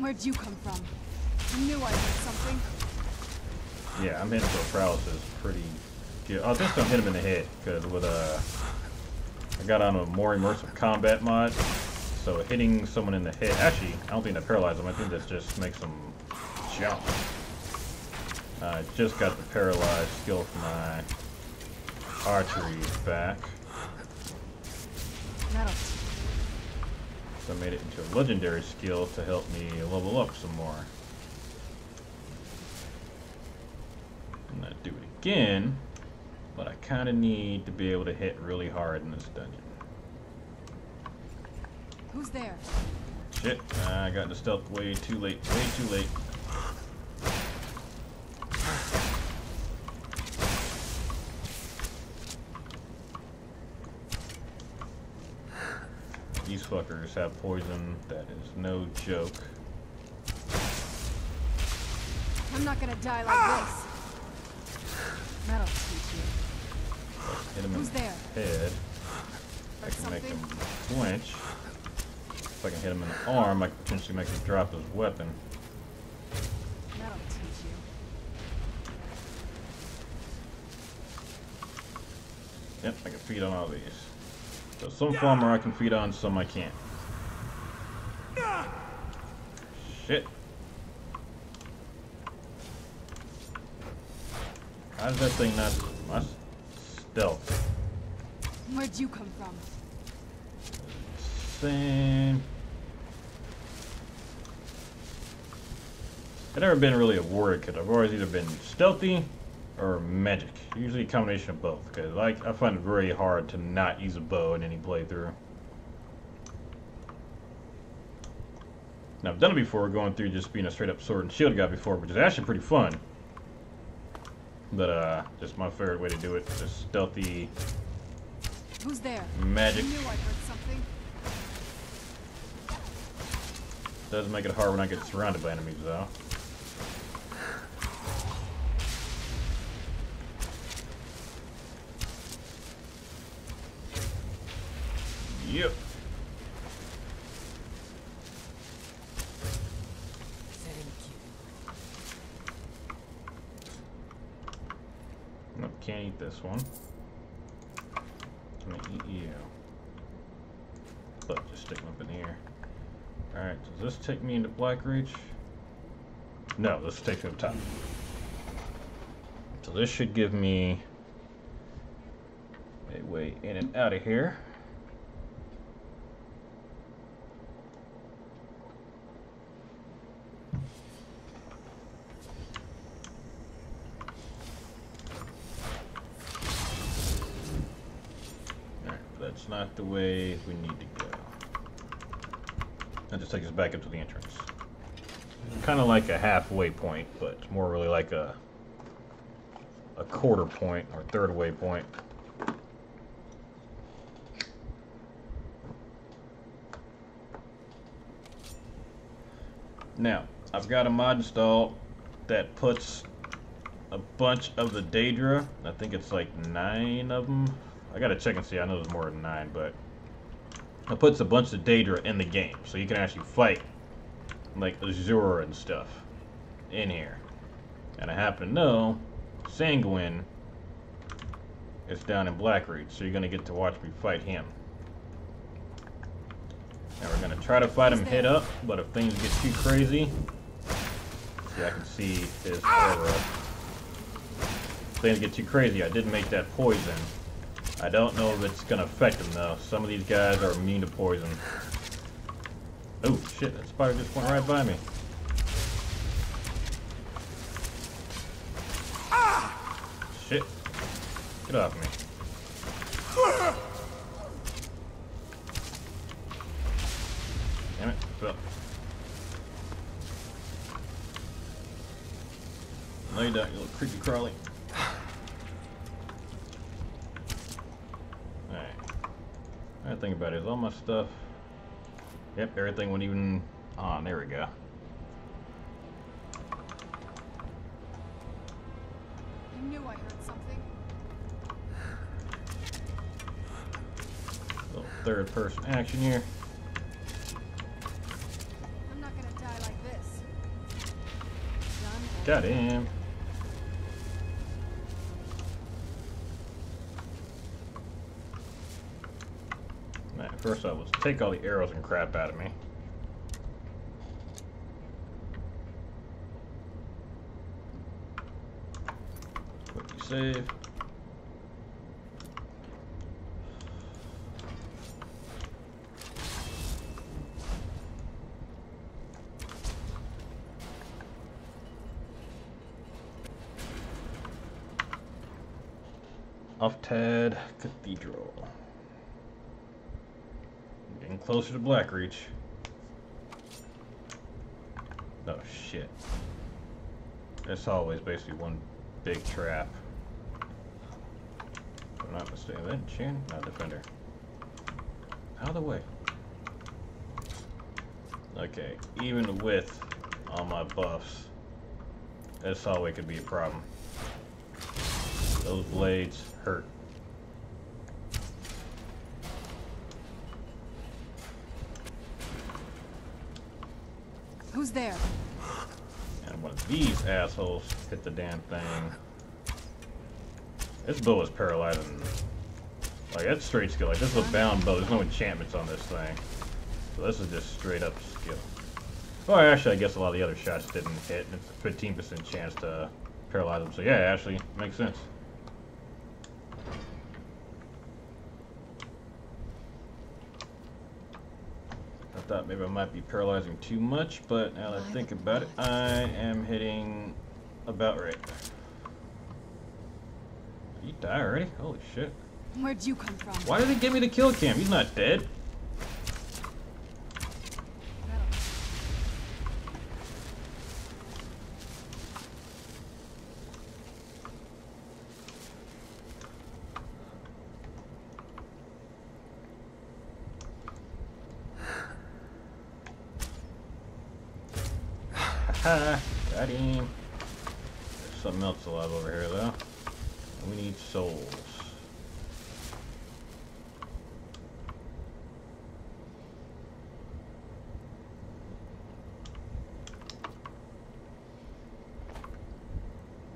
Where'd you come from? I knew I heard something. Yeah, I'm hitting for paralysis pretty good. Oh, this time hit him in the head, because with I got on a more immersive combat mod, so hitting someone in the head, actually, I don't think that paralyzes them, I think that just makes them jump. I just got the paralyzed skill for my archery back. Metal. So I made it into a legendary skill to help me level up some more. I'm gonna do it again, but I kind of need to be able to hit really hard in this dungeon. Who's there? Shit, I got the stealth way too late, way too late. These fuckers have poison, that is no joke. I'm not gonna die like this. Metal teach you. Hit him Who's in there? the head. I Heard can make him something? flinch. If I can hit him in the arm, I can potentially make him drop his weapon. Metal teach you. Yep, I can feed on all these. So some farmer I can feed on, some I can't. Shit. How's that thing not my stealth? Where'd you come from? Same. I've never been really a warrior kid. I've always either been stealthy or magic. Usually a combination of both, because I find it very hard to not use a bow in any playthrough. Now I've done it before, going through just being a straight up sword and shield guy before, which is actually pretty fun. But just my favorite way to do it, just stealthy. Who's there? Magic. I knew I heard something. Does make it hard when I get surrounded by enemies though. Yep. Thank you. Nope, can't eat this one. I'm gonna eat you. But just stick them up in here. Alright, does this take me into Blackreach? No, this takes me up top. So this should give me a way in and out of here. That's not the way we need to go. That just takes us back up to the entrance. Kind of like a halfway point, but it's more really like a quarter point or third way point. Now, I've got a mod installed that puts a bunch of the Daedra. I think it's like 9 of them. I gotta check and see. I know there's more than 9, but it puts a bunch of Daedra in the game, so you can actually fight like Azure and stuff in here. And I happen to know Sanguine is down in Blackreach, so you're gonna get to watch me fight him. Now we're gonna try to fight him head up, but if things get too crazy, see, I can see his aura. If things get too crazy, I did make that poison. I don't know if it's gonna affect him though. Some of these guys are immune to poison. Oh shit, that spider just went right by me. Shit. Get off me. Damn it, fell. No you don't, you little creepy crawly. I think about it, is all my stuff. Yep, everything went even on. There we go. knew I heard something. Little third-person action here. I'm not gonna die like this. Done. Got him. Man, first off, let's take all the arrows and crap out of me. Quickly save. Off-Tad Cathedral. Getting closer to Blackreach. Oh shit. This hallway is basically one big trap. If I'm not mistaken. That Chin? Not Defender. Out of the way. Okay, even with all my buffs, this hallway could be a problem. Those blades hurt. Who's there? And one of these assholes hit the damn thing. This bow is paralyzing. Like, that's straight skill. Like, this is a bound bow. There's no enchantments on this thing. So this is just straight up skill. Oh, actually, I guess a lot of the other shots didn't hit. It's a 15% chance to paralyze them. So yeah, actually, makes sense. I thought maybe I might be paralyzing too much, but now that I think about it, I am hitting about right. Did he die already? Holy shit. Where'd you come from? Why did he give me the kill cam? He's not dead. Haha, got him. There's something else alive over here though. We need souls.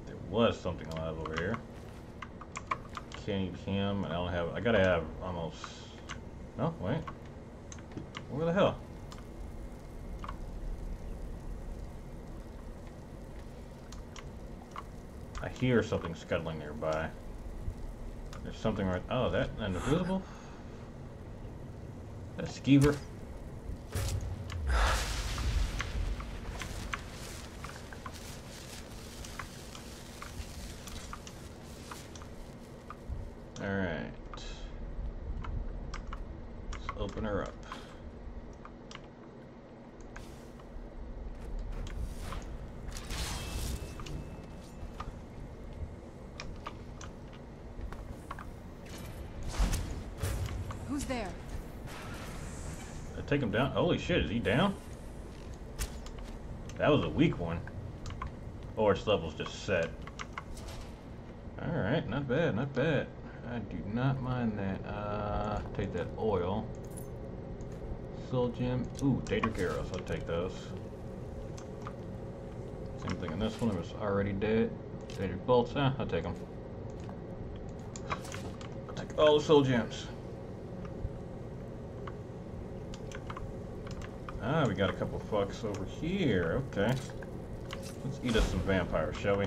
There was something alive over here. Can't eat him. I don't have. I gotta have almost. No, wait. Where the hell? I hear something scuttling nearby. There's something right. Oh, that invisible? That skeever. Alright. Let's open her up. Who's there? Take him down. Holy shit, is he down? That was a weak one. Or its level's just set. Alright, not bad, not bad. I do not mind that. Take that oil. Soul gem. Ooh, Daedric arrows. I'll take those. Same thing in this one. It was already dead. Daedric bolts. I'll take them. I'll take all the soul gems. Ah, we got a couple fucks over here. Okay. Let's eat us some vampires, shall we?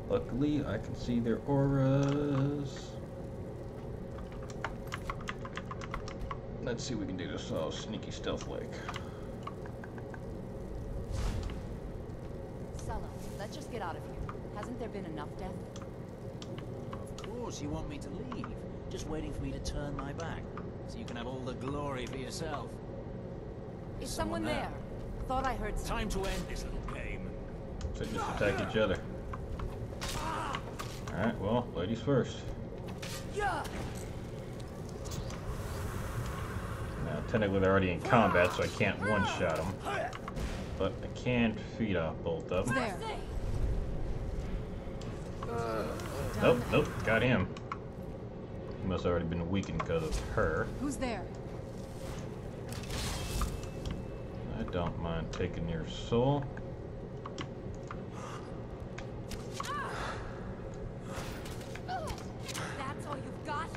Luckily, I can see their auras. Let's see if we can do this all sneaky stealth like. Sulla, let's just get out of here. Hasn't there been enough death? Of course you want me to leave. Just waiting for me to turn my back, so you can have all the glory for yourself. Is someone there? Thought I heard something. Time to end this little game. So just attack each other. Alright, well, ladies first. Yeah. Now, technically they're already in combat, so I can't one-shot them. but I can feed off both of them. There. Nope, got him. He must have already been weakened because of her. Who's there? I don't mind taking your soul. That's all you've got?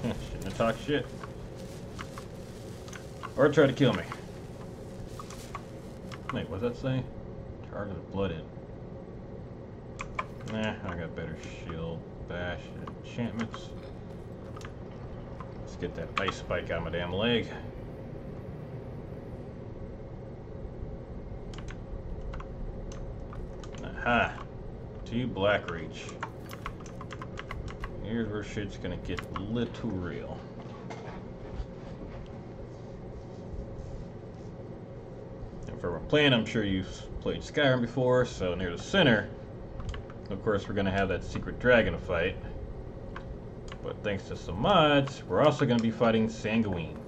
Shouldn't have talked shit. Or try to kill me. Wait, what's that say? Target is blooded. Nah, I got better shield, bash, and enchantments. Let's get that ice spike out of my damn leg. Aha! 2 black reach. Here's where shit's gonna get a little real. And for our plan, I'm sure you've played Skyrim before, so near the center, of course, we're gonna have that secret dragon fight. But thanks to some mods, we're also gonna be fighting Sanguine.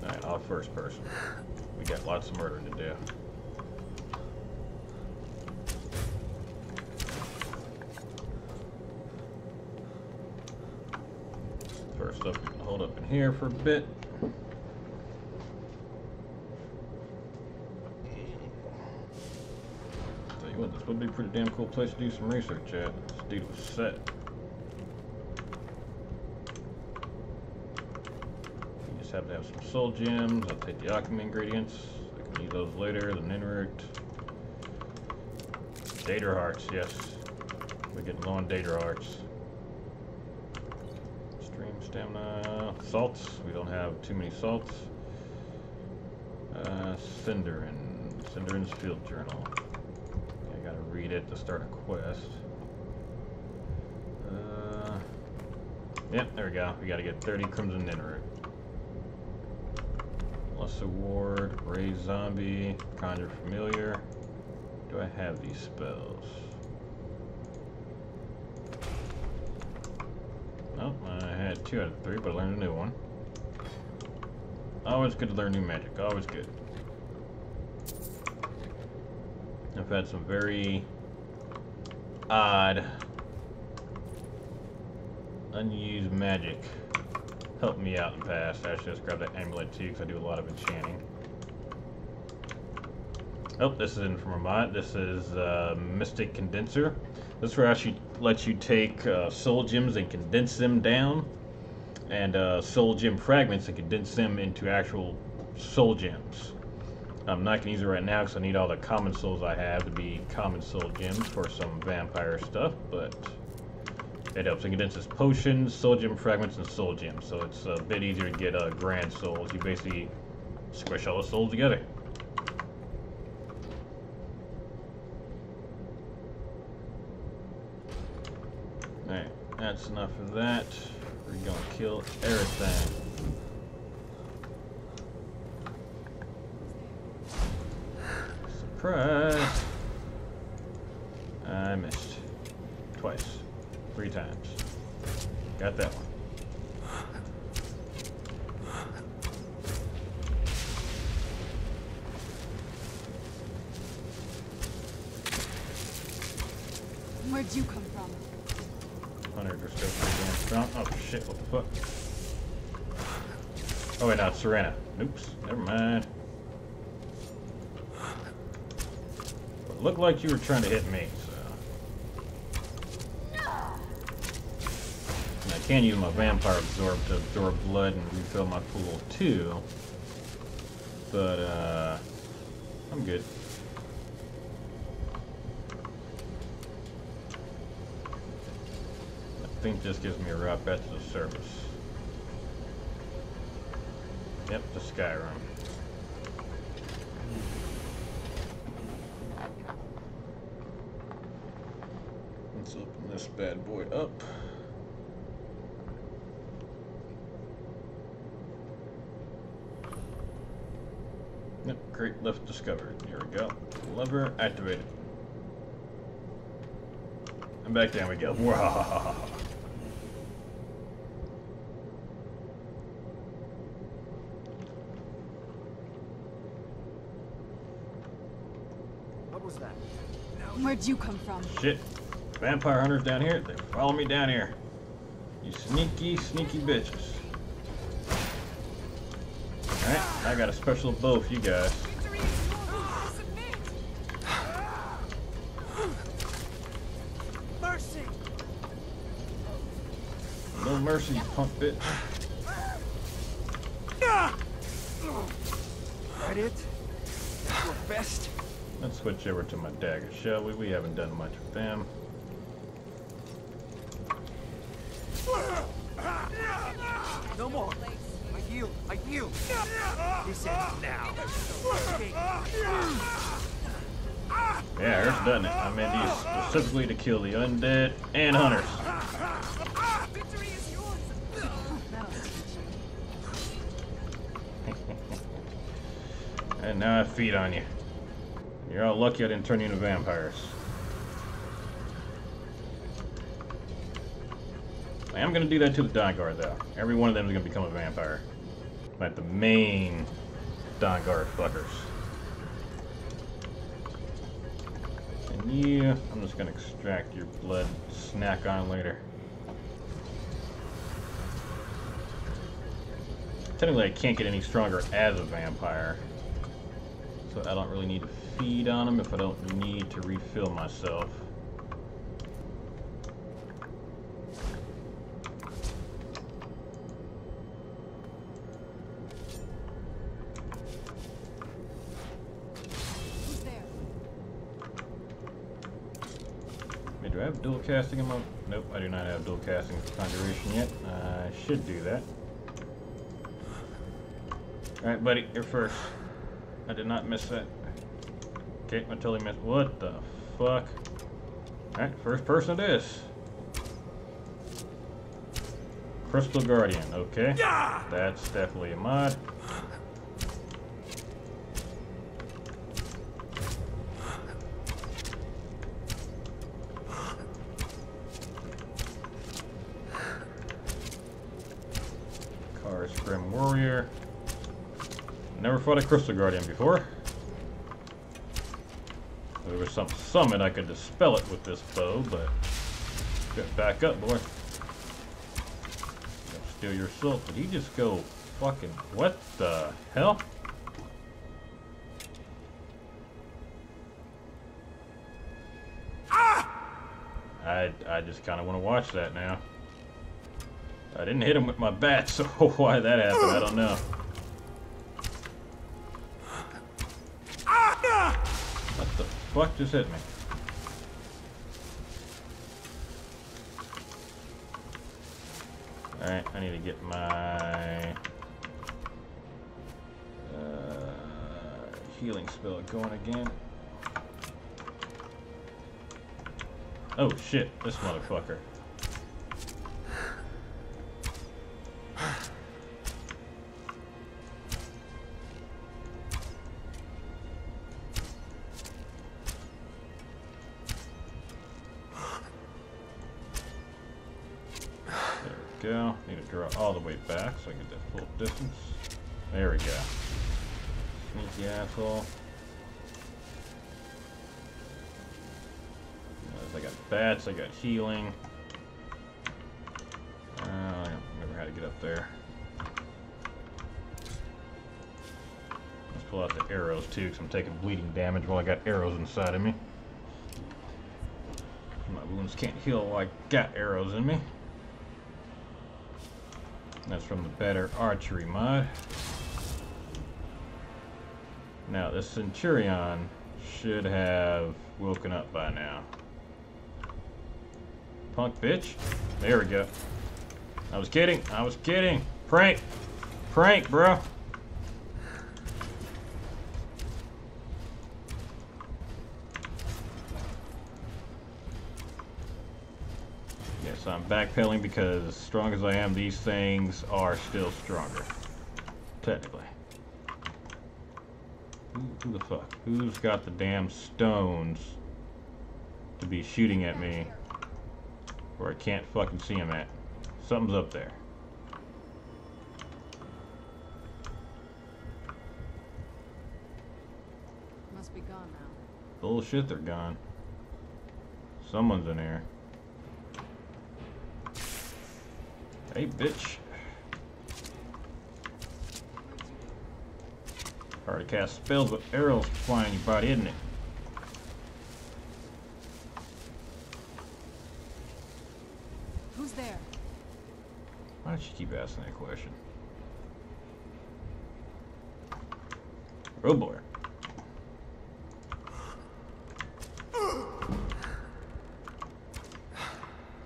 Alright, all first person. We got lots of murdering to do. First up, we can hold up in here for a bit. Tell you what, this would be a pretty damn cool place to do some research at. This dude was set. You just have to have some soul gems. I'll take the alchemy ingredients. I can use those later. The Ninroot. Data hearts, yes. We're getting low on data hearts. Stream stamina. Salts. We don't have too many salts. Cinderin's field journal. I gotta read it to start a quest. Yep, there we go. We gotta get 30 Crimson Ninroot. Lesser Ward, Raise Zombie, Conjure Familiar. Do I have these spells? Nope, I had 2 out of 3, but I learned a new one. Always good to learn new magic, always good. I've had some very odd, unused magic help me out in the past. Actually, let's grab that amulet too, because I do a lot of enchanting. Oh, this isn't from a mod. This is Mystic Condenser. This will actually let you take soul gems and condense them down, and soul gem fragments and condense them into actual soul gems. I'm not going to use it right now because I need all the common souls I have to be common soul gems for some vampire stuff, but it helps. It condenses potions, soul gem fragments, and soul gems, so it's a bit easier to get grand souls. You basically squish all the souls together. Alright, that's enough of that. We're going to kill everything. Surprise! I missed. Twice. 3 times. Got that one. Where'd you come from? Hunters are still pretty damn strong. Oh shit, what the fuck? Oh wait, no, it's Serena. Oops, never mind. It looked like you were trying to hit me, so. And I can use my vampire absorb to absorb blood and refill my pool too. But I'm good. I think this gives me a route back to the surface. Yep, to Skyrim. Let's open this bad boy up. Yep, crate lift discovered. Here we go. Lever activated. And back down we go. Wow. was that? Where'd you come from? Shit. Vampire hunters down here. They follow me down here. You sneaky, sneaky bitches. Alright, I got a special bow for you guys. Mercy! No mercy, you punk bitch. That it? Your best? Let's switch over to my daggers, shall we? We haven't done much with them. No more. I yield. I yield. This ends now. Yeah, hers doesn't it? I made these specifically to kill the undead and hunters. Victory is yours. And now I feed on you. You're all lucky I didn't turn you into vampires. I am gonna do that to the Dawn Guard though. Every one of them is gonna become a vampire. Like the main Dawn Guard fuckers. And you, I'm just gonna extract your blood, snack on later. Technically I can't get any stronger as a vampire. So I don't really need to feed on them if I don't need to refill myself. Who's there? Wait, do I have dual casting in my... Nope, I do not have dual casting conjuration yet. I should do that. Alright, buddy, you're first. I did not miss that. Okay, I totally missed. What the fuck? Alright, first person it is. Crystal Guardian, okay. That's definitely a mod. Cars Grim Warrior. Never fought a Crystal Guardian before. There was some summon I could dispel it with this bow, but get back up, boy. Steal your soul. Did he just go fucking what the hell? I just kind of want to watch that now. I didn't hit him with my bat, so why that happened, I don't know. What the fuck just hit me? Alright, I need to get my healing spell going again. Oh shit, this motherfucker. Go. Need to draw all the way back so I get that full distance. There we go. Sneaky asshole. I got bats, I got healing. I don't remember how to get up there. Let's pull out the arrows too, because I'm taking bleeding damage while I got arrows inside of me. My wounds can't heal while I got arrows in me. That's from the Better Archery mod. Now, this Centurion should have woken up by now. Punk bitch. There we go. I was kidding. I was kidding. Prank. Prank, bro. Yes, I'm backpedaling because as strong as I am, these things are still stronger. Technically. Who the fuck? Who's got the damn stones to be shooting at me where I can't fucking see him at? Something's up there. Must be gone now. Bullshit, they're gone. Someone's in here. Hey, bitch. Hard to cast spells with arrows flying your body, isn't it? Who's there? Why don't you keep asking that question? Oh boy.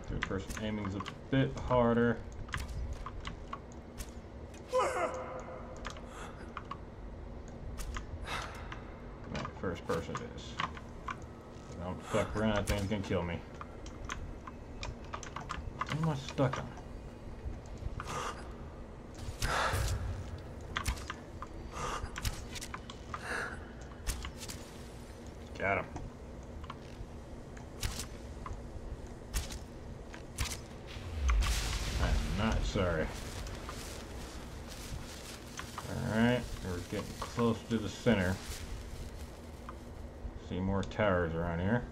Third person aiming's a bit harder. First person it is. Don't fuck around, that thing's gonna kill me. What am I stuck on? Got him. I'm not sorry. Alright, we're getting close to the center. See more towers around here.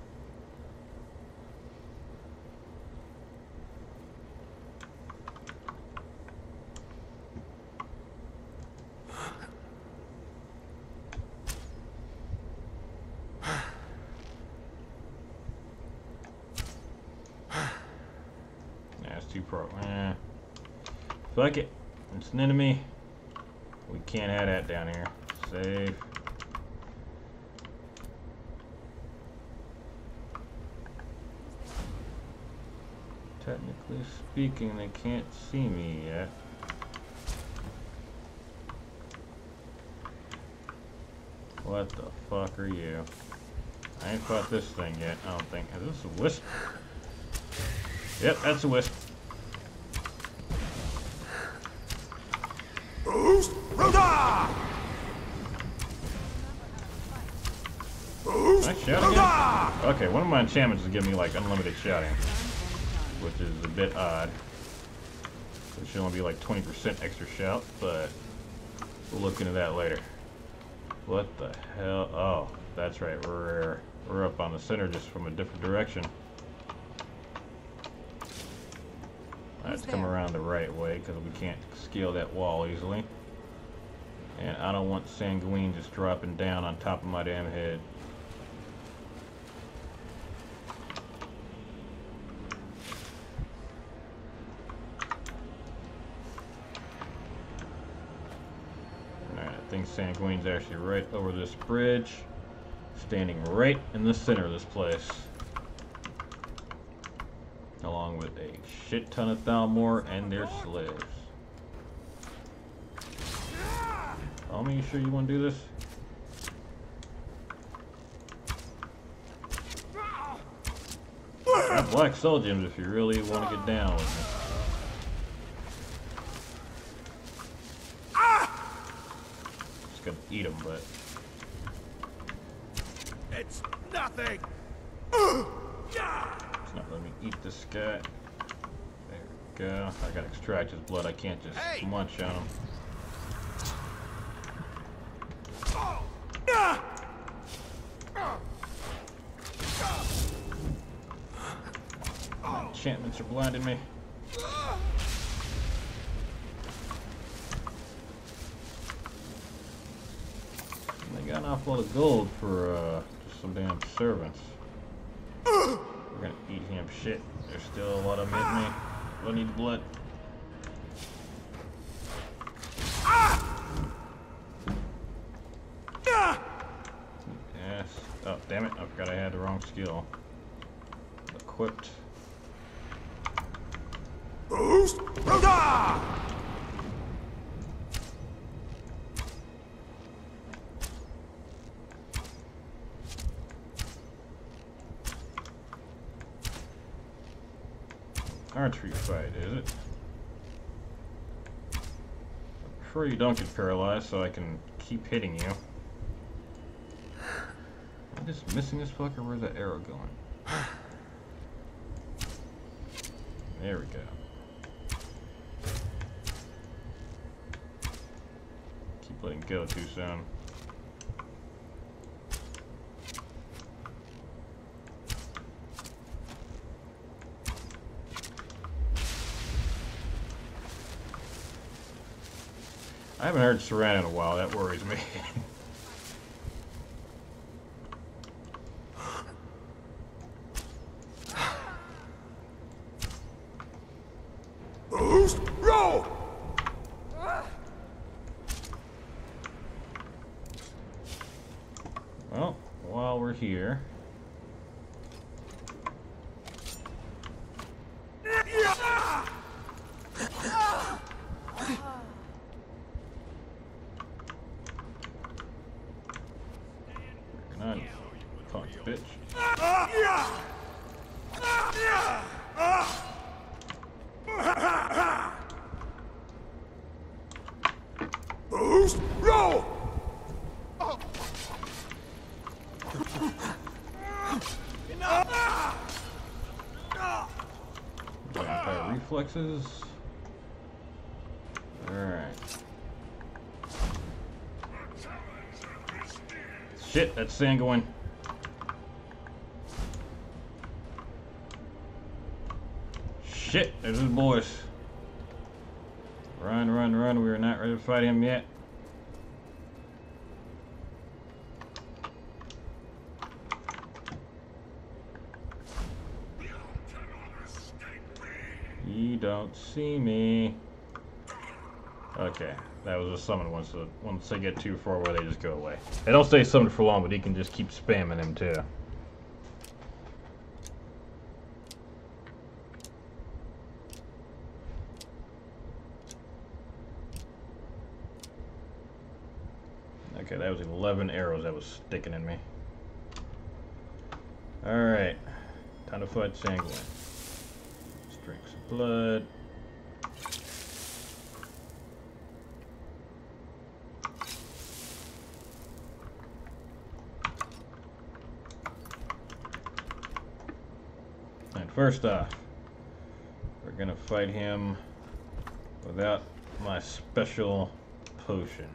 That's too pro. Fuck it. It's an enemy. We can't have that down here. Save. Technically speaking, they can't see me yet. What the fuck are you? I ain't fought this thing yet, I don't think. Is this a wisp? Yep, that's a wisp. Nice shouting again? Okay, one of my enchantments is giving me like unlimited shouting, which is a bit odd. It should only be like 20% extra shout, but we'll look into that later. What the hell? Oh, that's right. We're up on the center just from a different direction. I have to come around the right way because we can't scale that wall easily. And I don't want Sanguine just dropping down on top of my damn head. I think Sanguine's actually right over this bridge, standing right in the center of this place, along with a shit ton of Thalmor and their slaves. Homie, you sure you want to do this? I have black soul gems if you really want to get down with me. Eat them, but it's nothing. It's not letting me eat this guy. There we go. I gotta extract his blood. I can't just munch on him. My enchantments are blinding me. Got an awful lot of gold for just some damn servants. We're gonna eat him shit. There's still a lot of them in me. I need blood. Yes. Oh, damn it. I forgot I had the wrong skill equipped. Archery fight, is it? I'm sure you don't get paralyzed, so I can keep hitting you. Am I just missing this fucker? Where's that arrow going? There we go. Keep letting go too soon. I haven't heard Saran in a while. That worries me. Boost, roll! Well, while we're here, come on, punk bitch. Boost, roll! Vampire reflexes. Alright. Shit, that's sand going. Shit, there's his boys. Run, run, run. We are not ready to fight him yet. You don't see me. Okay, that was a summon one, so once they get too far away, they just go away. They don't stay summoned for long, but he can just keep spamming them too. Okay, that was 11 arrows that was sticking in me. Alright, time to fight Sanguine. Let's drink some blood. And first off, we're gonna fight him without my special potion.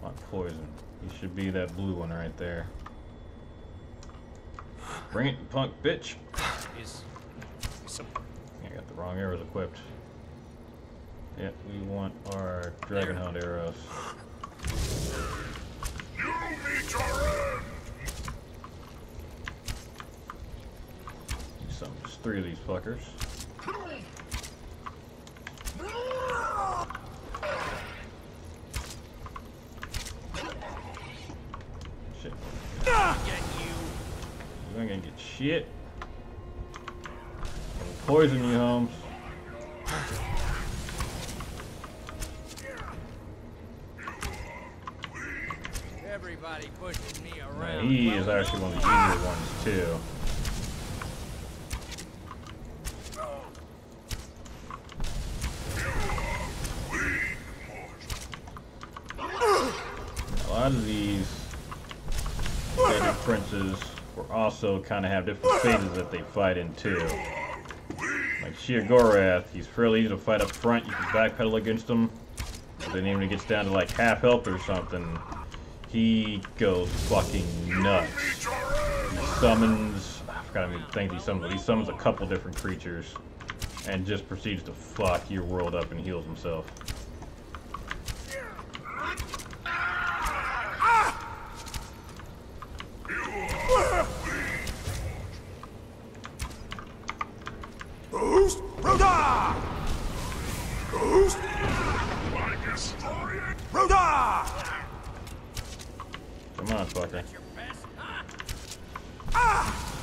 Not poison. He should be that blue one right there. Bring it, punk bitch. I got the wrong arrows equipped. Yep, we want our dragon hound arrows. You meet your end! There's 3 of these fuckers. Shit. You ain't gonna get shit. I'll poison you, Holmes. Everybody pushing me Now, around. he is actually one of the easier ones too. A lot of these baby princes will also kind of have different phases that they fight in too. Like Sheogorath, he's fairly easy to fight up front. You can backpedal against him. But then even when he gets down to like half health or something, he goes fucking nuts. He summons, I forgot how many things he summons, but he summons a couple different creatures and just proceeds to fuck your world up and heals himself. Boost, Roda! Boost! Roda! Come on, fucker.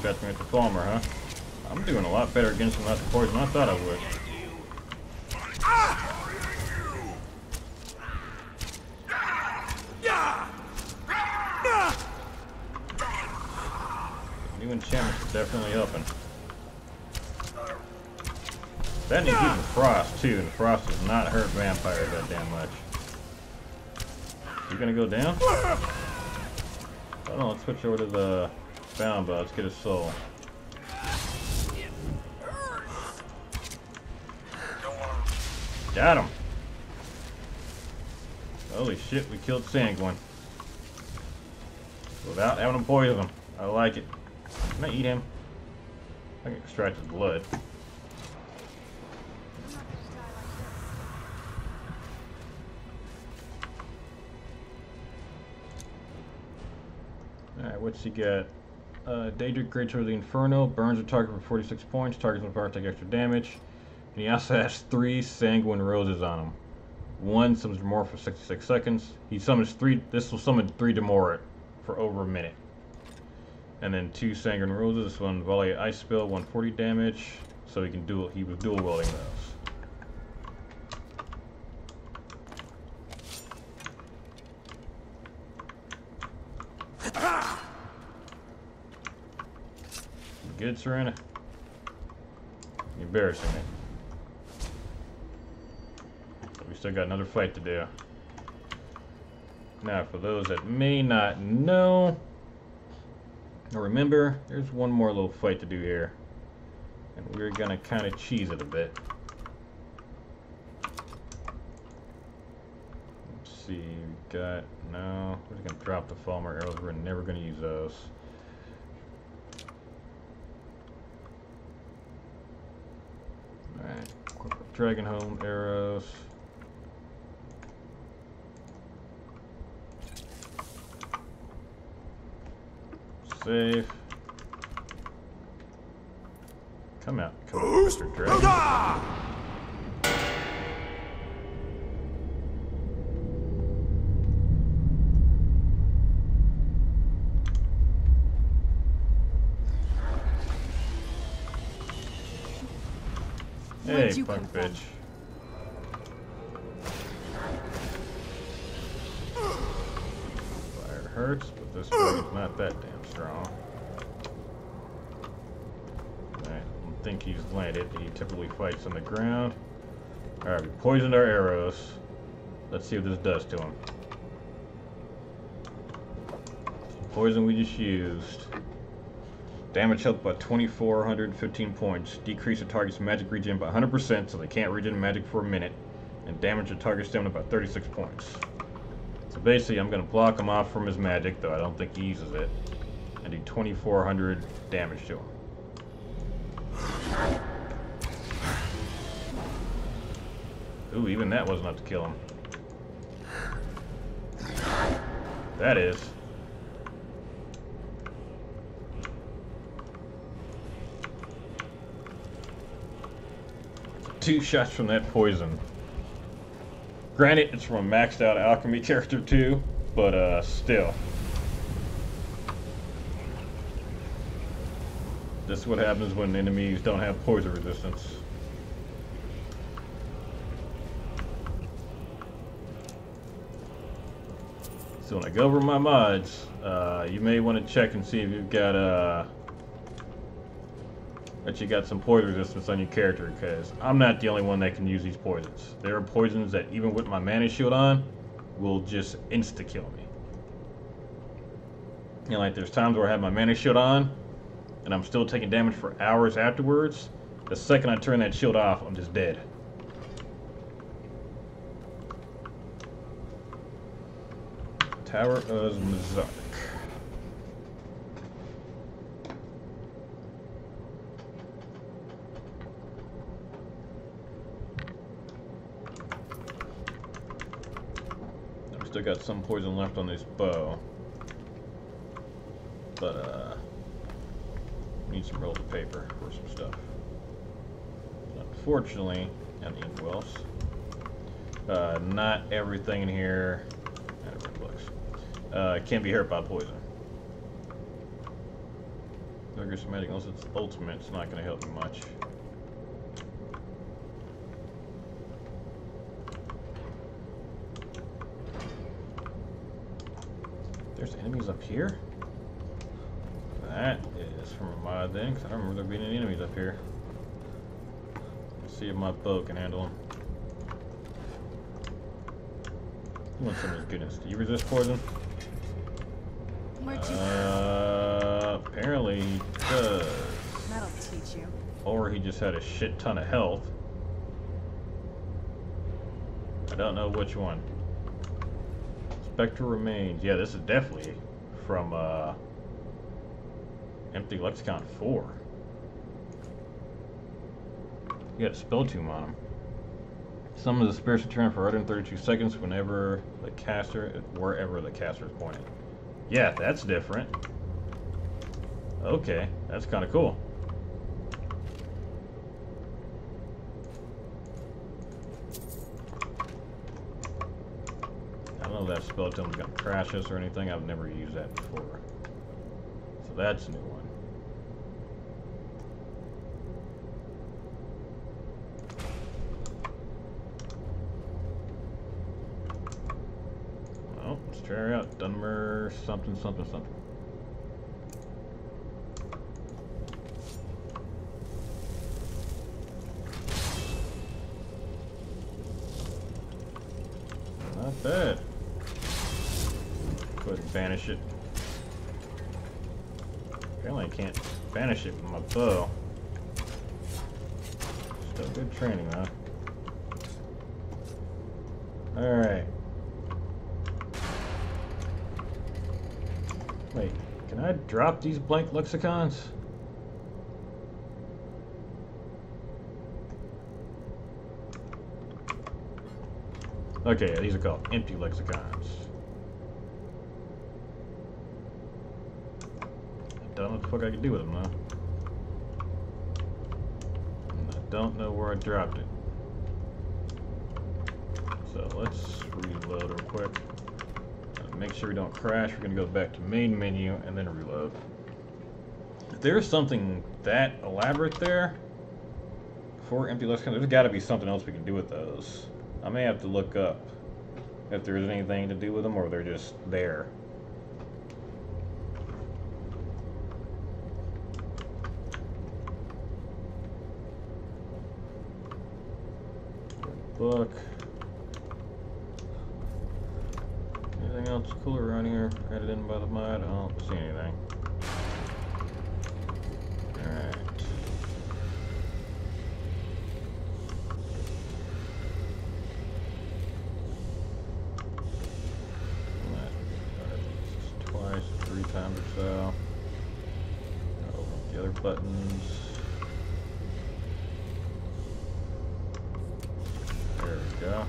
Catch me with the Palmer, huh? I'm doing a lot better against him without the poison than I thought I would. New enchantments are definitely helping. That needs even frost too, and frost does not hurt vampires that damn much. You gonna go down? Hold on, let's switch over to the bound bow. Let's get his soul. Got him! Holy shit, we killed Sanguine. Without having to poison him. I like it. Can I eat him? I can extract his blood. Alright, what's he got? Daedric Great Sword of the Inferno. Burns a target for 46 points. Targets on fire take extra damage. And he also has 3 Sanguine Roses on him. 1 summons Demora for 66 seconds. He summons 3. This will summon 3 Demora for over a minute. And then 2 Sanguine Roses. This one Volley Ice Spell, 140 damage. So he can dual. He was dual wielding those. Good, Serena? You're embarrassing me. But we still got another fight to do. Now, for those that may not know, or remember, there's one more little fight to do here. And we're gonna kind of cheese it a bit. Let's see, we got, no, we're just gonna drop the Falmer arrows. We're never gonna use those. Alright, Dragonhome arrows. Save. Come out, Mr. Dragon. Hey, punk bitch. Fire hurts, but this dragon's not that damn strong. I don't think he's landed. He typically fights on the ground. Alright, we poisoned our arrows. Let's see what this does to him. Poison we just used. Damage health by 2,415 points. Decrease the target's magic regen by 100% so they can't regen magic for a minute. And damage the target's stamina by 36 points. So basically I'm going to block him off from his magic, though I don't think he uses it. And do 2,400 damage to him. Ooh, even that wasn't enough to kill him. That is. 2 shots from that poison. Granted, it's from a maxed out alchemy character too, but still. This is what happens when enemies don't have poison resistance. So when I go over my mods, you may want to check and see if you've got that you got some poison resistance on your character, because I'm not the only one that can use these poisons. There are poisons that even with my mana shield on will just insta-kill me. You know, like there's times where I have my mana shield on and I'm still taking damage for hours afterwards. The second I turn that shield off, I'm just dead. Tower of Mazark. Still got some poison left on this bow, but need some rolls of paper for some stuff. Unfortunately, and the inkwells, not everything in here, can be hurt by poison. Vigorous magic, unless it's ultimate, it's not going to help me much. There's enemies up here? That is from a mod then, because I don't remember there being any enemies up here. Let's see if my bow can handle them. Who wants some of this goodness? Do you resist poison? Apparently he does. That'll teach you. Or he just had a shit ton of health. I don't know which one. Spectre Remains. Yeah, this is definitely from Empty Lexicon 4. You got a spell tomb on him. Summon the spirits return for 132 seconds wherever the caster is pointed. Yeah, that's different. Okay, that's kind of cool. I don't know if that spell totem's gonna crash us or anything. I've never used that before. So that's a new one. Well, let's try her out. Dunmer something something something. Not bad. Go ahead and banish it. Apparently I can't banish it with my bow. Still good training though. Alright. Wait, can I drop these blank lexicons? Okay, these are called empty lexicons. I don't know what the fuck I can do with them now. And I don't know where I dropped it. So let's reload real quick. Make sure we don't crash. We're gonna go back to main menu and then reload. If there's something that elaborate there for empty lexicons, there's gotta be something else we can do with those. I may have to look up if there's anything to do with them or they're just there. Book. Anything else cool around here added in by the mod? I don't see anything. Alright. Twice, 3 times or so. Open the other buttons. There we go.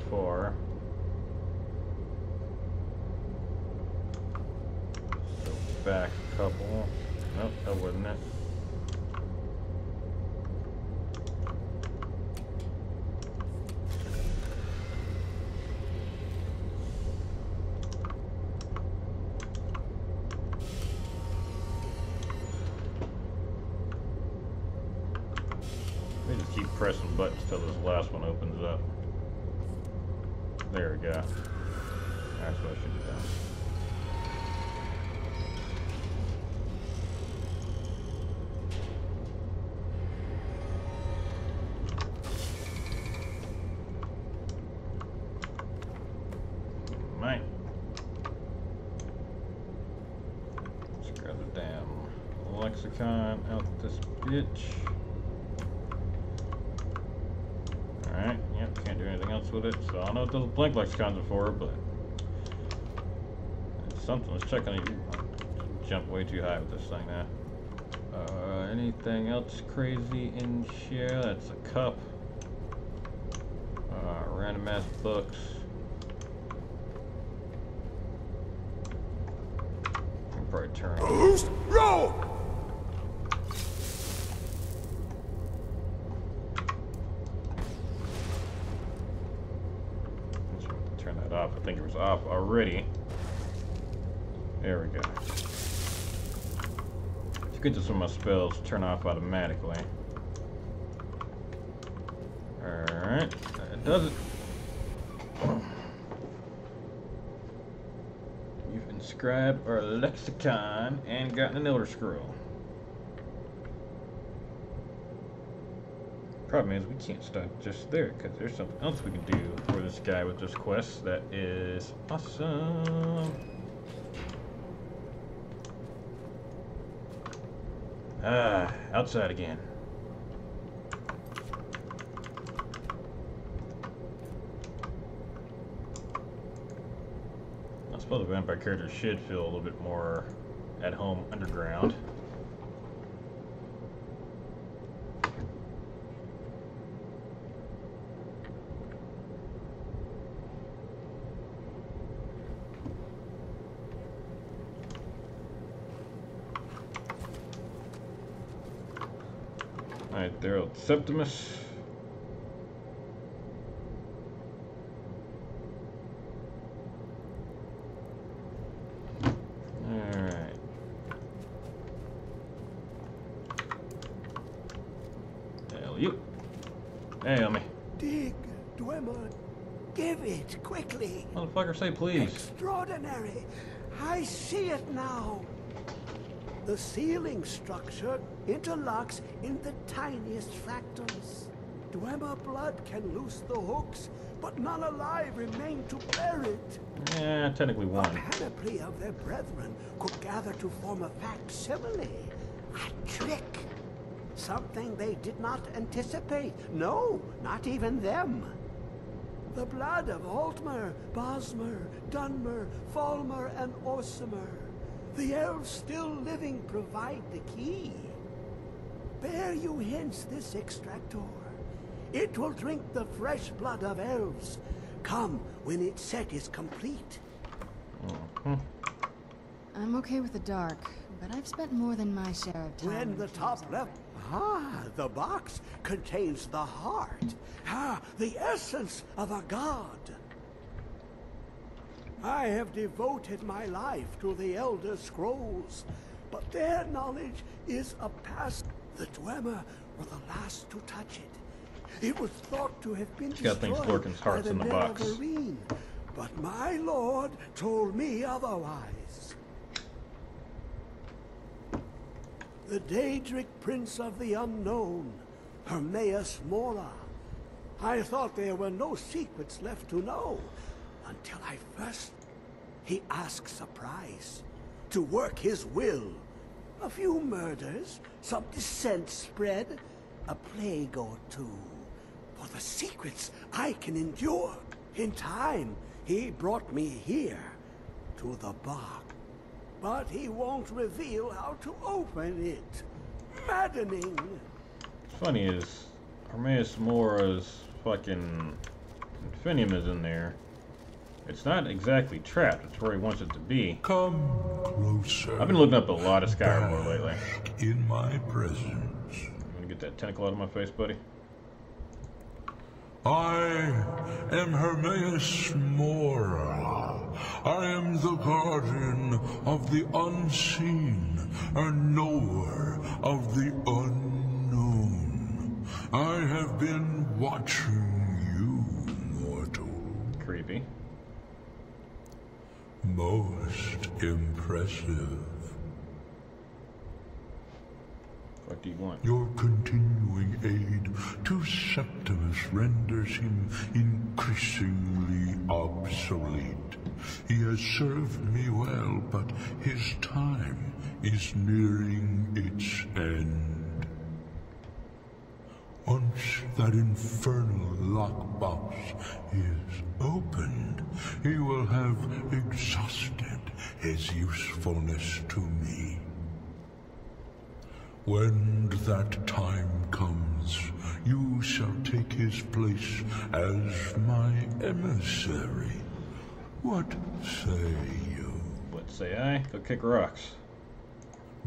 Far. So back a couple. Nope, that wasn't it. Let me just keep pressing buttons till this last one opens up. There we go. That's what I should have done. Right. Let's grab the damn lexicon out this bitch. Alright, yep, can't do anything else with it, so I don't know what those blank lexicons are for, but it's something. Let's check on it. Jump way too high with this thing now. Anything else crazy in here? That's a cup. Random ass books. I'll probably turn on. Roll! Turn that off. I think it was off already. There we go. It's good that some of my spells turn off automatically. Alright, that does it. You've inscribed our lexicon and gotten an Elder Scroll. Problem is, we can't stop just there because there's something else we can do for this guy with this quest that is awesome. Outside again. suppose the vampire character should feel a little bit more at home underground. Alright, there, Septimus. Alright. Hell you. Hey, Elmy. Dig, Dwemer. Give it, quickly. Motherfucker, say please. Extraordinary. I see it now. The ceiling structure interlocks in the tiniest fractals. Dwemer blood can loose the hooks, but none alive remain to bear it. Yeah, technically one. A panoply of their brethren could gather to form a facsimile. A trick. Something they did not anticipate. No, not even them. The blood of Altmer, Bosmer, Dunmer, Falmer, and Orsimer. The elves still living provide the key. Bear you hence this extractor. It will drink the fresh blood of elves. Come when its set is complete. I'm okay with the dark, but I've spent more than my share of time. When the top left... Ah, the box contains the heart. Ah, the essence of a god. I have devoted my life to the Elder Scrolls, but their knowledge is a past. The Dwemer were the last to touch it. It was thought to have been destroyed Lorcan's heart's by the in the box. Nerevarine, but my lord told me otherwise. The Daedric Prince of the Unknown, Hermaeus Mora. I thought there were no secrets left to know. Until I first... He asks a price. To work his will. A few murders, some dissent spread, a plague or two. For the secrets I can endure. In time, he brought me here, to the box. But he won't reveal how to open it. Maddening. What's funny is, Hermaeus Mora's fucking Venom is in there. It's not exactly trapped. It's where he wants it to be. Come closer. I've been looking up a lot of Skyrim lore lately. In my presence. You wanna get that tentacle out of my face, buddy? I am Hermaeus Mora. I am the guardian of the unseen, a knower of the unknown. I have been watching you, mortal. Creepy. Most impressive. What do you want? Your continuing aid to Septimus renders him increasingly obsolete. He has served me well, but his time is nearing its end. Once that infernal lockbox is opened, he will have exhausted his usefulness to me. When that time comes, you shall take his place as my emissary. What say you? What say I? Go kick rocks.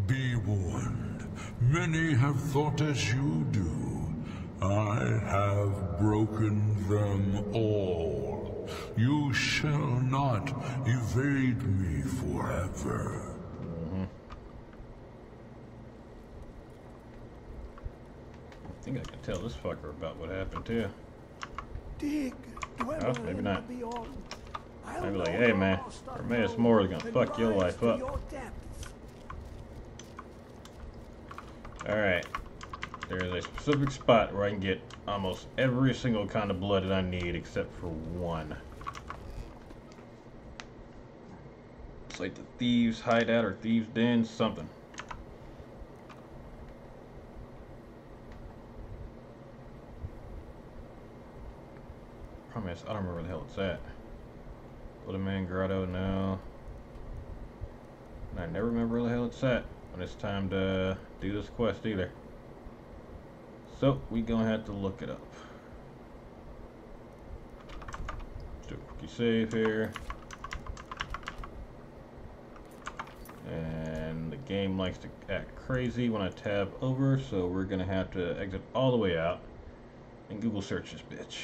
Be warned, many have thought as you do. I have broken them all. You shall not evade me forever. I think I can tell this fucker about what happened too. Dig, Oh, maybe not. Maybe like, hey man, Hermaeus Mora is gonna fuck your life up. Alright. There's a specific spot where I can get almost every single kind of blood that I need except for one. It's like the thieves' hideout or thieves' den, something. Promise, I don't remember where the hell it's at. Blood Man Grotto, no. I never remember where the hell it's at when it's time to do this quest either. So we gonna have to look it up. Let's do a quickie save here. And the game likes to act crazy when I tab over, so we're gonna have to exit all the way out and Google search this bitch.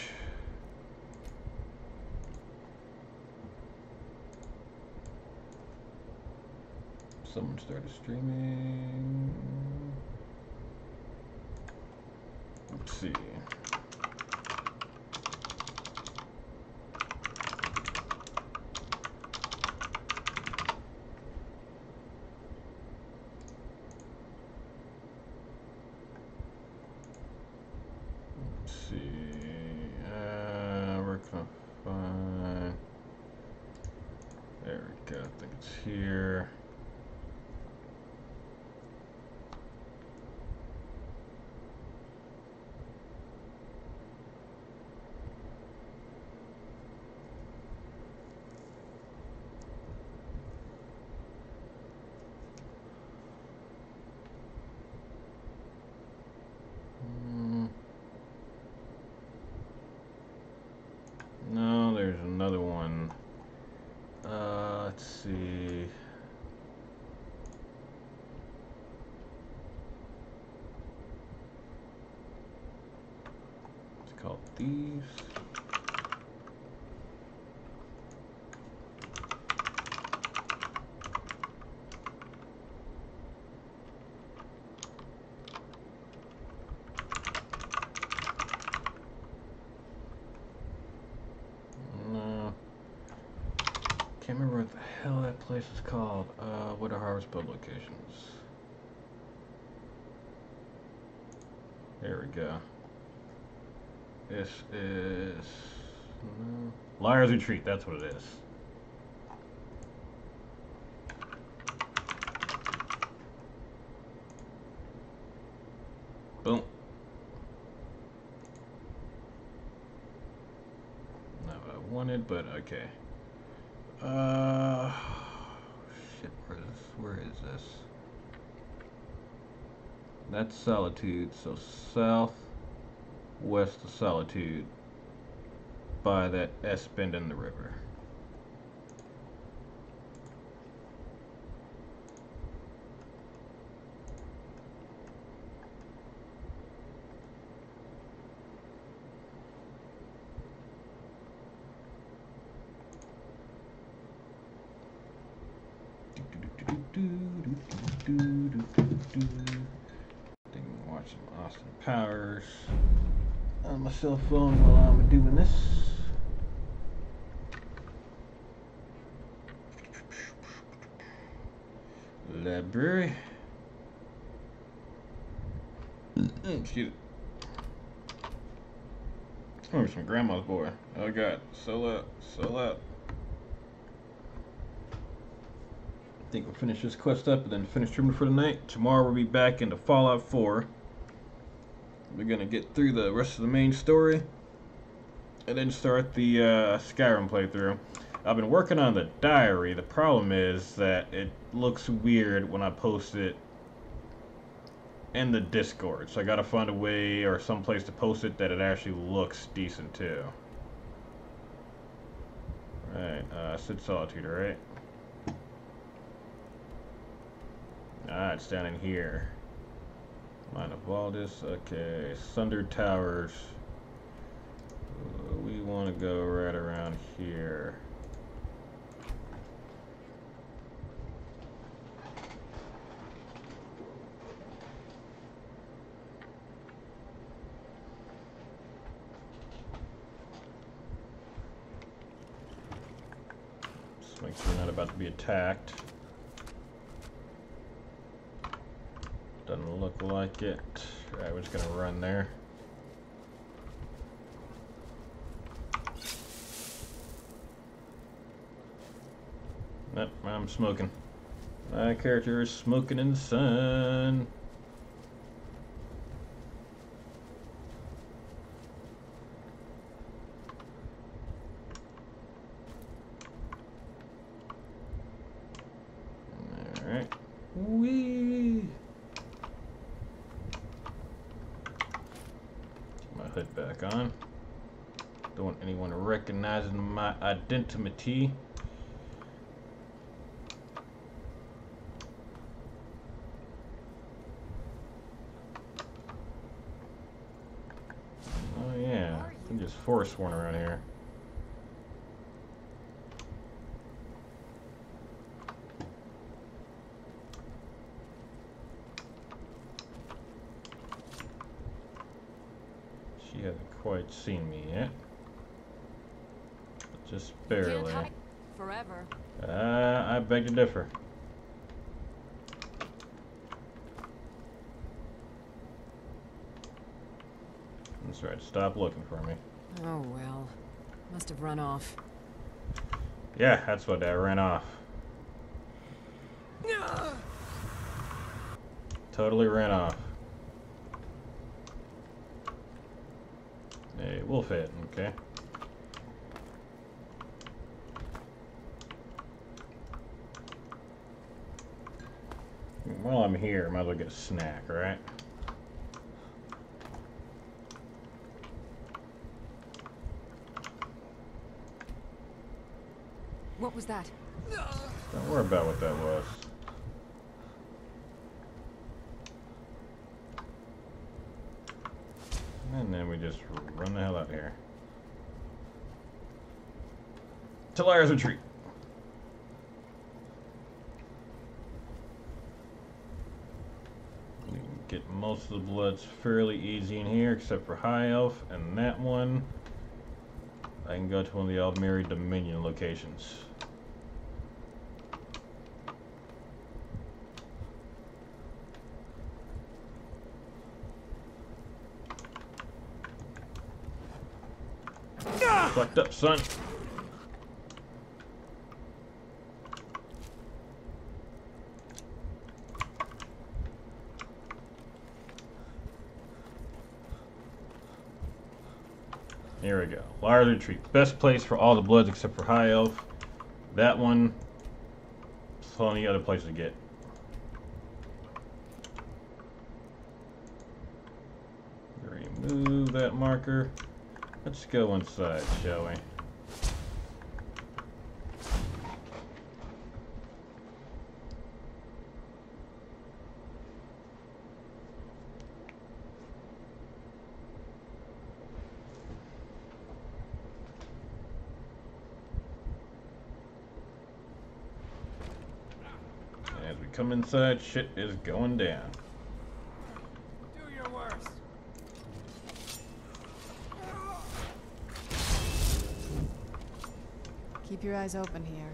Someone started streaming. Let's see. We're gonna find. There we go. I think it's here. No, there's another one. Let's see. It's called Thieves. Can't remember what the hell that place is called. What are Harvest publications? There we go. This is Liar's Retreat. That's what it is. Boom. Not what I wanted, but okay. Shit, where is this? That's Solitude, so southwest of Solitude by that S bend in the river. Watch some Austin Powers on my cell phone while I'm doing this. Library. Excuse it. Oh, some grandma's boy. Oh god, sell out, sell out. I think we'll finish this quest up and then finish streaming for the night. Tomorrow we'll be back into Fallout 4. We're gonna get through the rest of the main story and then start the Skyrim playthrough. I've been working on the diary. The problem is that it looks weird when I post it in the Discord. So I gotta find a way or some place to post it that it actually looks decent too. Alright, Sid Solitude, alright? Ah, it's down in here. Mine of Valdis, okay. Sundered Towers. We want to go right around here. Just make sure we're not about to be attacked. Doesn't look like it. Alright, we're just gonna run there. Nope, I'm smoking. My character is smoking in the sun. Alright. Whee! Get my hood back on. Don't want anyone recognizing my identity. Oh yeah, I can just force one around here. She hasn't quite seen me yet. Just barely. Forever. I beg to differ. That's right, stop looking for me. Oh well. Must have run off. Yeah, that's what that ran off. Totally ran off. Hey, wolf head, okay. While I'm here, might as well get a snack, right? What was that? Don't worry about what that was. And then we just run the hell out of here. To Liar's Retreat. We can get most of the bloods fairly easy in here, except for High Elf, and that one I can go to one of the Aldmeri Dominion locations. Fucked up, son. Here we go. Liar's Retreat. Best place for all the bloods except for High Elf. That one. Plenty other places to get. Remove that marker. Let's go inside, shall we? As we come inside, shit is going down. Do your worst. Keep your eyes open here.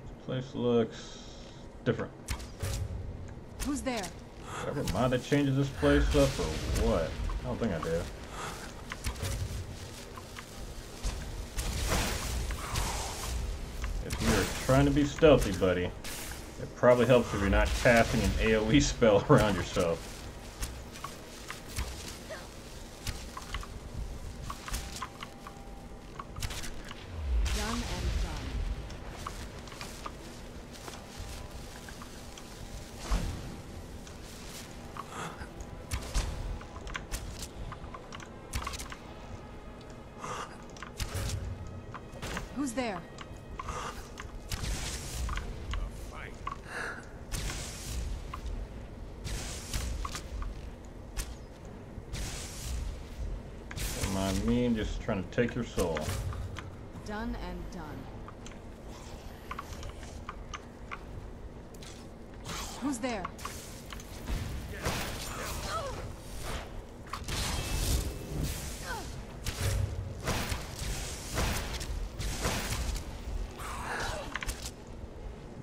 This place looks different. Who's there? Ever mod that changes this place up or what? I don't think I do. If you're trying to be stealthy, buddy, it probably helps if you're not casting an AoE spell around yourself. Done and done. Who's there? Don't mind me, I'm just trying to take your soul. Done and done. Who's there?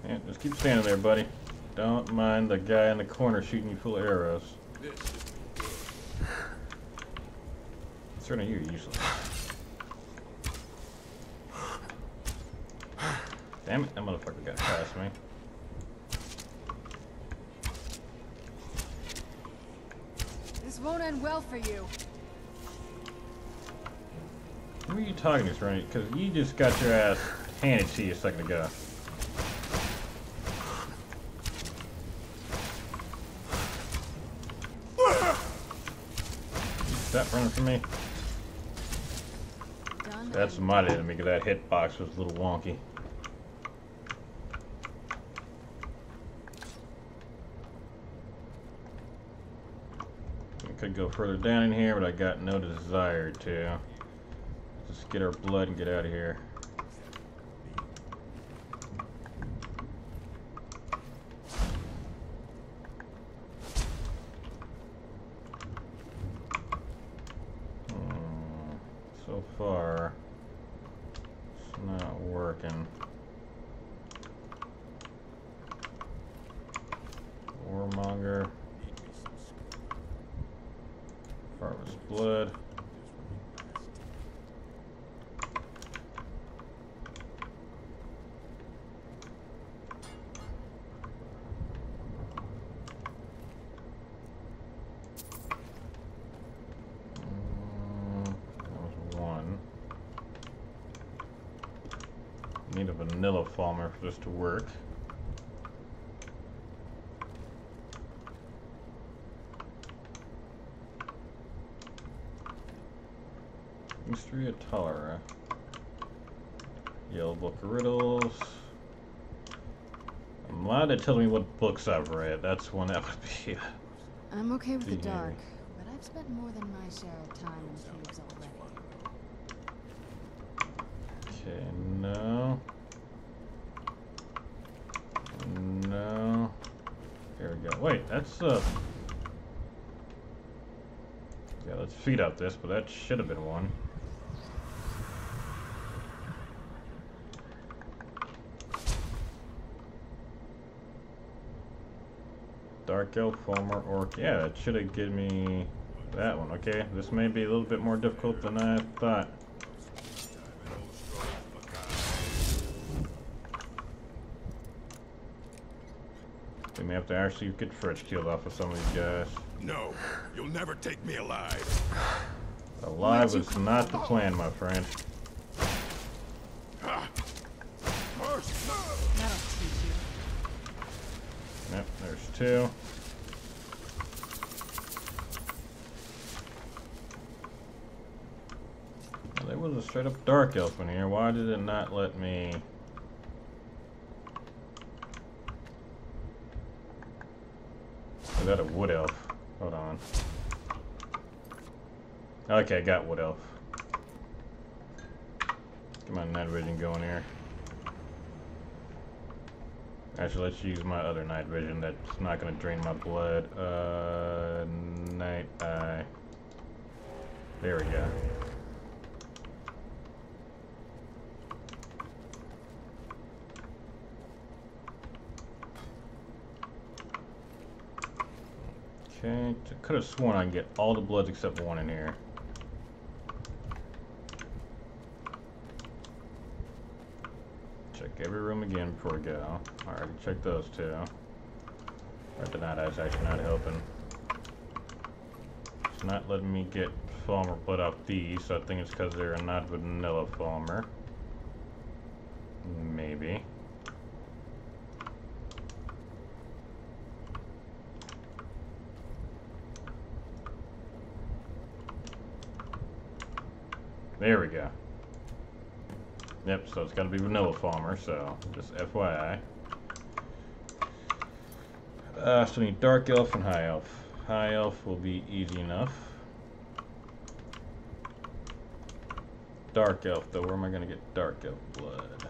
Yeah, just keep standing there, buddy. Don't mind the guy in the corner shooting you full of arrows. Certainly you're useless. Damn it, that motherfucker got past me. This won't end well for you. Who are you talking to, Ronnie? Because you just got your ass handed to you a second ago. Stop running from me. That's my enemy, because that hitbox was a little wonky. I could go further down in here, but I got no desire to. Just get our blood and get out of here. So far, it's not working. Warmonger. Harvest blood. Need a vanilla farmer for this to work. Mystery of Tara. Yellow Book of Riddles. I'm glad it tells me what books I've read. That's one that would be. I'm okay with the dark, but I've spent more than my share of time in caves already. Okay, no. No. Here we go. Wait, that's yeah, let's feed up this, but that should have been one. Dark Elf, Farmer, Orc. Yeah, it should have given me that one. Okay, this may be a little bit more difficult than I thought. We may have to actually get Fritz killed off of some of these guys. No, you'll never take me alive. Alive was not the plan, my friend. That'll teach you. Yep, there's two. Well, there was a straight up dark elf in here. Why did it not let me? Is that a wood elf? Hold on. Okay, got wood elf. Get my night vision going here. Actually, let's use my other night vision. That's not going to drain my blood. Night eye. There we go. Okay, could have sworn I can get all the bloods except one in here. Check every room again before we go. Alright, check those two. Right, the night eye's actually not helping. It's not letting me get Falmer blood off these, so I think it's because they're not vanilla Falmer. Maybe. There we go. Yep, so it's got to be vanilla farmer, so just FYI. So we need dark elf and high elf. High elf will be easy enough. Dark elf, though, where am I going to get dark elf blood?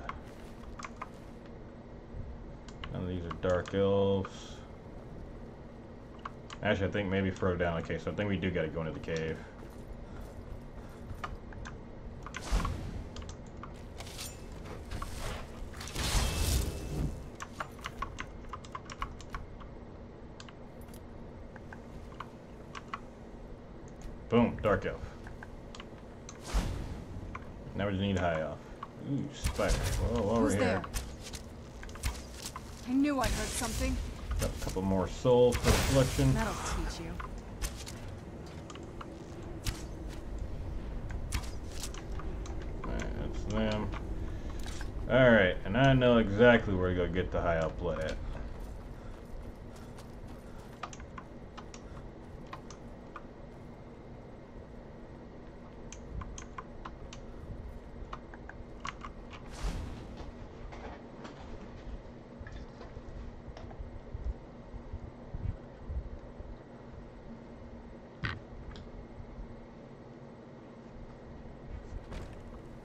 None of these are dark elves. Actually, I think maybe further down. Okay, so I think we do got to go into the cave. Boom, dark elf. Now we just need high elf. Ooh, spider. Whoa, over Who's here. there? I knew I heard something. Got a couple more souls for the collection. That'll teach you. Alright, that's them. Alright, and I know exactly where to go get the high elf blood at.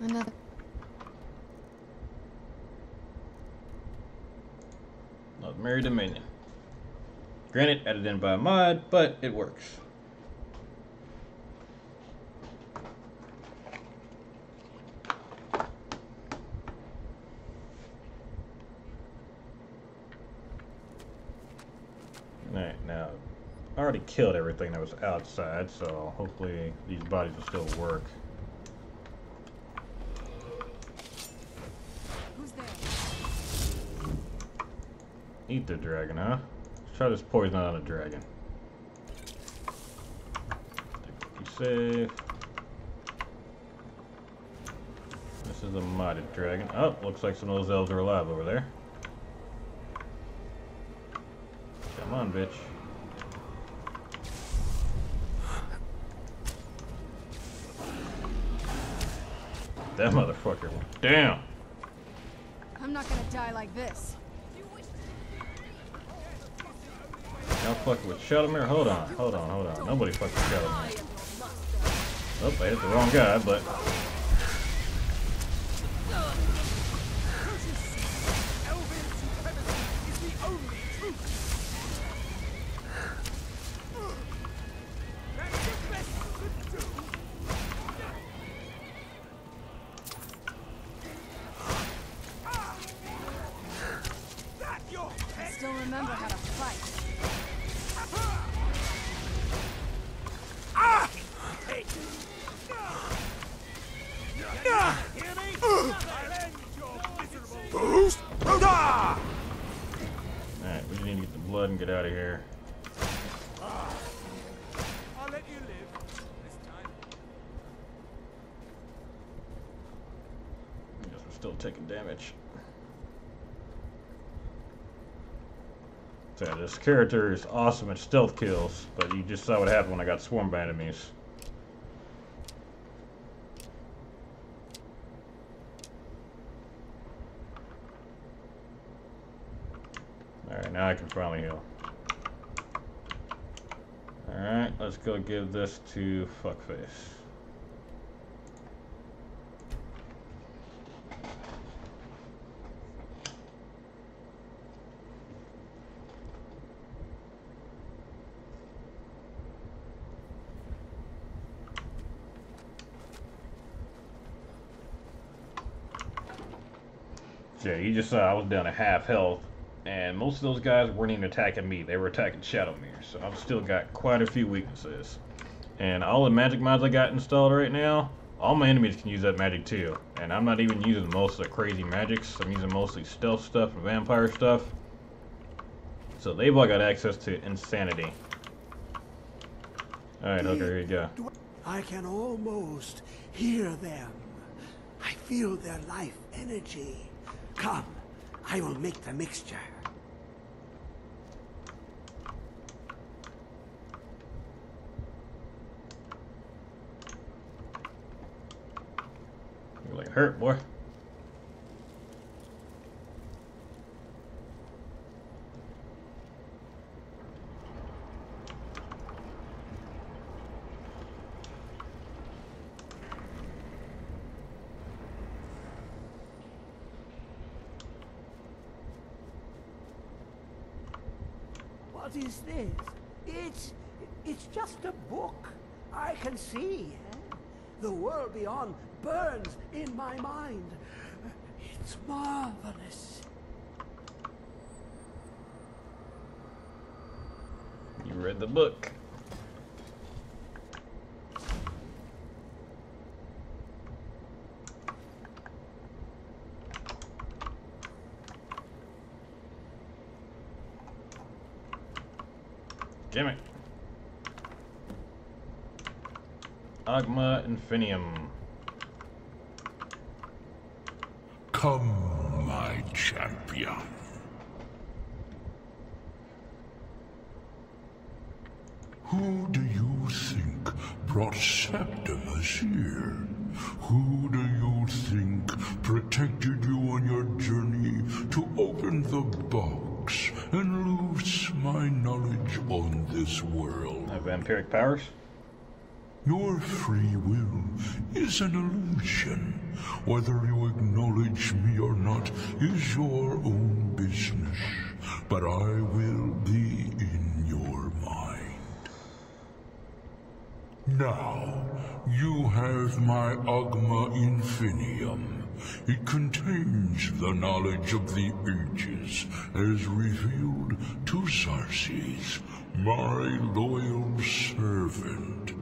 Another. Not Mary Dominion. Granted, added in by a mod, but it works. Alright, now, I already killed everything that was outside, so hopefully these bodies will still work. Who's there? Eat the dragon, huh? Let's try this poison on a dragon. Be safe. This is a modded dragon. Oh, looks like some of those elves are alive over there. Come on, bitch. That motherfucker. Damn. I'm not gonna die like this. Y'all fucking with Shadowmere? Hold on. Nobody fucking Shadowmere. Oh, I hit the wrong guy, but... I still remember how to fight. Alright, we need to get the blood and get out of here. I'll let you live this time. I guess we're still taking damage. So yeah, this character is awesome at stealth kills, but you just saw what happened when I got swarmed by enemies. Alright, now I can finally heal. Alright, let's go give this to Fuckface. Yeah, you just saw I was down to half health, and most of those guys weren't even attacking me. They were attacking Shadowmere, so I've still got quite a few weaknesses. And all the magic mods I got installed right now, all my enemies can use that magic too. And I'm not even using most of the crazy magics. I'm using mostly stealth stuff and vampire stuff. So they've all got access to insanity. Alright, Hooker, here you go. I can almost hear them. I feel their life energy. Come, I will make the mixture. You're like hurt, boy. What is this? It's just a book. I can see. The world beyond burns in my mind. It's marvelous. You read the book. Damn it. Agma Infinium. Come, my champion. Who do you think brought Septimus here? Who do you think protected you on your journey to open the box and loose my knowledge on this world? Have vampiric powers? Your free will is an illusion. Whether you acknowledge me or not is your own business, but I will be in your mind. Now, you have my Agma Infinium. It contains the knowledge of the ages, as revealed to Xarxes, my loyal servant.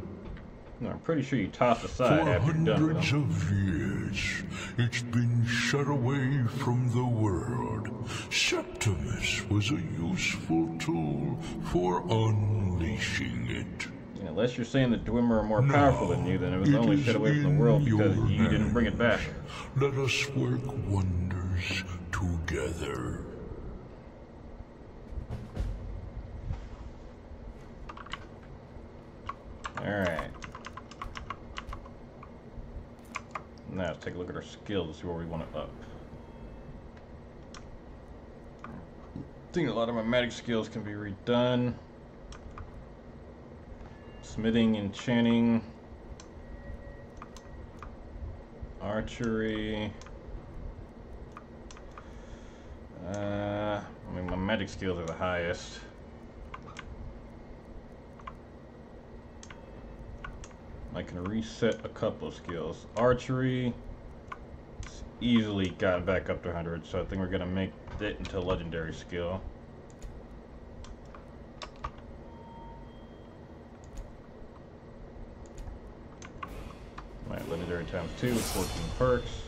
I'm pretty sure you tossed aside For after you're done with hundreds them. of years, it's been shut away from the world. Septimus was a useful tool for unleashing it. Unless you're saying that Dwemer are more powerful than you, then it was only shut away from the world because you didn't bring it back. Let us work wonders together. Alright. Now let's take a look at our skills, see where we want to up. I think a lot of my magic skills can be redone. Smithing, enchanting, archery. I mean, my magic skills are the highest. I can reset a couple of skills. Archery, it's easily gotten back up to 100, so I think we're gonna make it into a legendary skill. Legendary times 2 with 14 perks.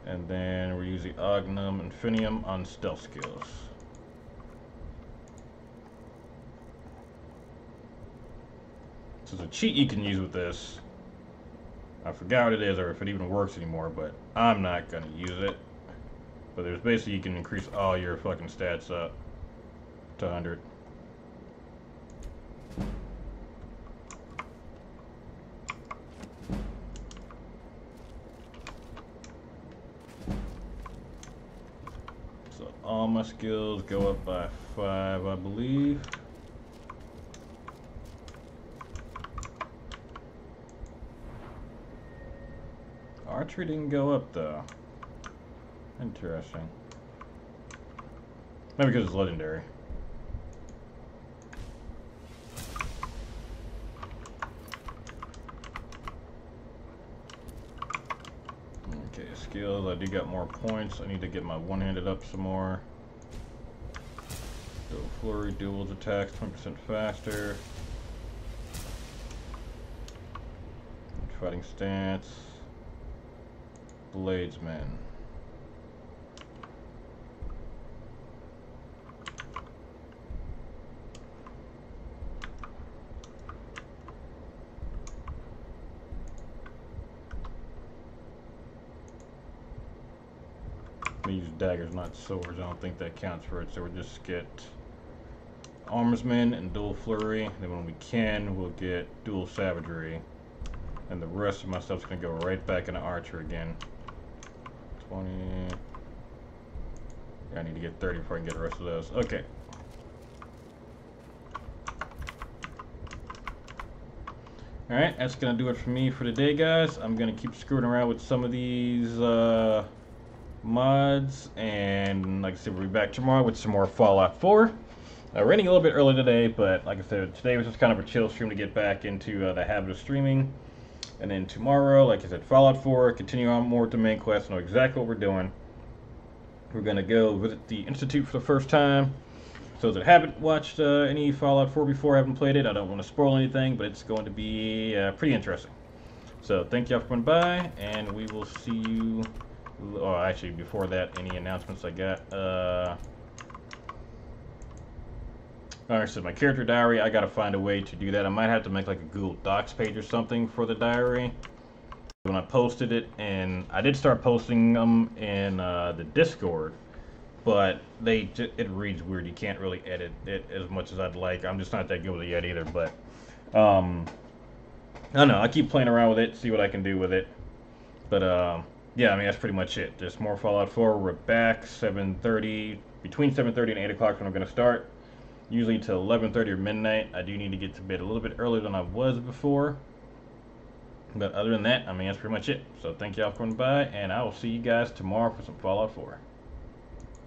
And then we're using Agnum and Infinium on stealth skills. So there's a cheat you can use with this. I forgot what it is or if it even works anymore, but I'm not gonna use it. But there's basically you can increase all your fucking stats up to 100. All my skills go up by 5, I believe. Archery didn't go up though. Interesting. Maybe because it's legendary. Okay, skills. I do got more points. I need to get my one-handed up some more. Dual flurry, duels attacks 20% faster. Fighting stance. Bladesman. We use daggers, not swords. I don't think that counts for it, so we'll just get Armorsman and Dual Flurry. Then when we can, we'll get Dual Savagery. And the rest of my stuff's gonna go right back into Archer again. 20. Yeah, I need to get 30 before I can get the rest of those. Okay. Alright, that's gonna do it for me for today, guys. I'm gonna keep screwing around with some of these mods, and like I said, we'll be back tomorrow with some more Fallout 4. Running a little bit early today, but like I said, today was just kind of a chill stream to get back into the habit of streaming. And then tomorrow, like I said, Fallout 4, continue on more with the main quest, know exactly what we're doing. We're going to go visit the Institute for the first time. So those that haven't watched any Fallout 4 before, haven't played it, I don't want to spoil anything, but it's going to be pretty interesting. So thank y'all for coming by, and we will see you. Oh, actually, before that, any announcements I got? Alright, so my character diary, I gotta find a way to do that. I might have to make like a Google Docs page or something for the diary. When I posted it, and I did start posting them in the Discord, but it reads weird. You can't really edit it as much as I'd like. I'm just not that good with it yet either, but I don't know. I keep playing around with it, see what I can do with it. But yeah, I mean, that's pretty much it. Just more Fallout 4. We're back 7:30, between 7:30 and 8 o'clock when I'm going to start. Usually till 11:30 or midnight. I do need to get to bed a little bit earlier than I was before. But other than that, I mean, that's pretty much it. So thank y'all for coming by, and I will see you guys tomorrow for some Fallout 4.